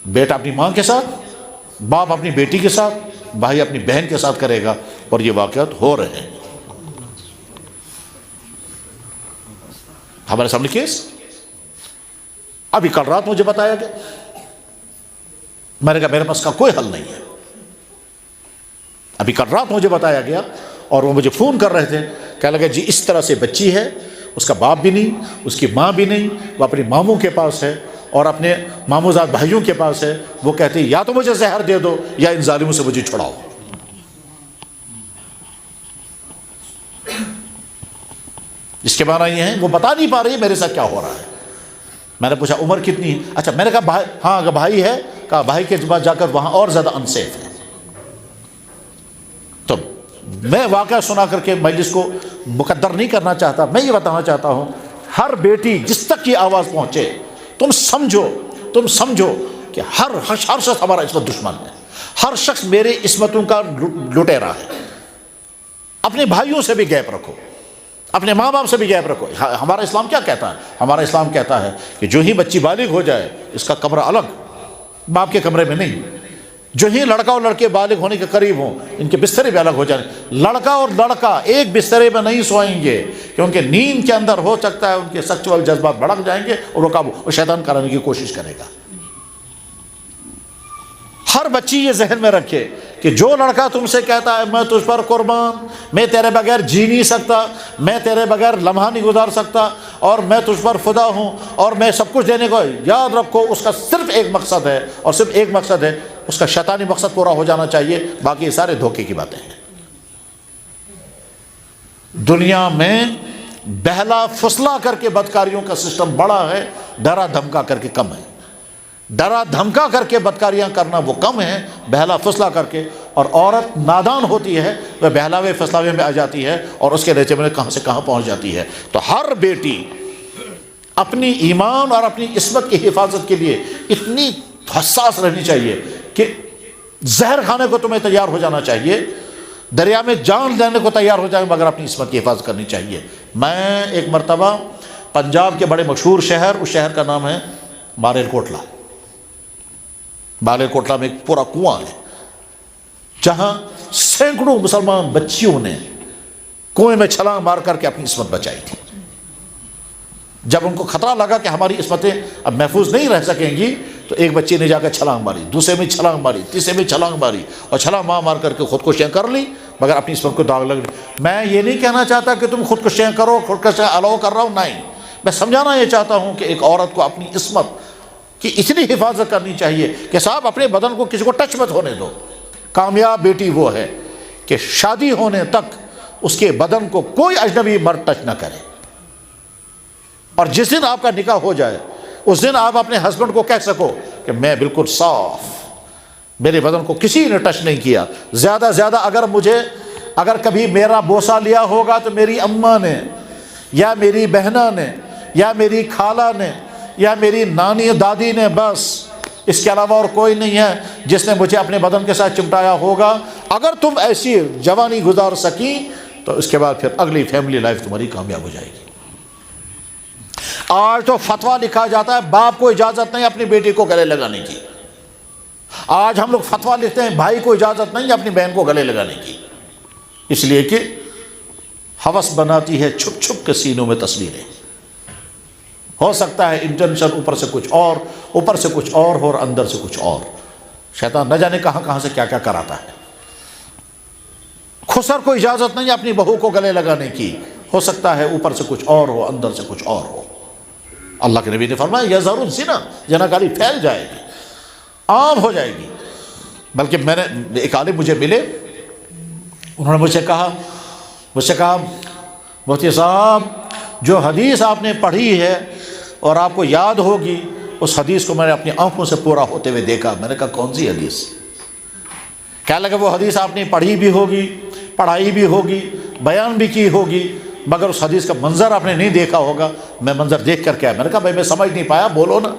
بیٹا اپنی ماں کے ساتھ، باپ اپنی بیٹی کے ساتھ، بھائی اپنی بہن کے ساتھ کرے گا، اور یہ واقعات ہو رہے ہیں ہمارے سامنے کیس۔ ابھی کل رات مجھے بتایا گیا، میں نے کہا میرے پاس کا کوئی حل نہیں ہے، ابھی کل رات مجھے بتایا گیا، اور وہ مجھے فون کر رہے تھے، کہنے لگے جی اس طرح سے بچی ہے، اس کا باپ بھی نہیں، اس کی ماں بھی نہیں، وہ اپنے ماموں کے پاس ہے اور اپنے ماموزاد بھائیوں کے پاس ہے، وہ کہتے ہیں یا تو مجھے زہر دے دو یا ان ظالموں سے مجھے چھڑاؤ۔ اس کے معنی یہ ہے وہ بتا نہیں پا رہی میرے ساتھ کیا ہو رہا ہے۔ میں نے پوچھا عمر کتنی ہے؟ اچھا، میں نے کہا بھائی، ہاں اگر بھائی ہے، کہا بھائی کے بعد جا کر وہاں اور زیادہ انسیف ہے۔ تو میں واقعہ سنا کر کے مجلس کو مقدر نہیں کرنا چاہتا، میں یہ بتانا چاہتا ہوں ہر بیٹی جس تک یہ آواز پہنچے، تم سمجھو کہ ہر شخص ہمارا عصمت دشمن ہے، ہر شخص میرے عصمتوں کا لٹیرا ہے۔ اپنے بھائیوں سے بھی گیپ رکھو، اپنے ماں باپ سے بھی گیپ رکھو۔ ہمارا اسلام کیا کہتا ہے؟ ہمارا اسلام کہتا ہے کہ جو ہی بچی بالغ ہو جائے اس کا کمرہ الگ، باپ کے کمرے میں نہیں۔ جو ہی لڑکا اور لڑکے بالغ ہونے کے قریب ہوں ان کے بسترے بھی الگ ہو جائیں۔ لڑکا اور لڑکا ایک بسترے میں نہیں سوئیں گے، کیونکہ نیند کے اندر ہو سکتا ہے ان کے سیکسول جذبات بھڑک جائیں گے اور وہ شیطان کرانے کی کوشش کرے گا۔ ہر بچی یہ ذہن میں رکھے کہ جو لڑکا تم سے کہتا ہے میں تجھ پر قربان، میں تیرے بغیر جی نہیں سکتا، میں تیرے بغیر لمحہ نہیں گزار سکتا، اور میں تجھ پر فدا ہوں اور میں سب کچھ دینے کو، یاد رکھو اس کا صرف ایک مقصد ہے، اور صرف ایک مقصد ہے، اس کا شیطانی مقصد پورا ہو جانا چاہیے، باقی سارے دھوکے کی باتیں ہیں۔ دنیا میں بہلا فسلا کر کے بدکاریوں کا سسٹم بڑا ہے، ڈرا دھمکا کر کے کم ہے۔ ڈرا دھمکا کر کے بدکاریاں کرنا وہ کم ہے، بہلا فسلا کر کے، اور عورت نادان ہوتی ہے، وہ بہلاوے فسلاوے میں آ جاتی ہے اور اس کے نیچے میں کہاں سے کہاں پہنچ جاتی ہے۔ تو ہر بیٹی اپنی ایمان اور اپنی عصمت کی حفاظت کے لیے اتنی حساس رہنی چاہیے کہ زہر کھانے کو تمہیں تیار ہو جانا چاہیے، دریا میں جان دینے کو تیار ہو جائے، مگر اپنی عصمت کی حفاظت کرنی چاہیے۔ میں ایک مرتبہ پنجاب کے بڑے مشہور شہر، اس شہر کا نام ہے مالیل کوٹلا۔ مالیل کوٹلا میں ایک پورا کنواں ہے جہاں سینکڑوں مسلمان بچیوں نے کنویں میں چھلانگ مار کر کے اپنی عصمت بچائی تھی۔ جب ان کو خطرہ لگا کہ ہماری عصمتیں اب محفوظ نہیں رہ سکیں گی، تو ایک بچی نے جا کر چھلانگ ماری، دوسرے میں چھلانگ ماری، تیسرے میں چھلانگ ماری، اور چھلانگ مار کر کے خودکشیاں کر لی، مگر اپنی عصمت کو داغ لگ لی۔ میں یہ نہیں کہنا چاہتا کہ تم خودکشیاں کرو، خودکشیاں الاؤ کر رہا ہوں، نہیں، میں سمجھانا یہ چاہتا ہوں کہ ایک عورت کو اپنی عصمت کی اتنی حفاظت کرنی چاہیے کہ صاحب اپنے بدن کو کسی کو ٹچ مت ہونے دو۔ کامیاب بیٹی وہ ہے کہ شادی ہونے تک اس کے بدن کو کوئی اجنبی مرد ٹچ نہ کرے، اور جس دن آپ کا نکاح ہو جائے اس دن آپ اپنے ہسبینڈ کو کہہ سکو کہ میں بالکل صاف، میرے بدن کو کسی نے ٹچ نہیں کیا۔ زیادہ زیادہ اگر کبھی میرا بوسہ لیا ہوگا تو میری اماں نے، یا میری بہنہ نے، یا میری خالہ نے، یا میری نانی دادی نے، بس اس کے علاوہ اور کوئی نہیں ہے جس نے مجھے اپنے بدن کے ساتھ چمٹایا ہوگا۔ اگر تم ایسی جوانی گزار سکی تو اس کے بعد پھر اگلی فیملی لائف تمہاری کامیاب ہو جائے گی۔ آج تو فتویٰ لکھا جاتا ہے باپ کو اجازت نہیں اپنی بیٹی کو گلے لگانے کی۔ آج ہم لوگ فتویٰ لکھتے ہیں بھائی کو اجازت نہیں اپنی بہن کو گلے لگانے کی، اس لیے کہ ہوس بناتی ہے چھپ چھپ کے سینوں میں تصویریں۔ ہو سکتا ہے انٹینشن اوپر سے کچھ اور، اوپر سے کچھ اور ہو اور اندر سے کچھ اور۔ شیطان نہ جانے کہاں کہاں سے کیا کیا کراتا ہے۔ خسر کو اجازت نہیں اپنی بہو کو گلے لگانے کی، ہو سکتا ہے اوپر سے کچھ اور ہو اندر سے کچھ اور ہو۔ اللہ کے نبی نے فرمایا یظہر الزنا، زناکاری پھیل جائے گی، عام ہو جائے گی۔ بلکہ میں نے ایک عالم مجھے ملے، انہوں نے مجھ سے کہا مفتی صاحب جو حدیث آپ نے پڑھی ہے اور آپ کو یاد ہوگی، اس حدیث کو میں نے اپنی آنکھوں سے پورا ہوتے ہوئے دیکھا۔ میں نے کہا کون سی حدیث؟ کہنے لگا وہ حدیث آپ نے پڑھی بھی ہوگی، پڑھائی بھی ہوگی، بیان بھی کی ہوگی، مگر اس حدیث کا منظر آپ نے نہیں دیکھا ہوگا۔ میں منظر دیکھ کر کیا؟ میں نے کہا بھائی میں سمجھ نہیں پایا، بولو نا۔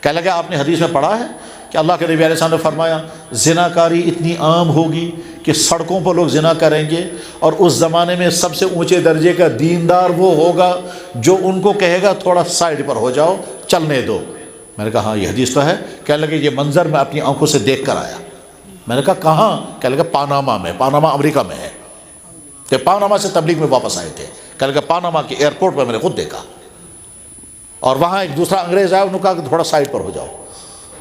کہنے لگا آپ نے حدیث میں پڑھا ہے کہ اللہ کے نبی علیہ السلام نے فرمایا زناکاری اتنی عام ہوگی کہ سڑکوں پر لوگ زنا کریں گے، اور اس زمانے میں سب سے اونچے درجے کا دیندار وہ ہوگا جو ان کو کہے گا تھوڑا سائڈ پر ہو جاؤ، چلنے دو۔ میں نے کہا ہاں یہ حدیث تو ہے۔ کہنے لگے یہ منظر میں اپنی آنکھوں سے دیکھ کر آیا۔ میں نے کہا کہاں؟ کہنے لگا پاناما میں، پاناما امریکہ میں ہے، کہ پاناما سے تبلیغ میں واپس آئے تھے۔ کہنے لگا پاناما کے ایئرپورٹ پہ میں نے خود دیکھا، اور وہاں ایک دوسرا انگریز آیا، انہوں نے کہا کہ تھوڑا سائڈ پر ہو جاؤ،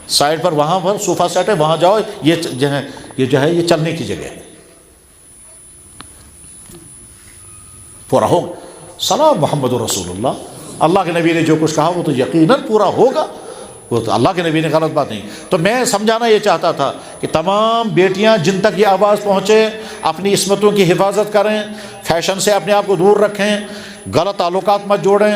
سائڈ پر وہاں پر صوفہ سیٹ ہے وہاں جاؤ، یہ جو ہے یہ چلنے کی جگہ ہے۔ پورا ہوگا، سلام محمد رسول اللہ، اللہ کے نبی نے جو کچھ کہا وہ تو یقیناً پورا ہوگا، وہ تو اللہ کے نبی نے غلط بات نہیں۔ تو میں سمجھانا یہ چاہتا تھا کہ تمام بیٹیاں جن تک یہ آواز پہنچے اپنی عصمتوں کی حفاظت کریں، فیشن سے اپنے آپ کو دور رکھیں، غلط تعلقات مت جوڑیں،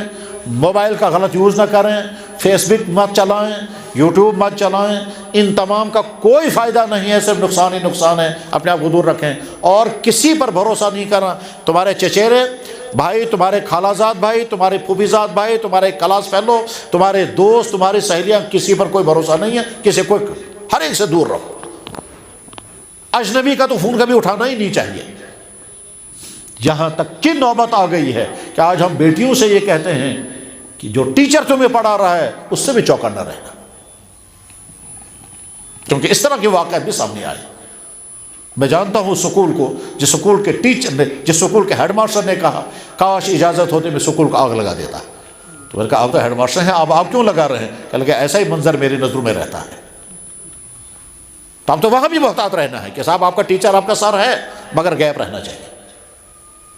موبائل کا غلط یوز نہ کریں، فیس بک مت چلائیں، یوٹیوب مت چلائیں، ان تمام کا کوئی فائدہ نہیں ہے، صرف نقصان ہی نقصان ہے۔ اپنے آپ کو دور رکھیں اور کسی پر بھروسہ نہیں کرنا۔ تمہارے چچیرے بھائی، تمہارے خالہ زاد بھائی، تمہارے پھوپھی زاد بھائی، تمہارے کلاس فیلو، تمہارے دوست، تمہاری سہیلیاں، کسی پر کوئی بھروسہ نہیں ہے، کسی کو ہر ایک سے دور رہو۔ اجنبی کا تو فون کبھی اٹھانا ہی نہیں چاہیے۔ یہاں تک کہ نوبت آ گئی ہے کہ آج ہم بیٹیوں سے یہ کہتے ہیں کہ جو ٹیچر تمہیں پڑھا رہا ہے اس سے بھی چوکنا رہنا، کیونکہ اس طرح کے واقعات بھی سامنے آئے۔ میں جانتا ہوں سکول کو، جس سکول کے ٹیچر نے، جس سکول کے ہیڈ ماسٹر نے کہا کاش اجازت ہوتی میں سکول کو آگ لگا دیتا، تو میں نے کہا آپ تو ہیڈ ماسٹر ہیں، آپ کیوں لگا رہے ہیں؟ کہ ایسا ہی منظر میری نظروں میں رہتا ہے۔ تو اب تو وہاں بھی محتاط رہنا ہے کہ صاحب آپ کا ٹیچر آپ کا سر ہے مگر گیپ رہنا چاہیے،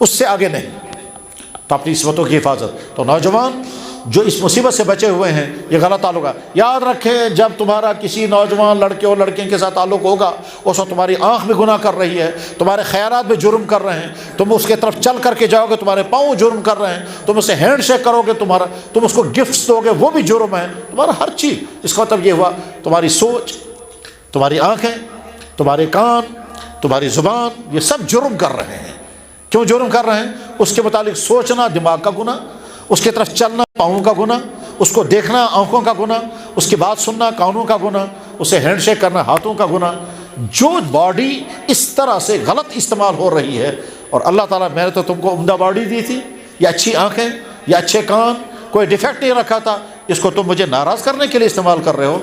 اس سے آگے نہیں، تو اپنی عصمتوں کی حفاظت۔ تو نوجوان جو اس مصیبت سے بچے ہوئے ہیں، یہ غلط تعلق ہے، یاد رکھیں جب تمہارا کسی نوجوان لڑکے اور لڑکیوں کے ساتھ تعلق ہوگا، اس وقت تمہاری آنکھ بھی گناہ کر رہی ہے، تمہارے خیالات بھی جرم کر رہے ہیں، تم اس کے طرف چل کر کے جاؤ گے تمہارے پاؤں جرم کر رہے ہیں، تم اسے ہینڈ شیک کرو گے تم اس کو گفٹس دو گے وہ بھی جرم ہے، تمہارا ہر چیز۔ اس کا مطلب یہ ہوا تمہاری سوچ، تمہاری آنکھیں، تمہارے کان، تمہاری زبان، یہ سب جرم کر رہے ہیں۔ کیوں جرم کر رہے ہیں؟ اس کے متعلق سوچنا دماغ کا گناہ، اس کی طرف چلنا پاؤں کا گناہ، اس کو دیکھنا آنکھوں کا گناہ، اس کی بات سننا کانوں کا گناہ، اسے ہینڈ شیک کرنا ہاتھوں کا گناہ۔ جو باڈی اس طرح سے غلط استعمال ہو رہی ہے، اور اللہ تعالیٰ میں نے تو تم کو عمدہ باڈی دی تھی، یا اچھی آنکھیں یا اچھے کان، کوئی ڈیفیکٹ نہیں رکھا تھا، اس کو تم مجھے ناراض کرنے کے لیے استعمال کر رہے ہو۔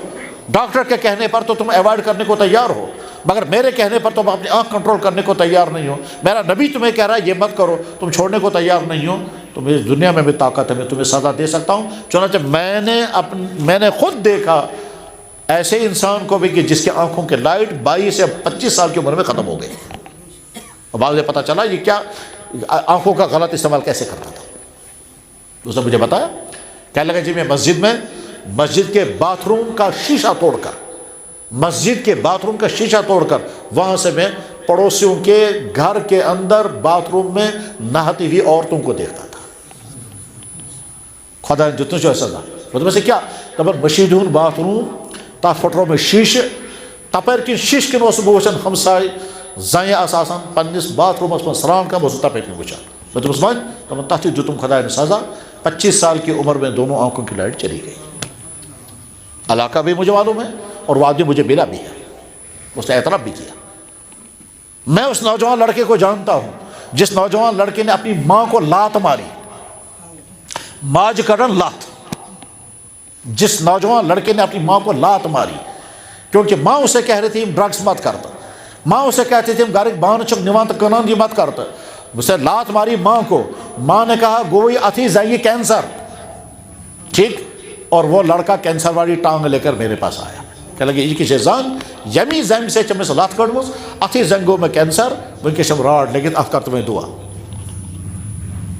ڈاکٹر کے کہنے پر تو تم ایوائڈ کرنے کو تیار ہو، مگر میرے کہنے پر تم اپنی آنکھ کنٹرول کرنے کو تیار نہیں ہو۔ میرا نبی تمہیں کہہ رہا ہے یہ مت کرو، تم چھوڑنے کو تیار نہیں ہو۔ تو میری دنیا میں بھی طاقت ہے، میں تمہیں سزا دے سکتا ہوں۔ چنانچہ میں نے خود دیکھا ایسے انسان کو بھی کہ جس کے آنکھوں کے لائٹ 22 یا 25 سال کی عمر میں ختم ہو گئی، اور بعد میں پتہ چلا یہ کیا آنکھوں کا غلط استعمال کیسے کرتا تھا۔ اس نے مجھے بتایا، کہنے لگا جی میں مسجد کے باتھ روم کا شیشہ توڑ کر وہاں سے میں پڑوسیوں کے گھر کے اندر باتھ روم میں نہاتی ہوئی عورتوں کو دیکھتا تھا۔ خدا نے جتنے جو ایسا تھا مطلب سے کیا تبر مشیدون باتھ روم تا فٹرو میں شیش تپر کی شیش کے نوس بوشن ہمسائے زائیں اساساً پنس باتھ روم اس میں سران کا موضوع تپر کی بوشن مطلب اس بات تم تحتی جو تم خدا نے سزا 25 سال کی عمر میں دونوں آنکھوں کی لائٹ چلی گئی۔ علاقہ بھی مجھے معلوم ہے اور وہ آدمی مجھے ملا بھی ہے، اس نے اعتراف بھی کیا۔ میں اس نوجوان لڑکے کو جانتا ہوں جس نوجوان لڑکے نے اپنی ماں کو لات ماری، ماج کرن لات، جس نوجوان لڑکے نے اپنی ماں کو لات ماری کیونکہ ماں اسے کہہ رہی تھی ڈرگس مت کرتا، ماں اسے کہتی تھی گھر بان چک نوانت کنان یہ مت کرتا، اسے لات ماری ماں کو۔ ماں نے کہا گوئی اتھی زائیں کینسر، ٹھیک، اور وہ لڑکا کینسر والی ٹانگ لے کر میرے پاس آیا، کہنے لگے یہ کسی زنگ یمی زنگ سے چمس لات کڑمس اتھی زنگوں میں کینسر وہ کے شم راڈ لیکن ات کر تمہیں دعا۔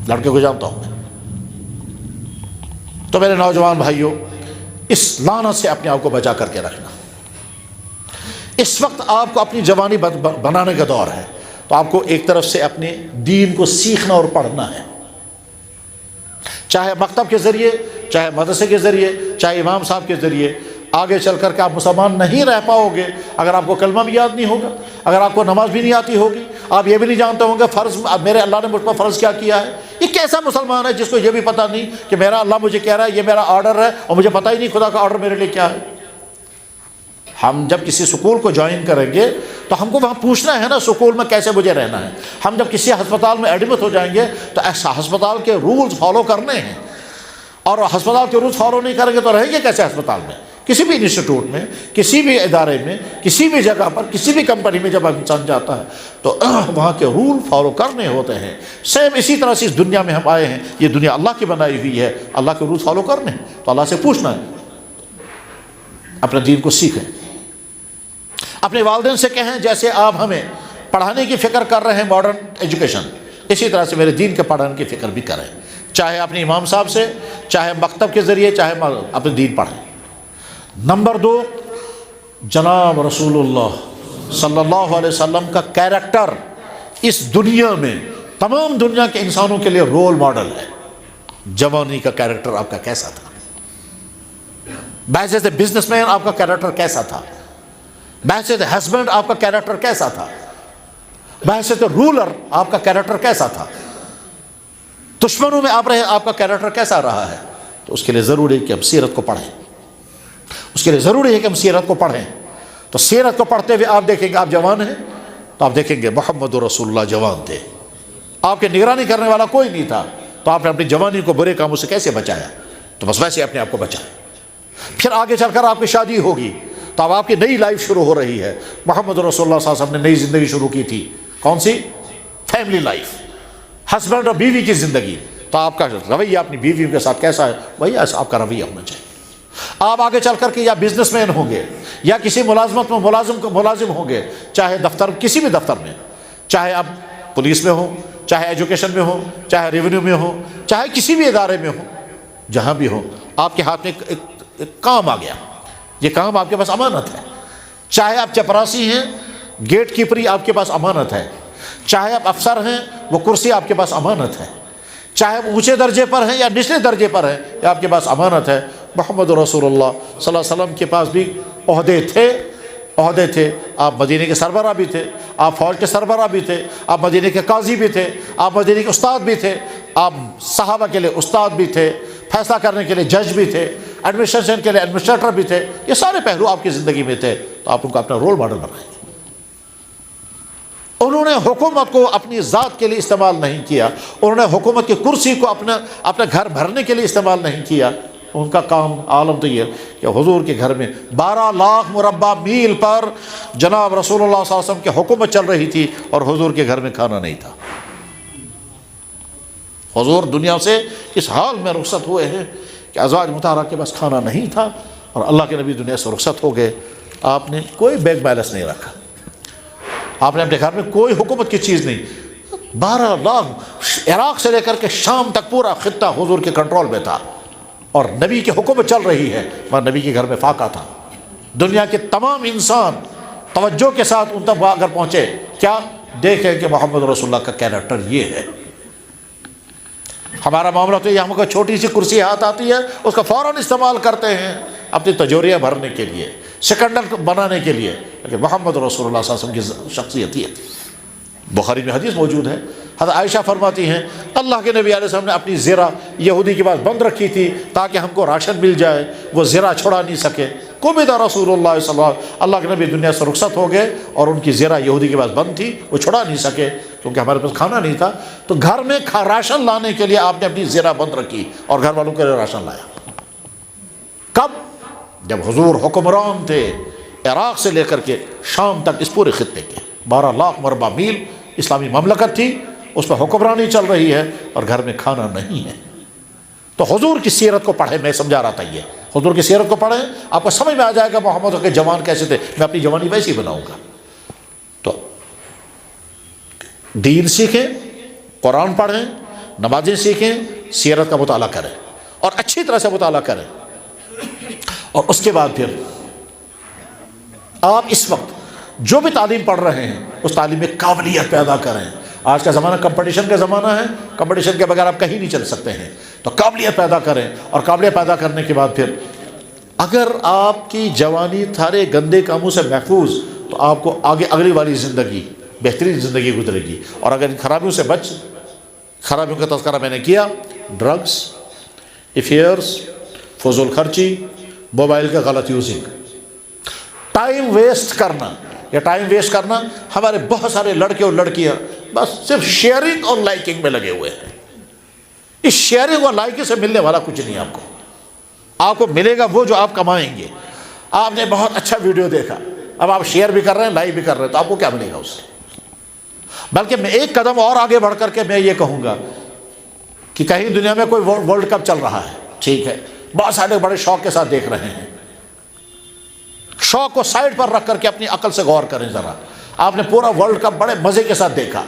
لڑکے کو جانتا ہوں میں۔ تو میرے نوجوان بھائیوں، اس لعنت سے اپنے آپ کو بچا کر کے رکھنا۔ اس وقت آپ کو اپنی جوانی بنانے کا دور ہے، تو آپ کو ایک طرف سے اپنے دین کو سیکھنا اور پڑھنا ہے، چاہے مکتب کے ذریعے، چاہے مدرسے کے ذریعے، چاہے امام صاحب کے ذریعے۔ آگے چل کر کے آپ مسلمان نہیں رہ پاؤ گے اگر آپ کو کلمہ بھی یاد نہیں ہوگا، اگر آپ کو نماز بھی نہیں آتی ہوگی، آپ یہ بھی نہیں جانتے ہوں گے فرض میرے اللہ نے مجھ پر فرض کیا ہے۔ یہ کیسا مسلمان ہے جس کو یہ بھی پتہ نہیں کہ میرا اللہ مجھے کہہ رہا ہے یہ میرا آرڈر ہے اور مجھے پتہ ہی نہیں خدا کا آرڈر میرے لیے کیا ہے۔ ہم جب کسی سکول کو جوائن کریں گے تو ہم کو وہاں پوچھنا ہے نا سکول میں کیسے مجھے رہنا ہے۔ ہم جب کسی ہسپتال میں ایڈمٹ ہو جائیں گے تو ایسا ہسپتال کے رولز فالو کرنے ہیں، اور ہسپتال کے رولز فالو نہیں کریں گے تو رہیں گے کیسے ہسپتال میں؟ کسی بھی انسٹیٹیوٹ میں، کسی بھی ادارے میں، کسی بھی جگہ پر، کسی بھی کمپنی میں جب انسان جاتا ہے تو وہاں کے رول فالو کرنے ہوتے ہیں۔ سیم اسی طرح سے اس دنیا میں ہم آئے ہیں، یہ دنیا اللہ کی بنائی ہوئی ہے، اللہ کے رول فالو کرنے ہیں، تو اللہ سے پوچھنا ہے، اپنے دین کو سیکھیں، اپنے والدین سے کہیں جیسے آپ ہمیں پڑھانے کی فکر کر رہے ہیں ماڈرن ایجوکیشن، اسی طرح سے میرے دین کے پڑھانے کی فکر بھی کریں، چاہے اپنے امام صاحب سے، چاہے مکتب کے ذریعے، چاہے اپنے دین پڑھیں۔ نمبر 2، جناب رسول اللہ صلی اللہ علیہ وسلم کا کیریکٹر اس دنیا میں تمام دنیا کے انسانوں کے لیے رول ماڈل ہے۔ جوانی کا کیریکٹر آپ کا کیسا تھا؟ بحیثیت بزنس مین آپ کا کیریکٹر کیسا تھا؟ بحیثیت ہسبینڈ آپ کا کیریکٹر کیسا تھا؟ بحیثیت رولر آپ کا کیریکٹر کیسا تھا؟ دشمنوں میں آپ رہے آپ کا کیریکٹر کیسا رہا ہے؟ تو اس کے لیے ضروری ہے کہ ہم سیرت کو پڑھیں، اس کے لیے ضروری ہے کہ ہم سیرت کو پڑھیں۔ تو سیرت کو پڑھتے ہوئے آپ دیکھیں گے آپ جوان ہیں تو آپ دیکھیں گے محمد رسول اللہ جوان تھے، آپ کے نگرانی کرنے والا کوئی نہیں تھا، تو آپ نے اپنی جوانی کو برے کاموں سے کیسے بچایا؟ تو بس ویسے اپنے آپ کو بچائیں۔ پھر آگے چل کر آپ کی شادی ہوگی تو اب آپ کی نئی لائف شروع ہو رہی ہے۔ محمد رسول اللہ صلی اللہ علیہ وسلم نے نئی زندگی شروع کی تھی، کون سی؟ فیملی لائف، ہسبینڈ اور بیوی کی زندگی۔ تو آپ کا رویہ اپنی بیوی کے ساتھ کیسا ہے؟ وہی ایسا آپ کا رویہ ہونا چاہیے۔ آپ آگے چل کر کے یا بزنس مین ہوں گے یا کسی ملازمت میں ملازم ہوں گے، چاہے دفتر، کسی بھی دفتر میں، چاہے آپ پولیس میں ہوں، چاہے ایجوکیشن میں ہوں، چاہے ریونیو میں ہوں، چاہے کسی بھی ادارے میں ہوں، جہاں بھی ہوں، آپ کے ہاتھ میں ایک کام آ گیا، یہ کام آپ کے پاس امانت ہے۔ چاہے آپ چپراسی ہیں، گیٹ کیپری آپ کے پاس امانت ہے، چاہے آپ افسر ہیں، وہ کرسی آپ کے پاس امانت ہے، چاہے وہ اونچے درجے پر ہیں یا نچلے درجے پر ہیں، یہ آپ کے پاس امانت ہے۔ محمد رسول اللہ صلی اللہ علیہ وسلم کے پاس بھی عہدے تھے، آپ مدینے کے سربراہ بھی تھے، آپ فوج کے سربراہ بھی تھے، آپ مدینے کے قاضی بھی تھے، آپ مدینے کے استاد بھی تھے، آپ صحابہ کے لیے استاد بھی تھے، فیصلہ کرنے کے لیے جج بھی تھے، ایڈمنسٹریشن کے لیے ایڈمنسٹریٹر بھی تھے، یہ سارے پہلو آپ کی زندگی میں تھے، تو آپ ان کو اپنا رول ماڈل بنائیں۔ انہوں نے حکومت کو اپنی ذات کے لیے استعمال نہیں کیا، انہوں نے حکومت کی کرسی کو اپنا گھر بھرنے کے لیے استعمال نہیں کیا۔ ان کا کام عالم تو یہ کہ حضور کے گھر میں 12 لاکھ مربع میل پر جناب رسول اللہ صلی اللہ علیہ وسلم کی حکومت چل رہی تھی اور حضور کے گھر میں کھانا نہیں تھا۔ حضور دنیا سے اس حال میں رخصت ہوئے ہیں کہ ازواج مطہرہ کے پاس کھانا نہیں تھا اور اللہ کے نبی دنیا سے رخصت ہو گئے۔ آپ نے کوئی بیگ بیلنس نہیں رکھا، آپ نے اپنے گھر میں کوئی حکومت کی چیز نہیں۔ 12 لاکھ، عراق سے لے کر کے شام تک پورا خطہ حضور کے کنٹرول میں تھا اور نبی کی حکومت چل رہی ہے، مگر نبی کے گھر میں فاقہ تھا۔ دنیا کے تمام انسان توجہ کے ساتھ ان تک اگر پہنچے، کیا دیکھیں کہ محمد رسول اللہ کا کیریکٹر یہ ہے۔ ہمارا معاملہ تو یہ، ہم کو چھوٹی سی کرسی ہاتھ آتی ہے، اس کا فوراً استعمال کرتے ہیں اپنی تجوریاں بھرنے کے لیے، سکنڈل بنانے کے لیے، لیکن محمد رسول اللہ صلی اللہ علیہ وسلم کی شخصیت یہ تھی۔ بخاری میں حدیث موجود ہے، حضرت عائشہ فرماتی ہیں اللہ کے نبی علیہ السلام نے اپنی زرہ یہودی کے پاس بند رکھی تھی تاکہ ہم کو راشن مل جائے، وہ زرہ چھڑا نہیں سکے۔ قبض رسول اللہ صلی اللہ علیہ وسلم، اللہ کے نبی دنیا سے رخصت ہو گئے اور ان کی زرہ یہودی کے پاس بند تھی، وہ چھڑا نہیں سکے کیونکہ ہمارے پاس کھانا نہیں تھا۔ تو گھر میں راشن لانے کے لیے آپ نے اپنی زرہ بند رکھی اور گھر والوں کے لیے راشن لایا۔ کب؟ جب حضور حکمران تھے، عراق سے لے کر کے شام تک اس پورے خطے کے 12 لاکھ مربع میل اسلامی مملکت تھی، اس پہ حکمرانی چل رہی ہے اور گھر میں کھانا نہیں ہے۔ تو حضور کی سیرت کو پڑھیں، میں سمجھا رہا تھا یہ، حضور کی سیرت کو پڑھیں، آپ کو سمجھ میں آ جائے گا محمد کے جوان کیسے تھے۔ میں اپنی جوانی ویسی بناؤں گا۔ تو دین سیکھیں، قرآن پڑھیں، نمازیں سیکھیں، سیرت کا مطالعہ کریں اور اچھی طرح سے مطالعہ کریں، اور اس کے بعد پھر آپ اس وقت جو بھی تعلیم پڑھ رہے ہیں اس تعلیم میں قابلیت پیدا کریں۔ آج کا زمانہ کمپٹیشن کا زمانہ ہے، کمپٹیشن کے بغیر آپ کہیں نہیں چل سکتے ہیں، تو قابلیت پیدا کریں، اور قابلیت پیدا کرنے کے بعد پھر اگر آپ کی جوانی سارے گندے کاموں سے محفوظ، تو آپ کو آگے اگلی والی زندگی بہترین زندگی گزرے گی۔ اور اگر ان خرابیوں سے خرابیوں کا تذکرہ میں نے کیا، ڈرگس، افیئرس، فضول خرچی، موبائل کا غلط یوزنگ، ٹائم ویسٹ کرنا، یہ ٹائم ویسٹ کرنا، ہمارے بہت سارے لڑکے اور لڑکیاں بس صرف شیئرنگ اور لائکنگ میں لگے ہوئے ہیں۔ اس شیئرنگ اور لائکنگ سے ملنے والا کچھ نہیں آپ کو ملے گا وہ جو آپ کمائیں گے۔ آپ نے بہت اچھا ویڈیو دیکھا، اب آپ شیئر بھی کر رہے ہیں، لائک بھی کر رہے ہیں، تو آپ کو کیا ملے گا اس سے؟ بلکہ میں ایک قدم اور آگے بڑھ کر کے میں یہ کہوں گا کہ کہیں دنیا میں کوئی ورلڈ کپ چل رہا ہے، ٹھیک ہے، بہت سارے بڑے شوق کے ساتھ دیکھ رہے ہیں، شوق کو سائڈ پر رکھ کر کے اپنی عقل سے غور کریں ذرا۔ آپ نے پورا ورلڈ کپ بڑے مزے کے ساتھ دیکھا،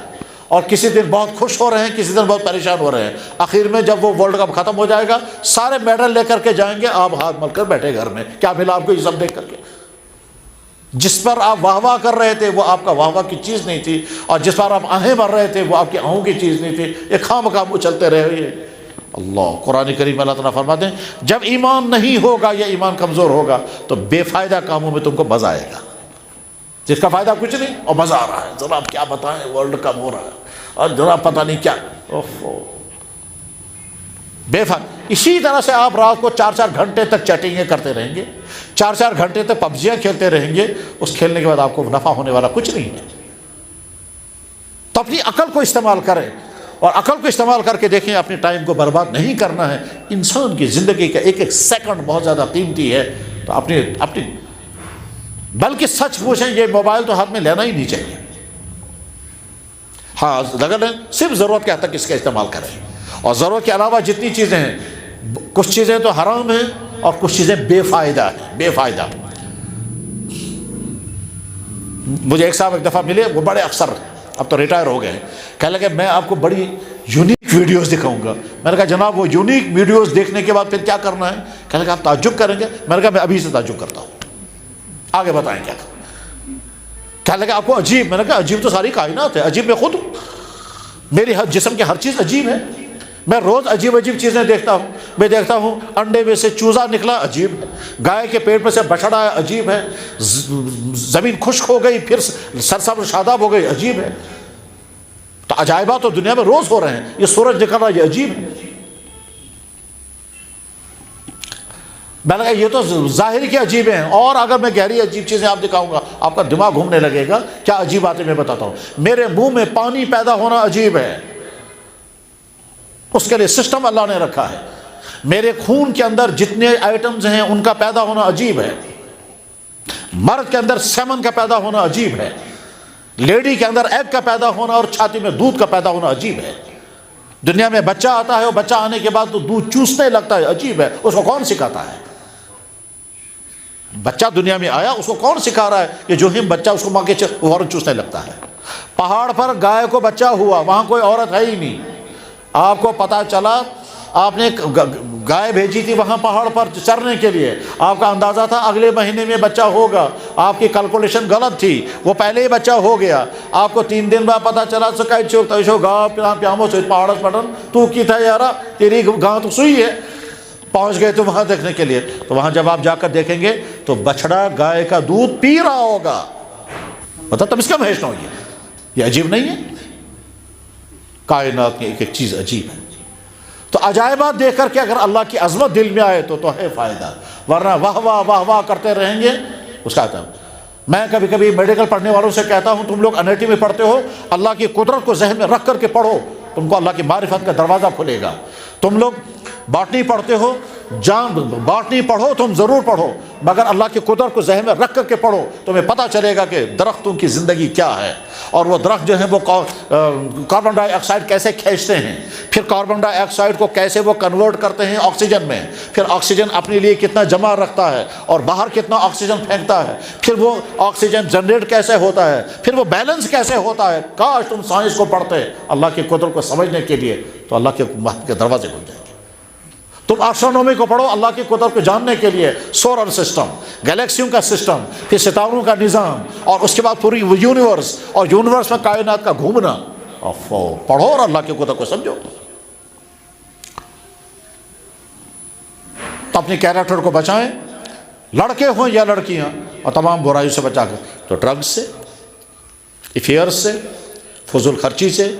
اور کسی دن بہت خوش ہو رہے ہیں، کسی دن بہت پریشان ہو رہے ہیں، آخر میں جب وہ ورلڈ کپ ختم ہو جائے گا سارے میڈل لے کر کے جائیں گے، آپ ہاتھ مل کر بیٹھے گھر میں، کیا ملا آپ کو یہ سب دیکھ کر کے؟ جس پر آپ واہ واہ کر رہے تھے وہ آپ کا واہ واہ کی چیز نہیں تھی، اور جس پر آپ آہیں بھر رہے تھے وہ آپ کی آہوں کی چیز نہیں تھی، یہ خواہ چلتے رہے۔ اللہ قرآن کریم میں اللہ تعالیٰ فرماتے ہیں جب ایمان نہیں ہوگا یا ایمان کمزور ہوگا تو بے فائدہ کاموں میں تم کو مزہ آئے گا، جس کا فائدہ کچھ نہیں اور مزہ آ رہا ہے، ذرا آپ کیا بتائیں ورلڈ کپ ہو رہا ہے اور ذرا پتہ نہیں کیا، بے فائدہ۔ اسی طرح سے آپ رات کو 4-4 گھنٹے تک چیٹنگیں کرتے رہیں گے، 4-4 گھنٹے تک پبجیاں کھیلتے رہیں گے، اس کھیلنے کے بعد آپ کو نفع ہونے والا کچھ نہیں ہے۔ تو اپنی عقل کو استعمال کریں، اور عقل کو استعمال کر کے دیکھیں، اپنے ٹائم کو برباد نہیں کرنا ہے۔ انسان کی زندگی کا ایک ایک سیکنڈ بہت زیادہ قیمتی ہے، تو اپنی بلکہ سچ پوچھیں یہ موبائل تو ہاتھ میں لینا ہی نہیں چاہیے۔ ہاں اگر صرف ضرورت کے حد تک اس کا استعمال کریں، اور ضرورت کے علاوہ جتنی چیزیں ہیں، کچھ چیزیں تو حرام ہیں اور کچھ چیزیں بے فائدہ ہیں، بے فائدہ۔ مجھے ایک صاحب ایک دفعہ ملے، وہ بڑے افسر، اب تو ریٹائر ہو گئے ہیں، کہنے لگے میں آپ کو بڑی یونیک ویڈیوز دکھاؤں گا۔ میں نے کہا جناب وہ یونیک ویڈیوز دیکھنے کے بعد پھر کیا کرنا ہے؟ کہنے لگا آپ تعجب کریں گے؟ میں نے کہا میں ابھی سے تعجب کرتا ہوں، آگے بتائیں کیا کرنا۔ کہنے لگا آپ کو عجیب؟ میں نے کہا عجیب تو ساری کائنات ہے، عجیب میں خود ہوں، میری ہر جسم کی ہر چیز عجیب ہے، میں روز عجیب عجیب چیزیں دیکھتا ہوں۔ میں دیکھتا ہوں انڈے میں سے چوزا نکلا، عجیب ہے، گائے کے پیٹ میں سے بچڑا ہے، عجیب ہے، زمین خشک ہو گئی پھر سرسبز شاداب ہو گئی، عجیب ہے۔ تو عجائبات تو دنیا میں روز ہو رہے ہیں، یہ سورج نکل رہا، یہ عجیب ہے۔ میں نے کہا یہ تو ظاہر کی عجیب ہیں، اور اگر میں گہری عجیب چیزیں آپ دکھاؤں گا آپ کا دماغ گھومنے لگے گا۔ کیا عجیب باتیں میں بتاتا ہوں؟ میرے منہ میں پانی پیدا ہونا عجیب ہے، اس کے لیے سسٹم اللہ نے رکھا ہے۔ میرے خون کے اندر جتنے آئٹمز ہیں ان کا پیدا ہونا عجیب ہے۔ مرد کے اندر سیمن کا پیدا ہونا عجیب ہے، لیڈی کے اندر ایگ کا پیدا ہونا اور چھاتی میں دودھ کا پیدا ہونا عجیب ہے۔ دنیا میں بچہ آتا ہے اور بچہ آنے کے بعد تو دودھ چوسنے لگتا ہے، عجیب ہے، اس کو کون سکھاتا ہے؟ بچہ دنیا میں آیا، اس کو کون سکھا رہا ہے کہ جو ہی بچہ اس کو ماں کے فوراً چوسنے لگتا ہے؟ پہاڑ پر گائے کو بچہ ہوا، وہاں کوئی عورت ہے ہی نہیں، آپ کو پتا چلا آپ نے گائے بھیجی تھی وہاں پہاڑ پر چرنے کے لیے، آپ کا اندازہ تھا اگلے مہینے میں بچہ ہوگا، آپ کی کیلکولیشن غلط تھی، وہ پہلے ہی بچہ ہو گیا، آپ کو 3 دن بعد پتا چلا سکائی چوک تیشو گا پیامو سے پہاڑ پٹن تو کی تھا یارا تیری گاں تو سوئی ہے۔ پہنچ گئے تو وہاں دیکھنے کے لیے، تو وہاں جب آپ جا کر دیکھیں گے تو بچڑا گائے کا دودھ پی رہا ہوگا، بتا تب اس کا بھیجنا ہوگی، یہ عجیب نہیں ہے؟ کائنات کی ایک ایک چیز عجیب ہے۔ تو عجائبات دیکھ کر کے اگر اللہ کی عظمت دل میں آئے تو ہے فائدہ، ورنہ واہ واہ واہ واہ کرتے رہیں گے اس کا آتا ہے۔ میں کبھی کبھی میڈیکل پڑھنے والوں سے کہتا ہوں تم لوگ انیٹمی پڑھتے ہو، اللہ کی قدرت کو ذہن میں رکھ کر کے پڑھو، تم کو اللہ کی معرفت کا دروازہ کھلے گا۔ تم لوگ باٹنی پڑھتے ہو، باٹنی پڑھو، تم ضرور پڑھو، مگر اللہ کی قدرت کو ذہن میں رکھ کر کے پڑھو، تمہیں پتہ چلے گا کہ درختوں کی زندگی کیا ہے، اور وہ درخت جو ہیں وہ کاربن ڈائی آکسائڈ کیسے کھینچتے ہیں، پھر کاربن ڈائی آکسائڈ کو کیسے وہ کنورٹ کرتے ہیں آکسیجن میں، پھر آکسیجن اپنے لیے کتنا جمع رکھتا ہے اور باہر کتنا آکسیجن پھینکتا ہے، پھر وہ آکسیجن جنریٹ کیسے ہوتا ہے، پھر وہ بیلنس کیسے ہوتا ہے۔ کاش تم سائنس کو پڑھتے اللہ کی قدرت کو سمجھنے کے لیے، تو اللہ کے دروازے کھل جائیں گے۔ تم آسٹرونومی کو پڑھو اللہ کی قدرت کو جاننے کے لیے، سولر سسٹم، گلیکسیوں کا سسٹم، پھر ستاروں کا نظام، اور اس کے بعد پوری یونیورس، اور یونیورس میں کائنات کا گھومنا، پڑھو اور اللہ کی قدرت کو سمجھو۔ تو اپنے کیریکٹر کو بچائیں، لڑکے ہوں یا لڑکیاں، اور تمام برائیوں سے بچا کر، تو ڈرگز سے، افیئرز سے، فضول خرچی سے،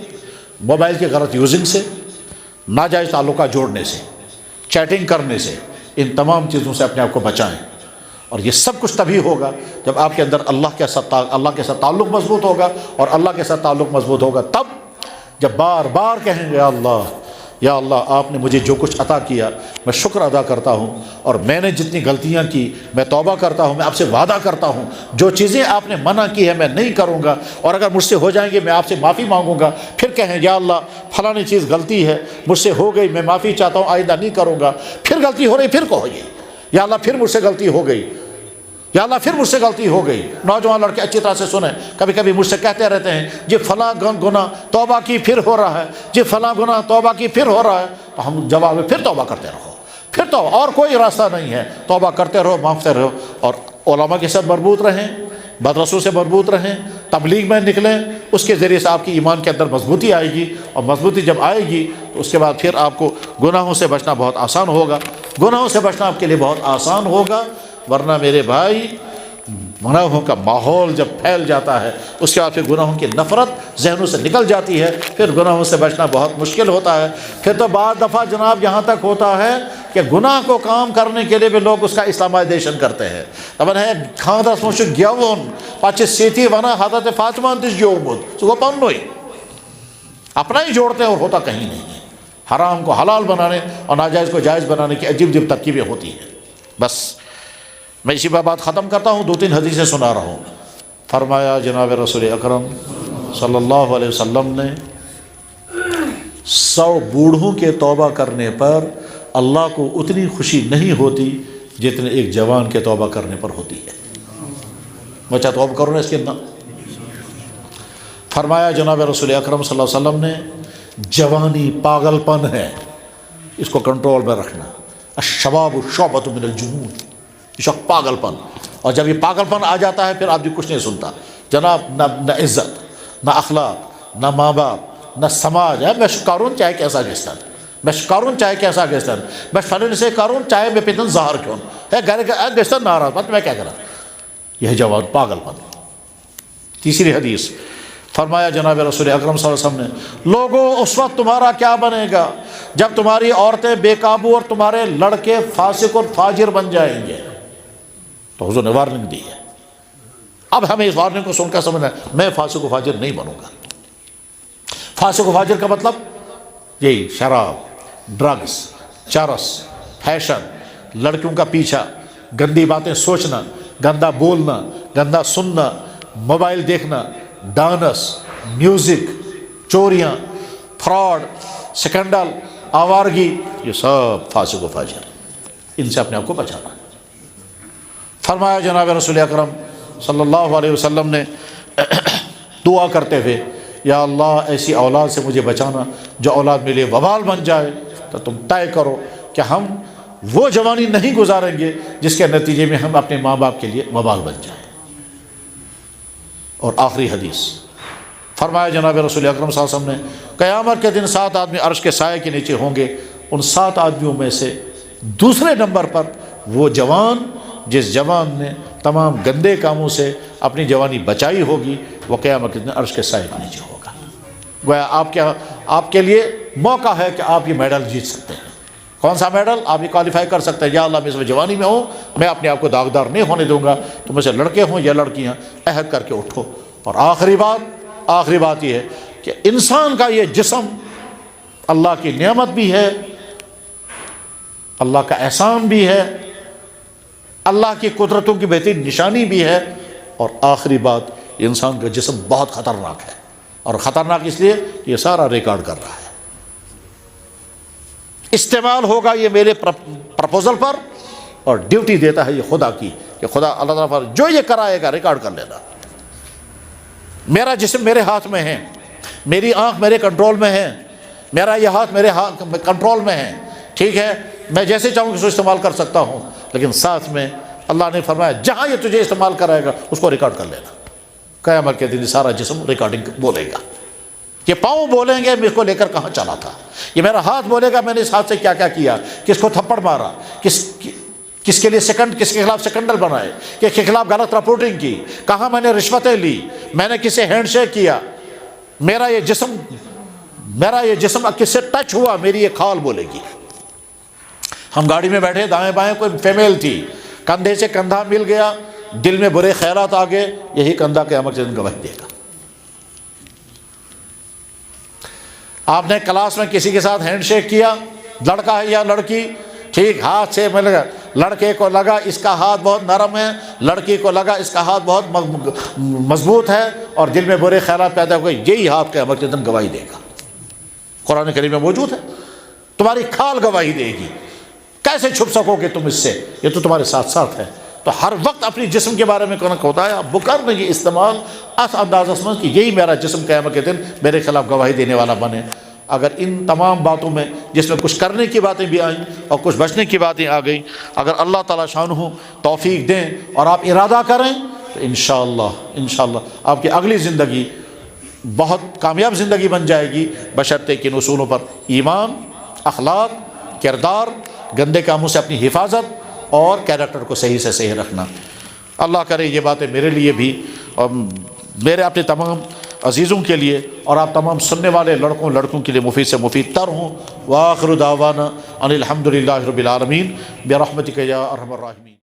موبائل کی غلط یوزنگ سے، ناجائز تعلقات جوڑنے سے، چیٹنگ کرنے سے، ان تمام چیزوں سے اپنے آپ کو بچائیں۔ اور یہ سب کچھ تبھی ہوگا جب آپ کے اندر اللہ کے ساتھ تعلق مضبوط ہوگا، اور اللہ کے ساتھ تعلق مضبوط ہوگا تب جب بار بار کہیں گے یا اللہ آپ نے مجھے جو کچھ عطا کیا میں شکر ادا کرتا ہوں، اور میں نے جتنی غلطیاں کی میں توبہ کرتا ہوں، میں آپ سے وعدہ کرتا ہوں جو چیزیں آپ نے منع کی ہے میں نہیں کروں گا، اور اگر مجھ سے ہو جائیں گے میں آپ سے معافی مانگوں گا۔ پھر کہیں یا اللہ فلانی چیز غلطی ہے مجھ سے ہو گئی، میں معافی چاہتا ہوں، آئندہ نہیں کروں گا۔ پھر غلطی ہو رہی پھر کہو یا اللہ پھر مجھ سے غلطی ہو گئی، یا اللہ پھر مجھ سے غلطی ہو گئی۔ نوجوان لڑکے اچھی طرح سے سنیں، کبھی کبھی مجھ سے کہتے رہتے ہیں جی فلاں گناہ توبہ کی پھر ہو رہا ہے، جی فلاں گناہ توبہ کی پھر ہو رہا ہے، تو ہم جواب میں پھر توبہ کرتے رہو، پھر تو اور کوئی راستہ نہیں ہے، توبہ کرتے رہو، معافتے رہو، اور علماء کے ساتھ مربوط رہیں، مدرسوں سے مربوط رہیں، تبلیغ میں نکلیں، اس کے ذریعے سے آپ کی ایمان کے اندر مضبوطی آئے گی، اور مضبوطی جب آئے گی تو اس کے بعد پھر آپ کو گناہوں سے بچنا بہت آسان ہوگا، گناہوں سے بچنا آپ کے لیے بہت آسان ہوگا۔ ورنہ میرے بھائی گناہوں کا ماحول جب پھیل جاتا ہے اس کے بعد پھر گناہوں کی نفرت ذہنوں سے نکل جاتی ہے، پھر گناہوں سے بچنا بہت مشکل ہوتا ہے۔ پھر تو بعض دفعہ جناب یہاں تک ہوتا ہے کہ گناہ کو کام کرنے کے لیے بھی لوگ اس کا اسلامائزیشن کرتے ہیں۔ تب ہے کھانا سوچ گیون پچیس سیتی ونا حضرت فاطمہ دس جومت وہ پنوئی اپنا ہی جوڑتے ہیں، اور ہوتا کہیں نہیں ہے۔ حرام کو حلال بنانے اور ناجائز کو جائز بنانے کی عجیب عجیب ترکیبیں ہوتی ہیں۔ بس میں اسی پر بات ختم کرتا ہوں، 2-3 حدیثیں سنا رہا ہوں۔ فرمایا جناب رسول اکرم صلی اللہ علیہ وسلم نے 100 بوڑھوں کے توبہ کرنے پر اللہ کو اتنی خوشی نہیں ہوتی جتنے ایک جوان کے توبہ کرنے پر ہوتی ہے۔ بچہ توبہ کرو نا اس کے اندر۔ فرمایا جناب رسول اکرم صلی اللہ علیہ وسلم نے جوانی پاگل پن ہے، اس کو کنٹرول میں رکھنا۔ الشباب شعبۃ من الجنون، یہ شخص پاگل پن، اور جب یہ پاگل پن آ جاتا ہے پھر آدمی کچھ نہیں سنتا جناب، نہ عزت، نہ اخلاق، نہ ماں باپ، نہ سماج ہے۔ میں شکارون چاہے کیسا گیستن، میں شکارون چاہے کیسا گیستن، میں فلن سے کارون چاہے میں پیتن ظاہر کیوں ہے گھر گیستن ناراض مت میں کیا کرا۔ یہ جوان پاگل پن۔ تیسری حدیث فرمایا جناب رسول اکرم صلی اللہ علیہ وسلم نے لوگوں اس وقت تمہارا کیا بنے گا جب تمہاری عورتیں بے قابو اور تمہارے لڑکے فاسق اور فاجر بن جائیں گے۔ تو حضور نے وارننگ دی ہے۔ اب ہمیں اس وارننگ کو سن کر سمجھنا ہے میں فاسق و فاجر نہیں بنوں گا۔ فاسق و فاجر کا مطلب یہی شراب، ڈرگس، چرس، فیشن، لڑکیوں کا پیچھا، گندی باتیں سوچنا، گندا بولنا، گندا سننا، موبائل دیکھنا، ڈانس، میوزک، چوریاں، فراڈ، سکینڈل، آوارگی، یہ سب فاسق و فاجر، ان سے اپنے آپ کو بچانا۔ فرمایا جناب رسول اکرم صلی اللہ علیہ وسلم نے دعا کرتے ہوئے یا اللہ ایسی اولاد سے مجھے بچانا جو اولاد میرے لیے وبال بن جائے، تو تم طے کرو کہ ہم وہ جوانی نہیں گزاریں گے جس کے نتیجے میں ہم اپنے ماں باپ کے لیے وبال بن جائیں۔ اور آخری حدیث فرمایا جناب رسول اکرم صلی اللہ علیہ وسلم نے قیامت کے دن 7 آدمی عرش کے سائے کے نیچے ہوں گے، ان 7 آدمیوں میں سے دوسرے نمبر پر وہ جوان جس جوان نے تمام گندے کاموں سے اپنی جوانی بچائی ہوگی، وہ قیامت کے دن عرش کے سائے کے نیچے ہوگا۔ گویا آپ کے لیے موقع ہے کہ آپ یہ میڈل جیت سکتے ہیں۔ کون سا میڈل؟ آپ یہ کوالیفائی کر سکتے ہیں، یا اللہ میں اس جوانی میں ہوں، میں اپنے آپ کو داغدار نہیں ہونے دوں گا، تو مجھ سے لڑکے ہوں یا لڑکیاں عہد کر کے اٹھو۔ اور آخری بات یہ ہے کہ انسان کا یہ جسم اللہ کی نعمت بھی ہے، اللہ کا احسان بھی ہے، اللہ کی قدرتوں کی بہترین نشانی بھی ہے، اور آخری بات انسان کا جسم بہت خطرناک ہے، اور خطرناک اس لیے کہ یہ سارا ریکارڈ کر رہا ہے۔ استعمال ہوگا یہ میرے پرپوزل پر، اور ڈیوٹی دیتا ہے یہ خدا کی کہ خدا اللہ تعالیٰ پر جو یہ کرائے گا ریکارڈ کر لینا۔ میرا جسم میرے ہاتھ میں ہے، میری آنکھ میرے کنٹرول میں ہے، میرا یہ ہاتھ میرے ہاتھ کنٹرول میں ہے، ٹھیک ہے، میں جیسے چاہوں اس کو استعمال کر سکتا ہوں، لیکن ساتھ میں اللہ نے فرمایا جہاں یہ تجھے استعمال کرائے گا اس کو ریکارڈ کر لینا۔ قیامت کے دن سارا جسم ریکارڈنگ بولے گا۔ یہ پاؤں بولیں گے میں اس کو لے کر کہاں چلا تھا، یہ میرا ہاتھ بولے گا میں نے اس ہاتھ سے کیا کیا کیا، کس کو تھپڑ مارا، کس کے لیے کس کے خلاف سیکنڈل بنائے، کس کے خلاف غلط رپورٹنگ کی، کہاں میں نے رشوتیں لی، میں نے کس سے ہینڈ شیک کیا، میرا یہ جسم کس سے ٹچ ہوا، میری یہ کھال بولے گی۔ ہم گاڑی میں بیٹھے، دائیں بائیں کوئی فیمیل تھی، کندھے سے کندھا مل گیا، دل میں برے خیالات آ گئے، یہی کندھا قیامت کے دن گواہی دے گا۔ آپ نے کلاس میں کسی کے ساتھ ہینڈ شیک کیا، لڑکا ہے یا لڑکی، ٹھیک، ہاتھ سے مل گیا، لڑکے کو لگا اس کا ہاتھ بہت نرم ہے، لڑکی کو لگا اس کا ہاتھ بہت مضبوط ہے، اور دل میں برے خیالات پیدا ہوئے، یہی ہاتھ قیامت کے دن گواہی دے گا۔ قرآن کریم میں موجود ہے، تمہاری کھال گواہی دے گی، کیسے چھپ سکو گے تم اس سے، یہ تو تمہارے ساتھ ساتھ ہے۔ تو ہر وقت اپنی جسم کے بارے میں ہوتا ہے، بکر نے یہ استعمال اس اندازہ سمجھ کہ یہی میرا جسم قیامت کے دن میرے خلاف گواہی دینے والا بنے۔ اگر ان تمام باتوں میں جس میں کچھ کرنے کی باتیں بھی آئیں اور کچھ بچنے کی باتیں آ گئیں، اگر اللہ تعالیٰ شانہ توفیق دیں اور آپ ارادہ کریں تو انشاءاللہ آپ کی اگلی زندگی بہت کامیاب زندگی بن جائے گی، بشرطے کہ ان اصولوں پر ایمان، اخلاق، کردار، گندے کاموں سے اپنی حفاظت اور کیریکٹر کو صحیح سے صحیح رکھنا۔ اللہ کرے یہ باتیں میرے لیے بھی اور میرے اپنے تمام عزیزوں کے لیے اور آپ تمام سننے والے لڑکوں کے لیے مفید سے مفید تر ہوں۔ وآخر دعوانا ان الحمد للہ رب العالمین برحمتک یا ارحم الراحمین۔